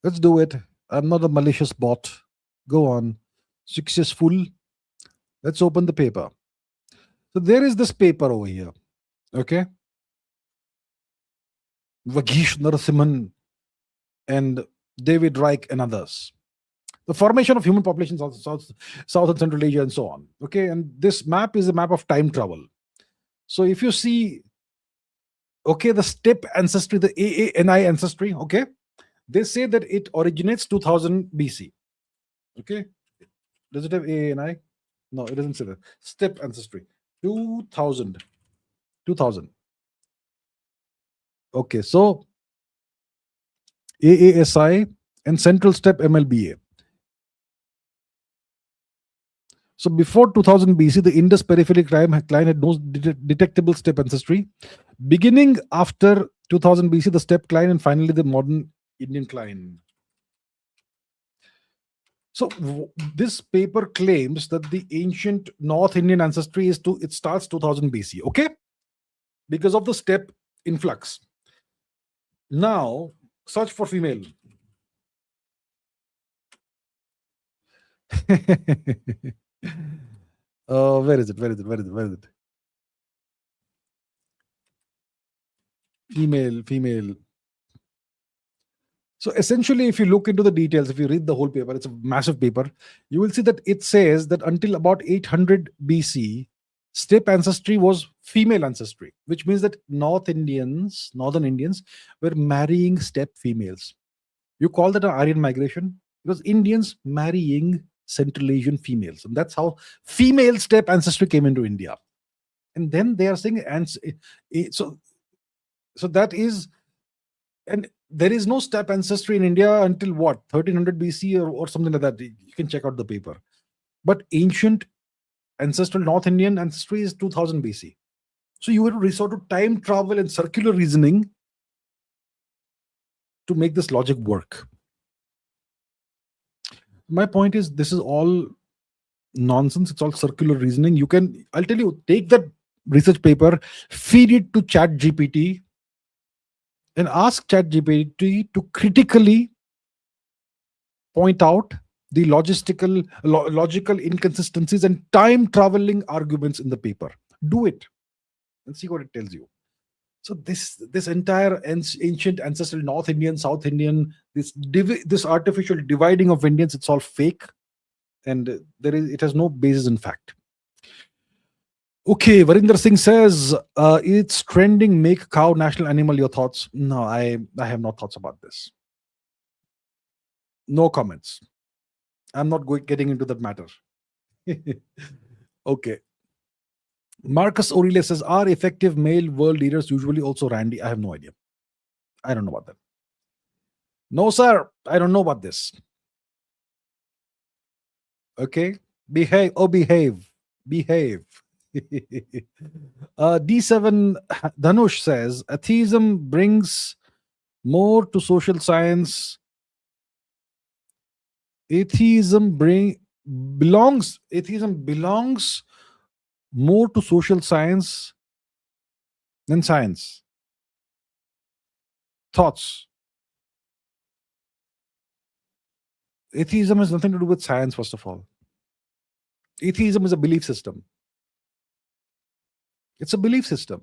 Let's do it. I'm not a malicious bot. Go on. Successful. Let's open the paper. So there is this paper over here. Okay. Vagish Narasimhan and David Reich and others. The formation of human populations South and Central Asia and so on. Okay. And this map is a map of time travel. So if you see, okay, the steppe ancestry, the AANI ancestry, okay, they say that it originates 2000 BC. Okay. Does it have AANI? No, it doesn't say that. Steppe ancestry. 2000. Okay, so AASI and Central Steppe MLBA. So before 2000 BC, the Indus peripheral cline had no detectable steppe ancestry. Beginning after 2000 BC, the steppe cline, and finally the modern Indian cline. So this paper claims that the ancient North Indian ancestry it starts 2000 BC. Okay, because of the steppe influx. Now search for female. Where is it? Female. So essentially, if you look into the details, if you read the whole paper, it's a massive paper, you will see that it says that until about 800 BC, steppe ancestry was female ancestry, which means that northern Indians were marrying steppe females. You call that an Aryan migration? Because Indians marrying Central Asian females. And that's how female steppe ancestry came into India. And then they are saying, so that is, and there is no steppe ancestry in India until what, 1300 BC or something like that. You can check out the paper. But ancient ancestral North Indian ancestry is 2000 BC. So you have to resort to time travel and circular reasoning to make this logic work. My point is, this is all nonsense. It's all circular reasoning. I'll tell you, take that research paper, feed it to Chat GPT, and ask Chat GPT to critically point out the logical inconsistencies and time traveling arguments in the paper. Do it and see what it tells you. So this entire ancient ancestral North Indian, South Indian, this artificial dividing of Indians, it's all fake, and it has no basis in fact. Okay, Varinder Singh says it's trending. Make cow national animal. Your thoughts? No, I have no thoughts about this. No comments. I'm not getting into that matter. Okay. Marcus Aurelius says, are effective male world leaders usually also randy? I have no idea. I don't know about that. No, sir. I don't know about this. Okay. Behave. Oh, behave. Behave. D7 Dhanush says, atheism brings more to social science. Atheism belongs more to social science than science. Thoughts? Atheism has nothing to do with science, first of all. Atheism is a belief system. It's a belief system.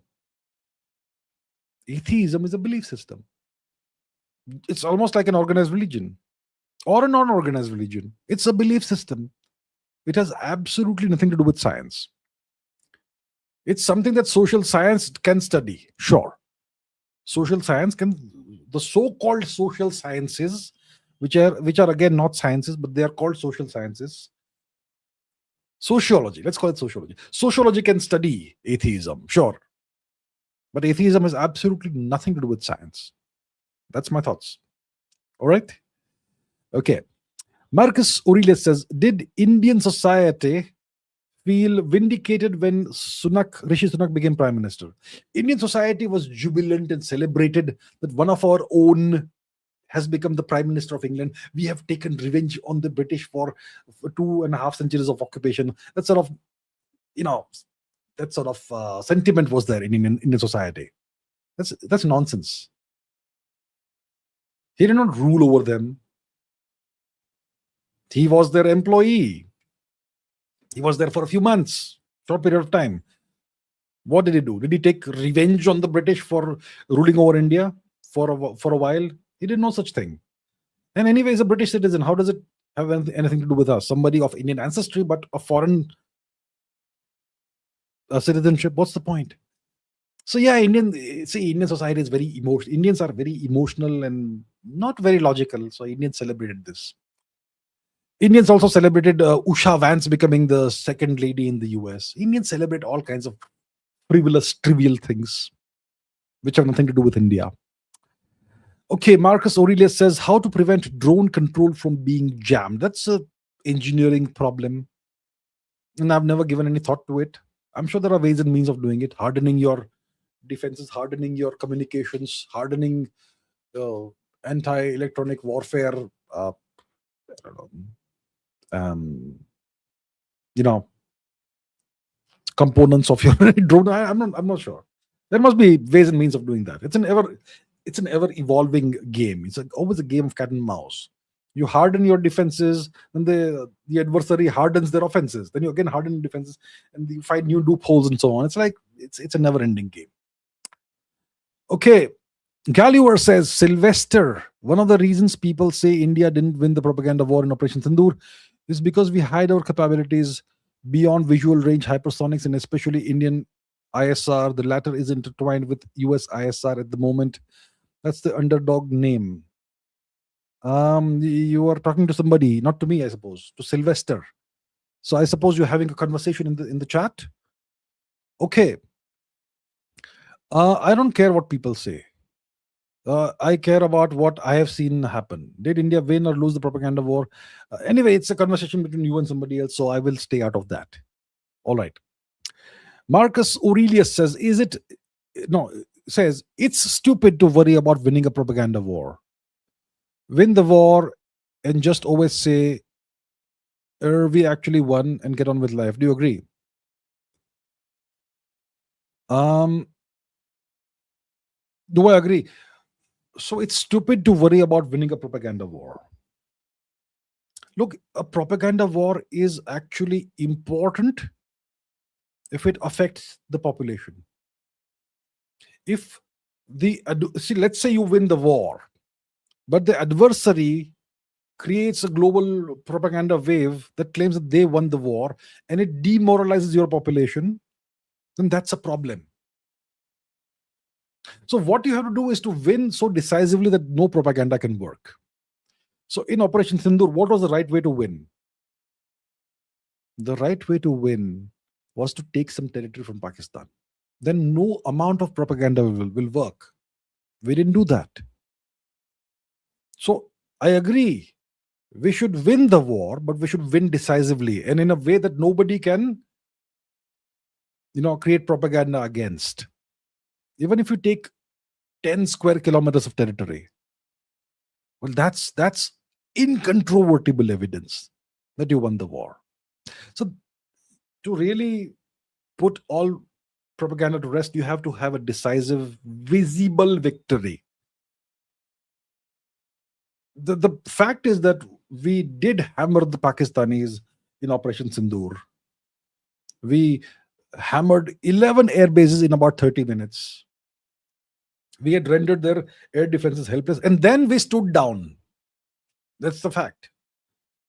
Atheism is a belief system. It's almost like an organized religion or a non-organized religion. It's a belief system. It has absolutely nothing to do with science. It's something that social science can study. Sure. Social science the so-called social sciences, which are again not sciences, but they are called social sciences. Sociology, let's call it sociology. Sociology can study atheism, sure. But atheism has absolutely nothing to do with science. That's my thoughts. All right? Okay. Marcus Aurelius says, did Indian society feel vindicated when Rishi Sunak became Prime Minister? Indian society was jubilant and celebrated that one of our own has become the Prime Minister of England. We have taken revenge on the British for 2.5 centuries of occupation. That sort of sentiment was there in Indian society. That's nonsense. He did not rule over them. He was their employee. He was there for a few months, short period of time. What did he do? Did he take revenge on the British for ruling over India for a while? He did no such thing. And anyway, he's a British citizen. How does it have anything to do with us? Somebody of Indian ancestry, but a foreign citizenship. What's the point? So yeah, Indian society is very emotional. Indians are very emotional and not very logical. So Indians celebrated this. Indians also celebrated Usha Vance becoming the second lady in the US. Indians celebrate all kinds of frivolous, trivial things which have nothing to do with India. Okay, Marcus Aurelius says, how to prevent drone control from being jammed. That's an engineering problem. And I've never given any thought to it. I'm sure there are ways and means of doing it. Hardening your defenses, hardening your communications, hardening anti-electronic warfare, components of your drone. I'm not sure. There must be ways and means of doing that. It's an ever evolving game. It's always a game of cat and mouse. You harden your defenses, and the adversary hardens their offenses. Then you again harden defenses, and you find new loopholes and so on. It's like it's a never-ending game. Okay, Galluer says, Sylvester, one of the reasons people say India didn't win the propaganda war in Operation Sindoor is because we hide our capabilities beyond visual range hypersonics, and especially Indian ISR. The latter is intertwined with US ISR at the moment. That's the underdog name. You are talking to somebody, not to me, I suppose, to Sylvester. So I suppose you're having a conversation in the chat. Okay. I don't care what people say. I care about what I have seen happen. Did India win or lose the propaganda war? Anyway, it's a conversation between you and somebody else, so I will stay out of that. All right. Marcus Aurelius says, says it's stupid to worry about winning a propaganda war. Win the war and just always say, we actually won, and get on with life. Do you agree? Do I agree? So it's stupid to worry about winning a propaganda war. Look, a propaganda war is actually important if it affects the population. If let's say you win the war, but the adversary creates a global propaganda wave that claims that they won the war and it demoralizes your population, then that's a problem. So what you have to do is to win so decisively that no propaganda can work. So in Operation Sindoor, what was the right way to win? The right way to win was to take some territory from Pakistan. Then no amount of propaganda will work. We didn't do that. So I agree. We should win the war, but we should win decisively and in a way that nobody can, create propaganda against. Even if you take 10 square kilometers of territory, well, that's incontrovertible evidence that you won the war. So to really put all propaganda to rest, you have to have a decisive, visible victory. The fact is that we did hammer the Pakistanis in Operation Sindoor. We hammered 11 air bases in about 30 minutes. We had rendered their air defenses helpless, and then we stood down. That's the fact.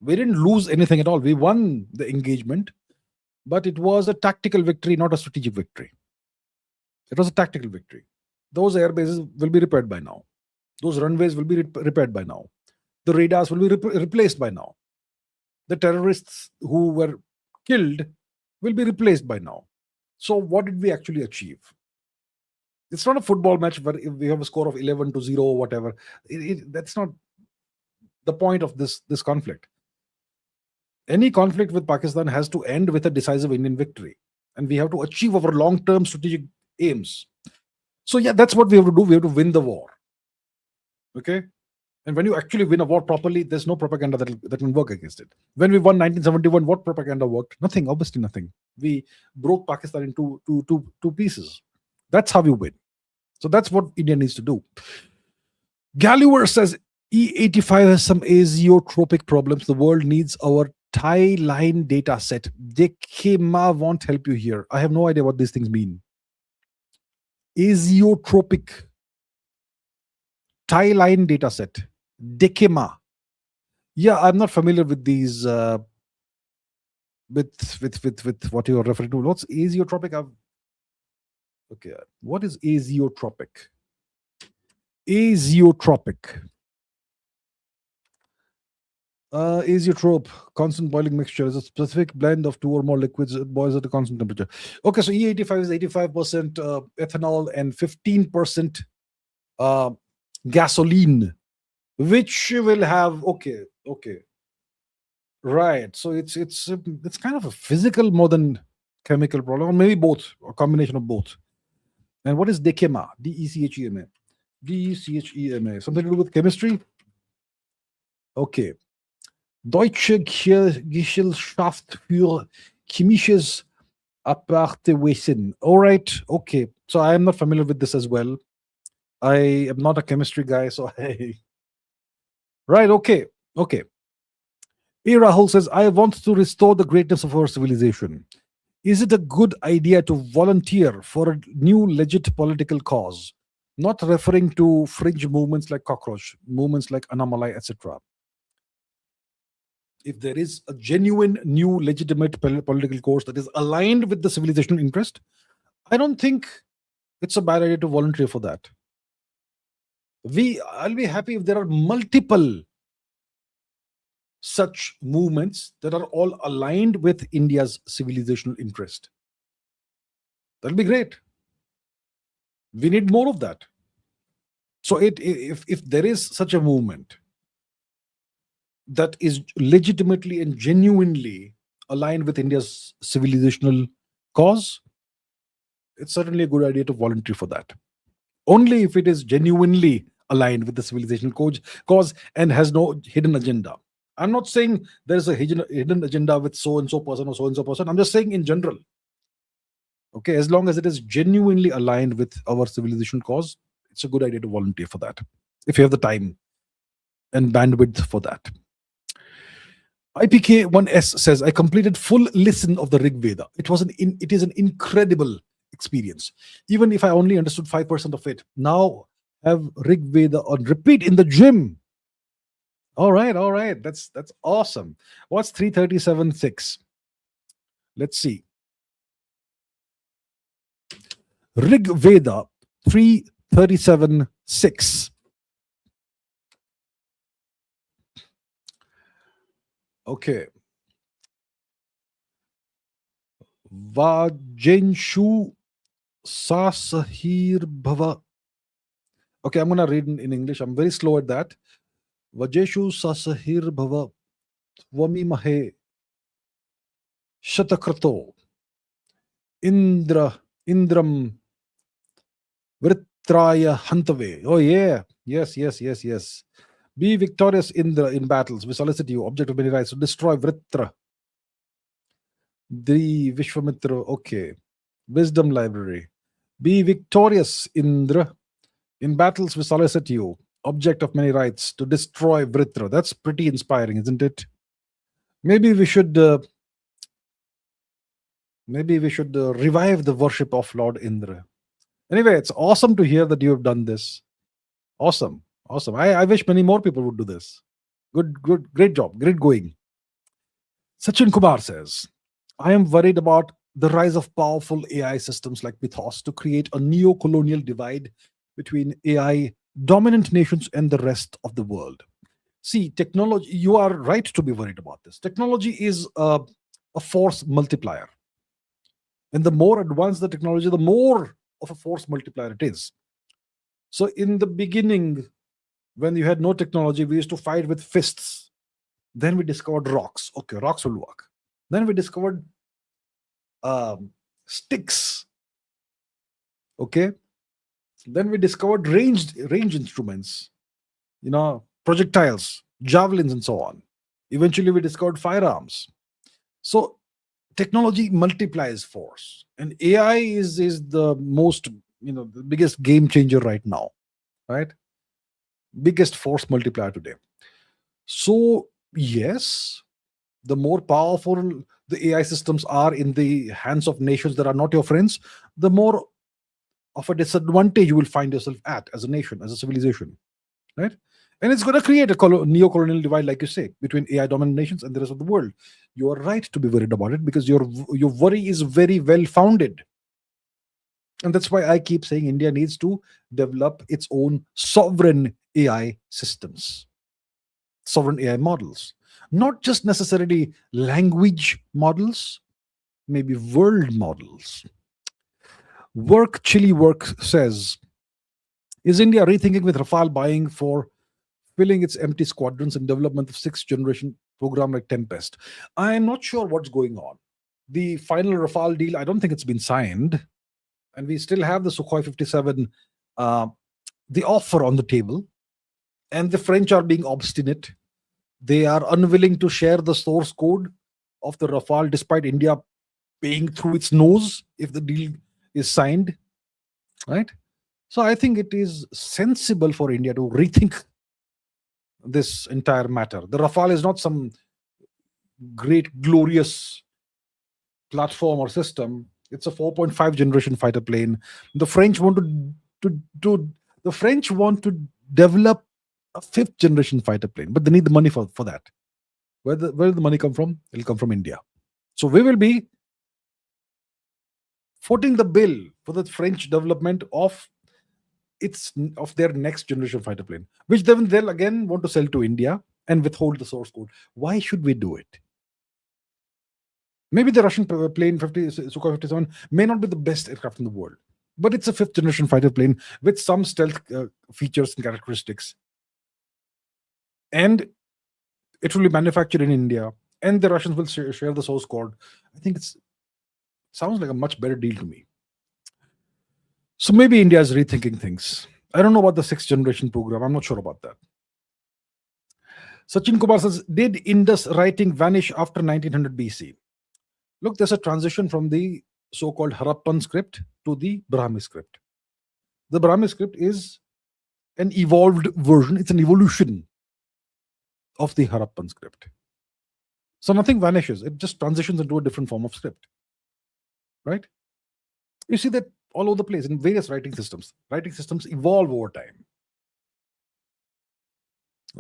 We didn't lose anything at all. We won the engagement, but it was a tactical victory, not a strategic victory. It was a tactical victory. Those air bases will be repaired by now. Those runways will be repaired by now. The radars will be replaced by now. The terrorists who were killed will be replaced by now. So what did we actually achieve? It's not a football match where if we have a score of 11-0 or whatever. That's not the point of this conflict. Any conflict with Pakistan has to end with a decisive Indian victory. And we have to achieve our long-term strategic aims. So yeah, that's what we have to do. We have to win the war. Okay? And when you actually win a war properly, there's no propaganda that can work against it. When we won 1971, what propaganda worked? Nothing, obviously nothing. We broke Pakistan into two pieces. That's how you win. So that's what India needs to do. Galluer says E85 has some azeotropic problems. The world needs our tie line data set. Dekema won't help you here. I have no idea what these things mean. Azeotropic tie line data set. Dekema. Yeah, I'm not familiar with these. With what you are referring to. What's azeotropic? Okay, what is azeotropic? Azeotropic. Azeotrope, constant boiling mixture, is a specific blend of two or more liquids that boils at a constant temperature. Okay, so E85 is 85% ethanol and 15% gasoline, which will have okay, right. So it's kind of a physical more than chemical problem, or maybe both, or combination of both. And what is Dekema? Dechema. Dechema. Something to do with chemistry? Okay. Deutsche Gesellschaft für chemisches Appartewesen. All right. Okay. So I am not familiar with this as well. I am not a chemistry guy, so Right. Okay. Okay. A. Rahul says, I want to restore the greatness of our civilization. Is it a good idea to volunteer for a new legit political cause? Not referring to fringe movements like cockroach, movements like Anomaly, etc. If there is a genuine new legitimate political course that is aligned with the civilizational interest, I don't think it's a bad idea to volunteer for that. I'll be happy if there are multiple such movements that are all aligned with India's civilizational interest. That'll be great. We need more of that. So if there is such a movement that is legitimately and genuinely aligned with India's civilizational cause, it's certainly a good idea to volunteer for that. Only if it is genuinely aligned with the civilizational cause and has no hidden agenda. I'm not saying there's a hidden agenda with so and so person or so and so person. I'm just saying in general. Okay, as long as it is genuinely aligned with our civilization cause, it's a good idea to volunteer for that if you have the time and bandwidth for that. IPK1S says, I completed full listen of the Rig Veda. It is an incredible experience. Even if I only understood 5% of it, now have Rig Veda on repeat in the gym. All right. That's awesome. What's 337.6? Let's see. Rig Veda 337.6. Okay. Vajenshu Sasahir Bhava. Okay, I'm going to read in English. I'm very slow at that. Vajeshu Sasahir Bhava Tvami Mahe Shatakrato Indram Vritraya Hantave. Oh, yeah. Yes. Be victorious, Indra, in battles. We solicit you, object of many rights, to destroy Vritra. The Vishwamitra. Okay. Wisdom library. Be victorious, Indra. In battles, we solicit you, object of many rights, to destroy Vritra. That's pretty inspiring, isn't it? Maybe we should revive the worship of Lord Indra. Anyway, it's awesome to hear that you have done this. Awesome. I wish many more people would do this. Good, great job, great going. Sachin Kumar says, I am worried about the rise of powerful AI systems like Mythos to create a neo-colonial divide between AI dominant nations and the rest of the world. See, technology, you are right to be worried about this. Technology is a force multiplier. And the more advanced the technology, the more of a force multiplier it is. So in the beginning, when you had no technology, we used to fight with fists. Then we discovered rocks. Okay, rocks will work. Then we discovered sticks. Okay. Then we discovered range instruments, projectiles, javelins, and so on. Eventually, we discovered firearms. So technology multiplies force, and AI is the most, the biggest game changer right now, right? Biggest force multiplier today. So yes, the more powerful the AI systems are in the hands of nations that are not your friends, the more of a disadvantage you will find yourself at as a nation, as a civilization, right? And it's going to create a neo-colonial divide, like you say, between AI dominant nations and the rest of the world. You are right to be worried about it, because your worry is very well founded. And that's why I keep saying India needs to develop its own sovereign AI systems, sovereign AI models, not just necessarily language models, maybe world models. Chili Work says, is India rethinking with Rafale buying for filling its empty squadrons and development of 6th generation program like Tempest? I am not sure what's going on. The final Rafale deal, I don't think it's been signed. And we still have the Sukhoi 57, the offer on the table. And the French are being obstinate. They are unwilling to share the source code of the Rafale, despite India paying through its nose if the deal is signed, right? So I think it is sensible for India to rethink this entire matter. The Rafale is not some great, glorious platform or system. It's a 4.5 generation fighter plane. The French want to develop a 5th generation fighter plane, but they need the money for that. Where will the money come from? It'll come from India. So we will be footing the bill for the French development of their next generation fighter plane, which then they'll again want to sell to India and withhold the source code. Why should we do it? Maybe the Russian plane Sukhoi 57 may not be the best aircraft in the world, but it's a 5th generation fighter plane with some stealth features and characteristics. And it will be manufactured in India. and the Russians will share the source code. I think it sounds like a much better deal to me. So maybe India is rethinking things. I don't know about the sixth generation program. I'm not sure about that. Sachin Kumar says, did Indus writing vanish after 1900 BC? Look, there's a transition from the so-called Harappan script to the Brahmi script. The Brahmi script is an evolved version. It's an evolution of the Harappan script. So nothing vanishes. It just transitions into a different form of script. Right? You see that all over the place in various writing systems. Writing systems evolve over time.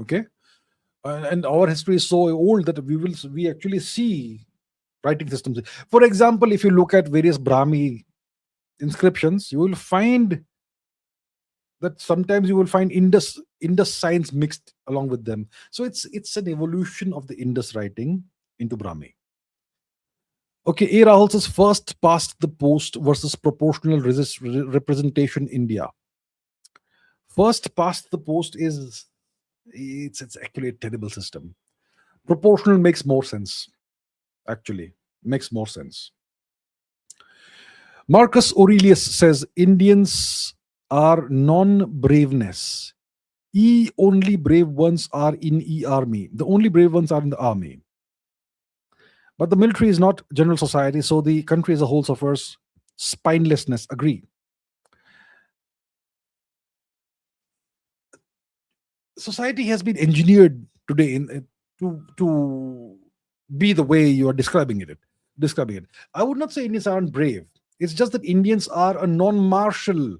Okay? And our history is so old that we actually see writing systems. For example, if you look at various Brahmi inscriptions, you will find that sometimes you will find Indus signs mixed along with them. So it's an evolution of the Indus writing into Brahmi. Okay, A. Rahul says first past the post versus proportional representation India. First past the post is it's actually a terrible system. Proportional makes more sense. Actually, makes more sense. Marcus Aurelius says Indians are non-braveness. Only brave ones are in army. The only brave ones are in the army. But the military is not general society, so the country as a whole suffers spinelessness. Agree. Society has been engineered today to be the way you are describing it. I would not say Indians aren't brave. It's just that Indians are a non-martial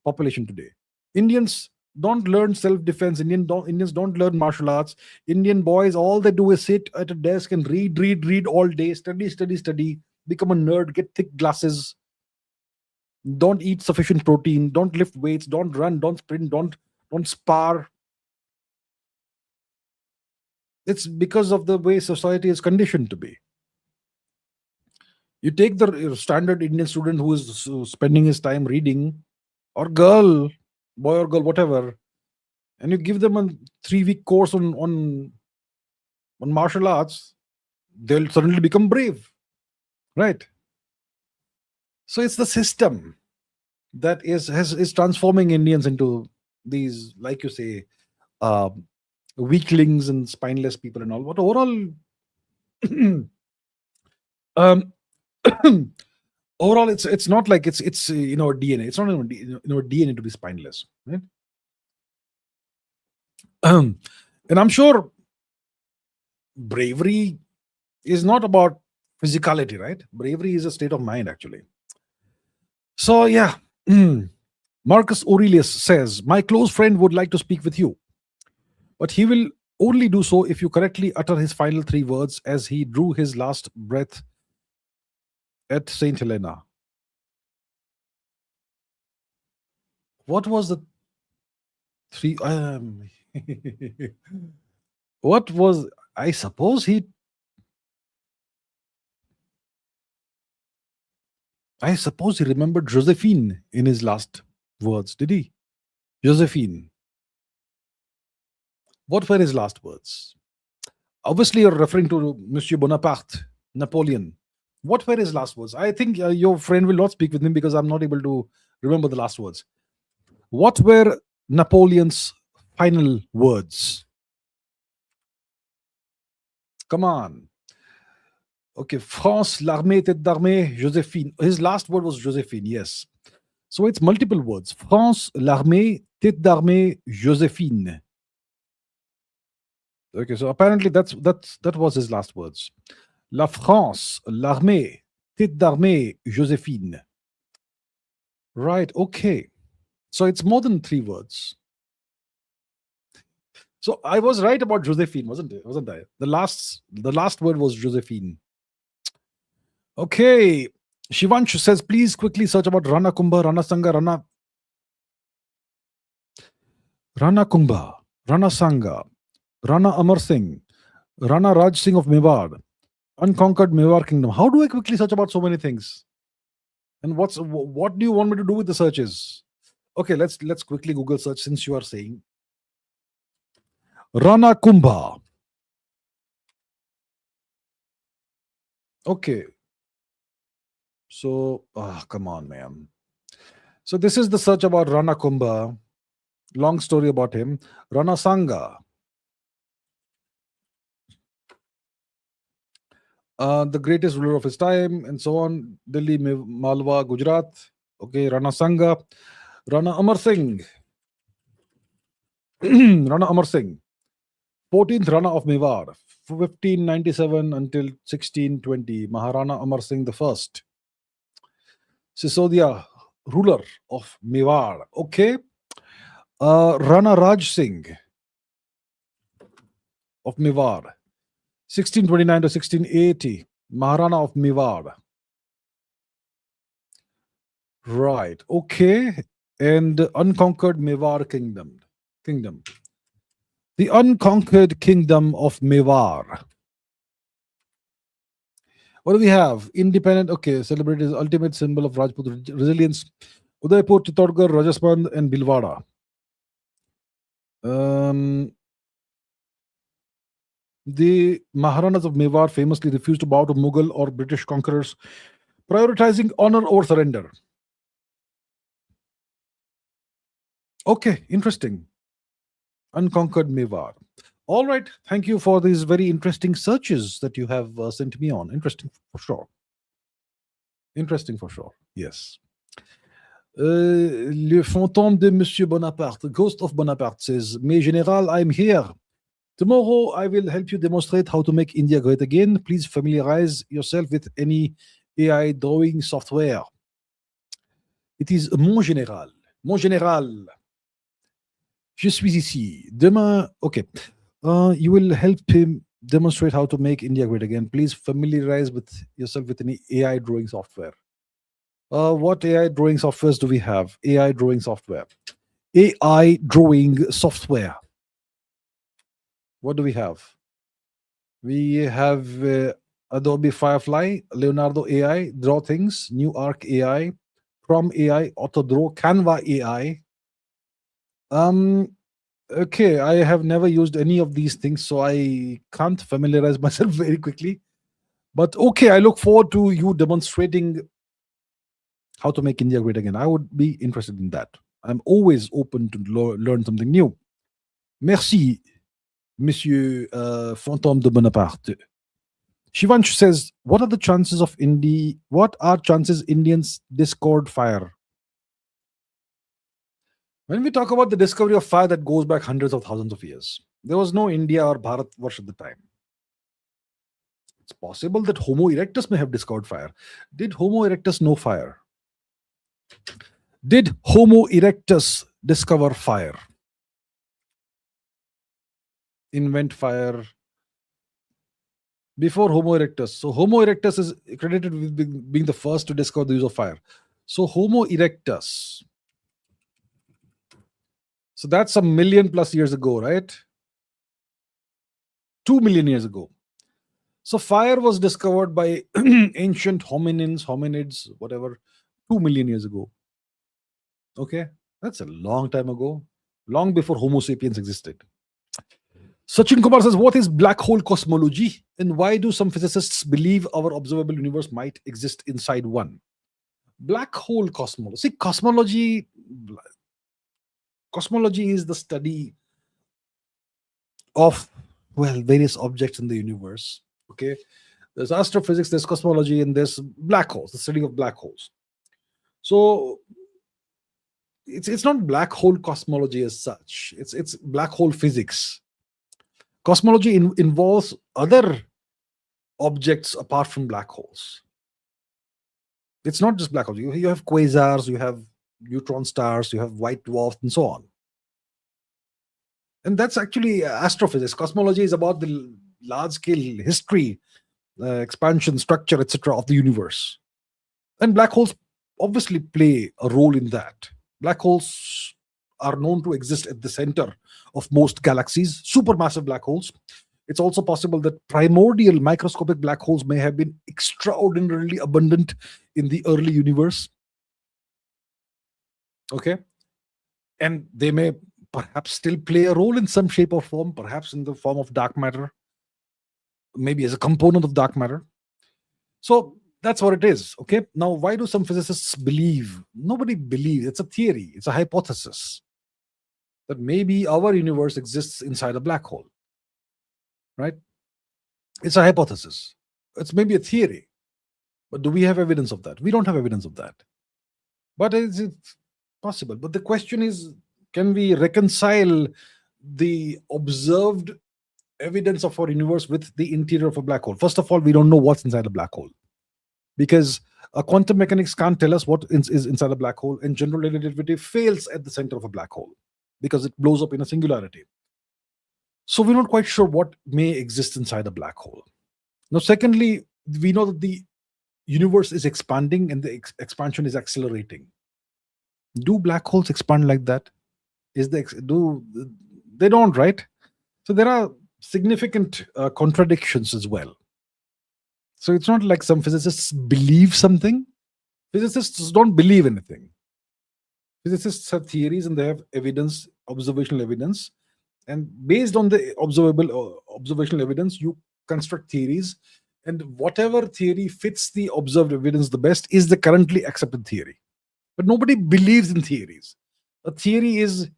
population today. Indians don't learn self-defense. Indians don't learn martial arts. Indian boys, all they do is sit at a desk and read all day, study, become a nerd, get thick glasses, don't eat sufficient protein, don't lift weights, don't run, don't sprint, don't spar. It's because of the way society is conditioned to be. You take the standard Indian student who is spending his time reading, or girl, boy or girl, whatever, and you give them a 3-week course on martial arts, they'll suddenly become brave, right? So it's the system that is transforming Indians into these, like you say, weaklings and spineless people and all. But overall, overall, it's not like it's DNA. It's not DNA to be spineless, right? And I'm sure bravery is not about physicality, right? Bravery is a state of mind, actually. So yeah, Marcus Aurelius says, my close friend would like to speak with you, but he will only do so if you correctly utter his final 3 words as he drew his last breath at St. Helena. What was the 3? What was, I suppose he remembered Josephine in his last words, did he? Josephine. What were his last words? Obviously, you're referring to Monsieur Bonaparte, Napoleon. What were his last words? I think your friend will not speak with him because I'm not able to remember the last words. What were Napoleon's final words? Come on. Okay, France, l'armée, tête d'armée, Joséphine. His last word was Joséphine, yes. So it's multiple words. France, l'armée, tête d'armée, Joséphine. Okay, so apparently that was his last words. La France, l'armée, tête d'armée, Joséphine. Right, okay. So it's more than 3 words. So I was right about Josephine, wasn't I? The last word was Josephine. Okay. Shivansh says, please quickly search about Rana Kumbha, Rana Sangha, Rana Kumbha, Rana Sangha, Rana Amar Singh, Rana Raj Singh of Mewar, unconquered Mewar kingdom. How do I quickly search about so many things? And what do you want me to do with the searches? Okay, let's quickly Google search since you are saying Rana Kumbha. Okay. So, come on, man. So this is the search about Rana Kumbha. Long story about him. Rana Sanga, the greatest ruler of his time, and so on. Delhi, Malwa, Gujarat. Okay, Rana Sanga. Rana Amar Singh. Rana Amar Singh. 14th Rana of Mewar. 1597 until 1620. Maharana Amar Singh the first. Sisodia, ruler of Mewar. Okay. Rana Raj Singh of Mewar. 1629 to 1680. Maharana of Mewar. Right. Okay. And unconquered Mewar kingdom. The unconquered kingdom of Mewar. What do we have? Independent. Okay. Celebrated as ultimate symbol of Rajput resilience. Udaipur, Chittorgarh, Rajasthan, and Bhilwara. The Maharanas of Mewar famously refused to bow to Mughal or British conquerors, prioritizing honor over surrender. Okay, interesting. Unconquered Mewar. All right. Thank you for these very interesting searches that you have sent me on. Interesting for sure. Interesting for sure. Yes. Le fantôme de Monsieur Bonaparte, the ghost of Bonaparte says, "Mais General, I'm here. Tomorrow I will help you demonstrate how to make India great again. Please familiarize yourself with any AI drawing software." It is Mon Général. Mon Général. Je suis ici. Demain, okay. You will help him demonstrate how to make India great again. Please familiarize with yourself with any AI drawing software. What AI drawing softwares do we have? AI drawing software. AI drawing software. What do we have? We have Adobe Firefly, Leonardo AI, Draw Things, New Arc AI, Prom AI, Autodraw, Canva AI. Okay, I have never used any of these things, so I can't familiarize myself very quickly. But okay, I look forward to you demonstrating how to make India great again. I would be interested in that. I'm always open to learn something new. Merci, Monsieur Fantôme de Bonaparte. Shivansh says, "What are chances Indians discovered fire?" When we talk about the discovery of fire, that goes back hundreds of thousands of years. There was no India or Bharat Varsh at the time. It's possible that Homo erectus may have discovered fire. Did Homo erectus know fire? Did Homo erectus discover fire? Invent fire before Homo erectus. So Homo erectus is credited with being the first to discover the use of fire. So Homo erectus. So that's a million plus years ago, right? 2 million years ago. So fire was discovered by ancient hominids, whatever, 2 million years ago. Okay, that's a long time ago, long before Homo sapiens existed. Sachin Kumar says, "What is black hole cosmology and why do some physicists believe our observable universe might exist inside one?" Black hole cosmology. See, cosmology is the study of, well, various objects in the universe. Okay, there's astrophysics, there's cosmology, and there's black holes, the study of black holes. So it's not black hole cosmology as such. It's black hole physics. Cosmology involves other objects apart from black holes. It's not just black holes. You have quasars, you have neutron stars, you have white dwarfs, and so on. And that's actually astrophysics. Cosmology is about the large scale history, expansion, structure, etc. of the universe. And black holes obviously play a role in that. Black holes are known to exist at the center of most galaxies, supermassive black holes. It's also possible that primordial microscopic black holes may have been extraordinarily abundant in the early universe. Okay. And they may perhaps still play a role in some shape or form, perhaps in the form of dark matter, maybe as a component of dark matter. So that's what it is. Okay. Now, why do some physicists believe? Nobody believes. It's a theory. It's a hypothesis that maybe our universe exists inside a black hole. Right? It's a hypothesis. It's maybe a theory. But do we have evidence of that? We don't have evidence of that. But is it possible? But the question is, can we reconcile the observed evidence of our universe with the interior of a black hole? First of all, we don't know what's inside a black hole, because quantum mechanics can't tell us what is inside a black hole, and general relativity fails at the center of a black hole because it blows up in a singularity. So we're not quite sure what may exist inside a black hole. Now, secondly, we know that the universe is expanding and the expansion is accelerating. Do black holes expand like that? They don't, right? So there are significant contradictions as well. So it's not like some physicists believe something. Physicists don't believe anything. Physicists have theories and they have evidence, observational evidence, and based on the observational evidence, you construct theories, and whatever theory fits the observed evidence the best is the currently accepted theory. But nobody believes in theories. A theory is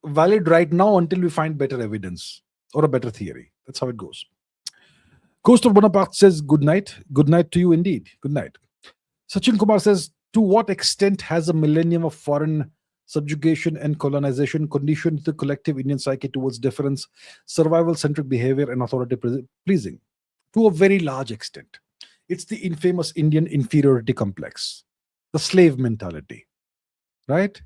valid right now until we find better evidence or a better theory. That's how it goes. Coast of Bonaparte says good night. Good night to you indeed. Good night. Sachin Kumar says, to what extent has a millennium of foreign subjugation and colonization conditioned the collective Indian psyche towards deference, survival-centric behavior, and authority pleasing? To a very large extent. It's the infamous Indian inferiority complex, the slave mentality, right?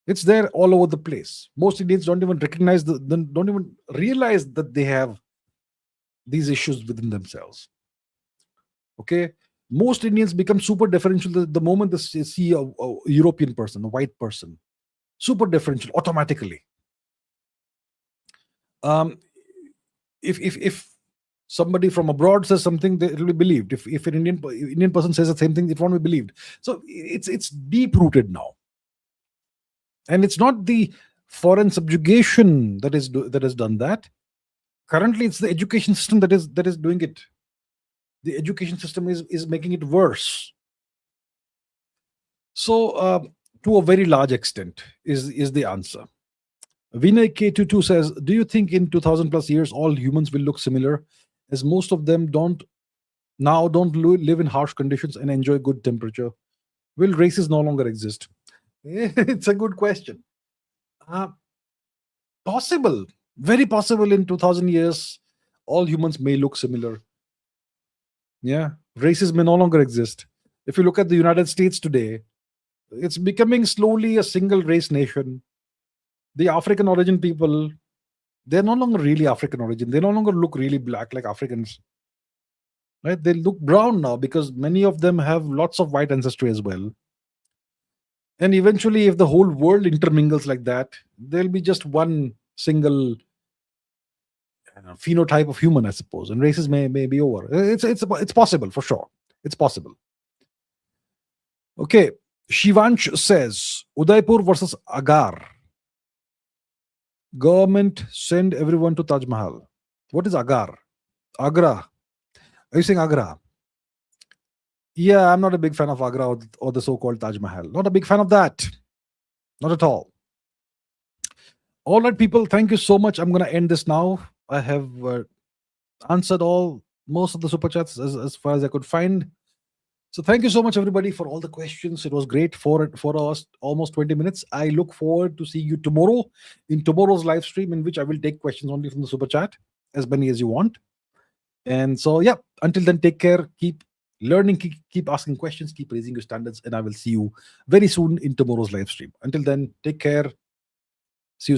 It's there all over the place. Most Indians don't even recognize, don't even realize that they have these issues within themselves. Okay? Most Indians become super differential the moment they see a European person, a white person. Super differential automatically. If somebody from abroad says something, it will be believed. If an Indian person says the same thing, it won't be believed. So it's deep rooted now, and it's not the foreign subjugation that has done that. Currently, it's the education system that is doing it. The education system is making it worse. So, to a very large extent, is the answer. Vinay K22 says, do you think in 2000 plus years all humans will look similar, as most of them don't live in harsh conditions and enjoy good temperature? Will races no longer exist? It's a good question. Possible, very possible. In 2000 years, all humans may look similar. Yeah, races may no longer exist. If you look at the United States today, it's becoming slowly a single race nation. The African origin people, they're no longer really African origin. They no longer look really black like Africans. Right? They look brown now because many of them have lots of white ancestry as well. And eventually, if the whole world intermingles like that, there'll be just one single phenotype of human, I suppose, and races may be over. It's possible for sure. It's possible. Okay, Shivansh says Udaipur versus Agar. Government send everyone to Taj Mahal. What is Agar? Agra. Are you saying Agra? Yeah, I'm not a big fan of Agra or the so-called Taj Mahal. Not a big fan of that. Not at all. All right, people. Thank you so much. I'm going to end this now. I have answered most of the super chats as far as I could find. So thank you so much, everybody, for all the questions. It was great for us, almost 20 minutes. I look forward to seeing you tomorrow in tomorrow's live stream, in which I will take questions only from the super chat, as many as you want. And so, yeah, until then, take care. Keep learning, keep asking questions, keep raising your standards, and I will see you very soon in tomorrow's live stream. Until then, take care.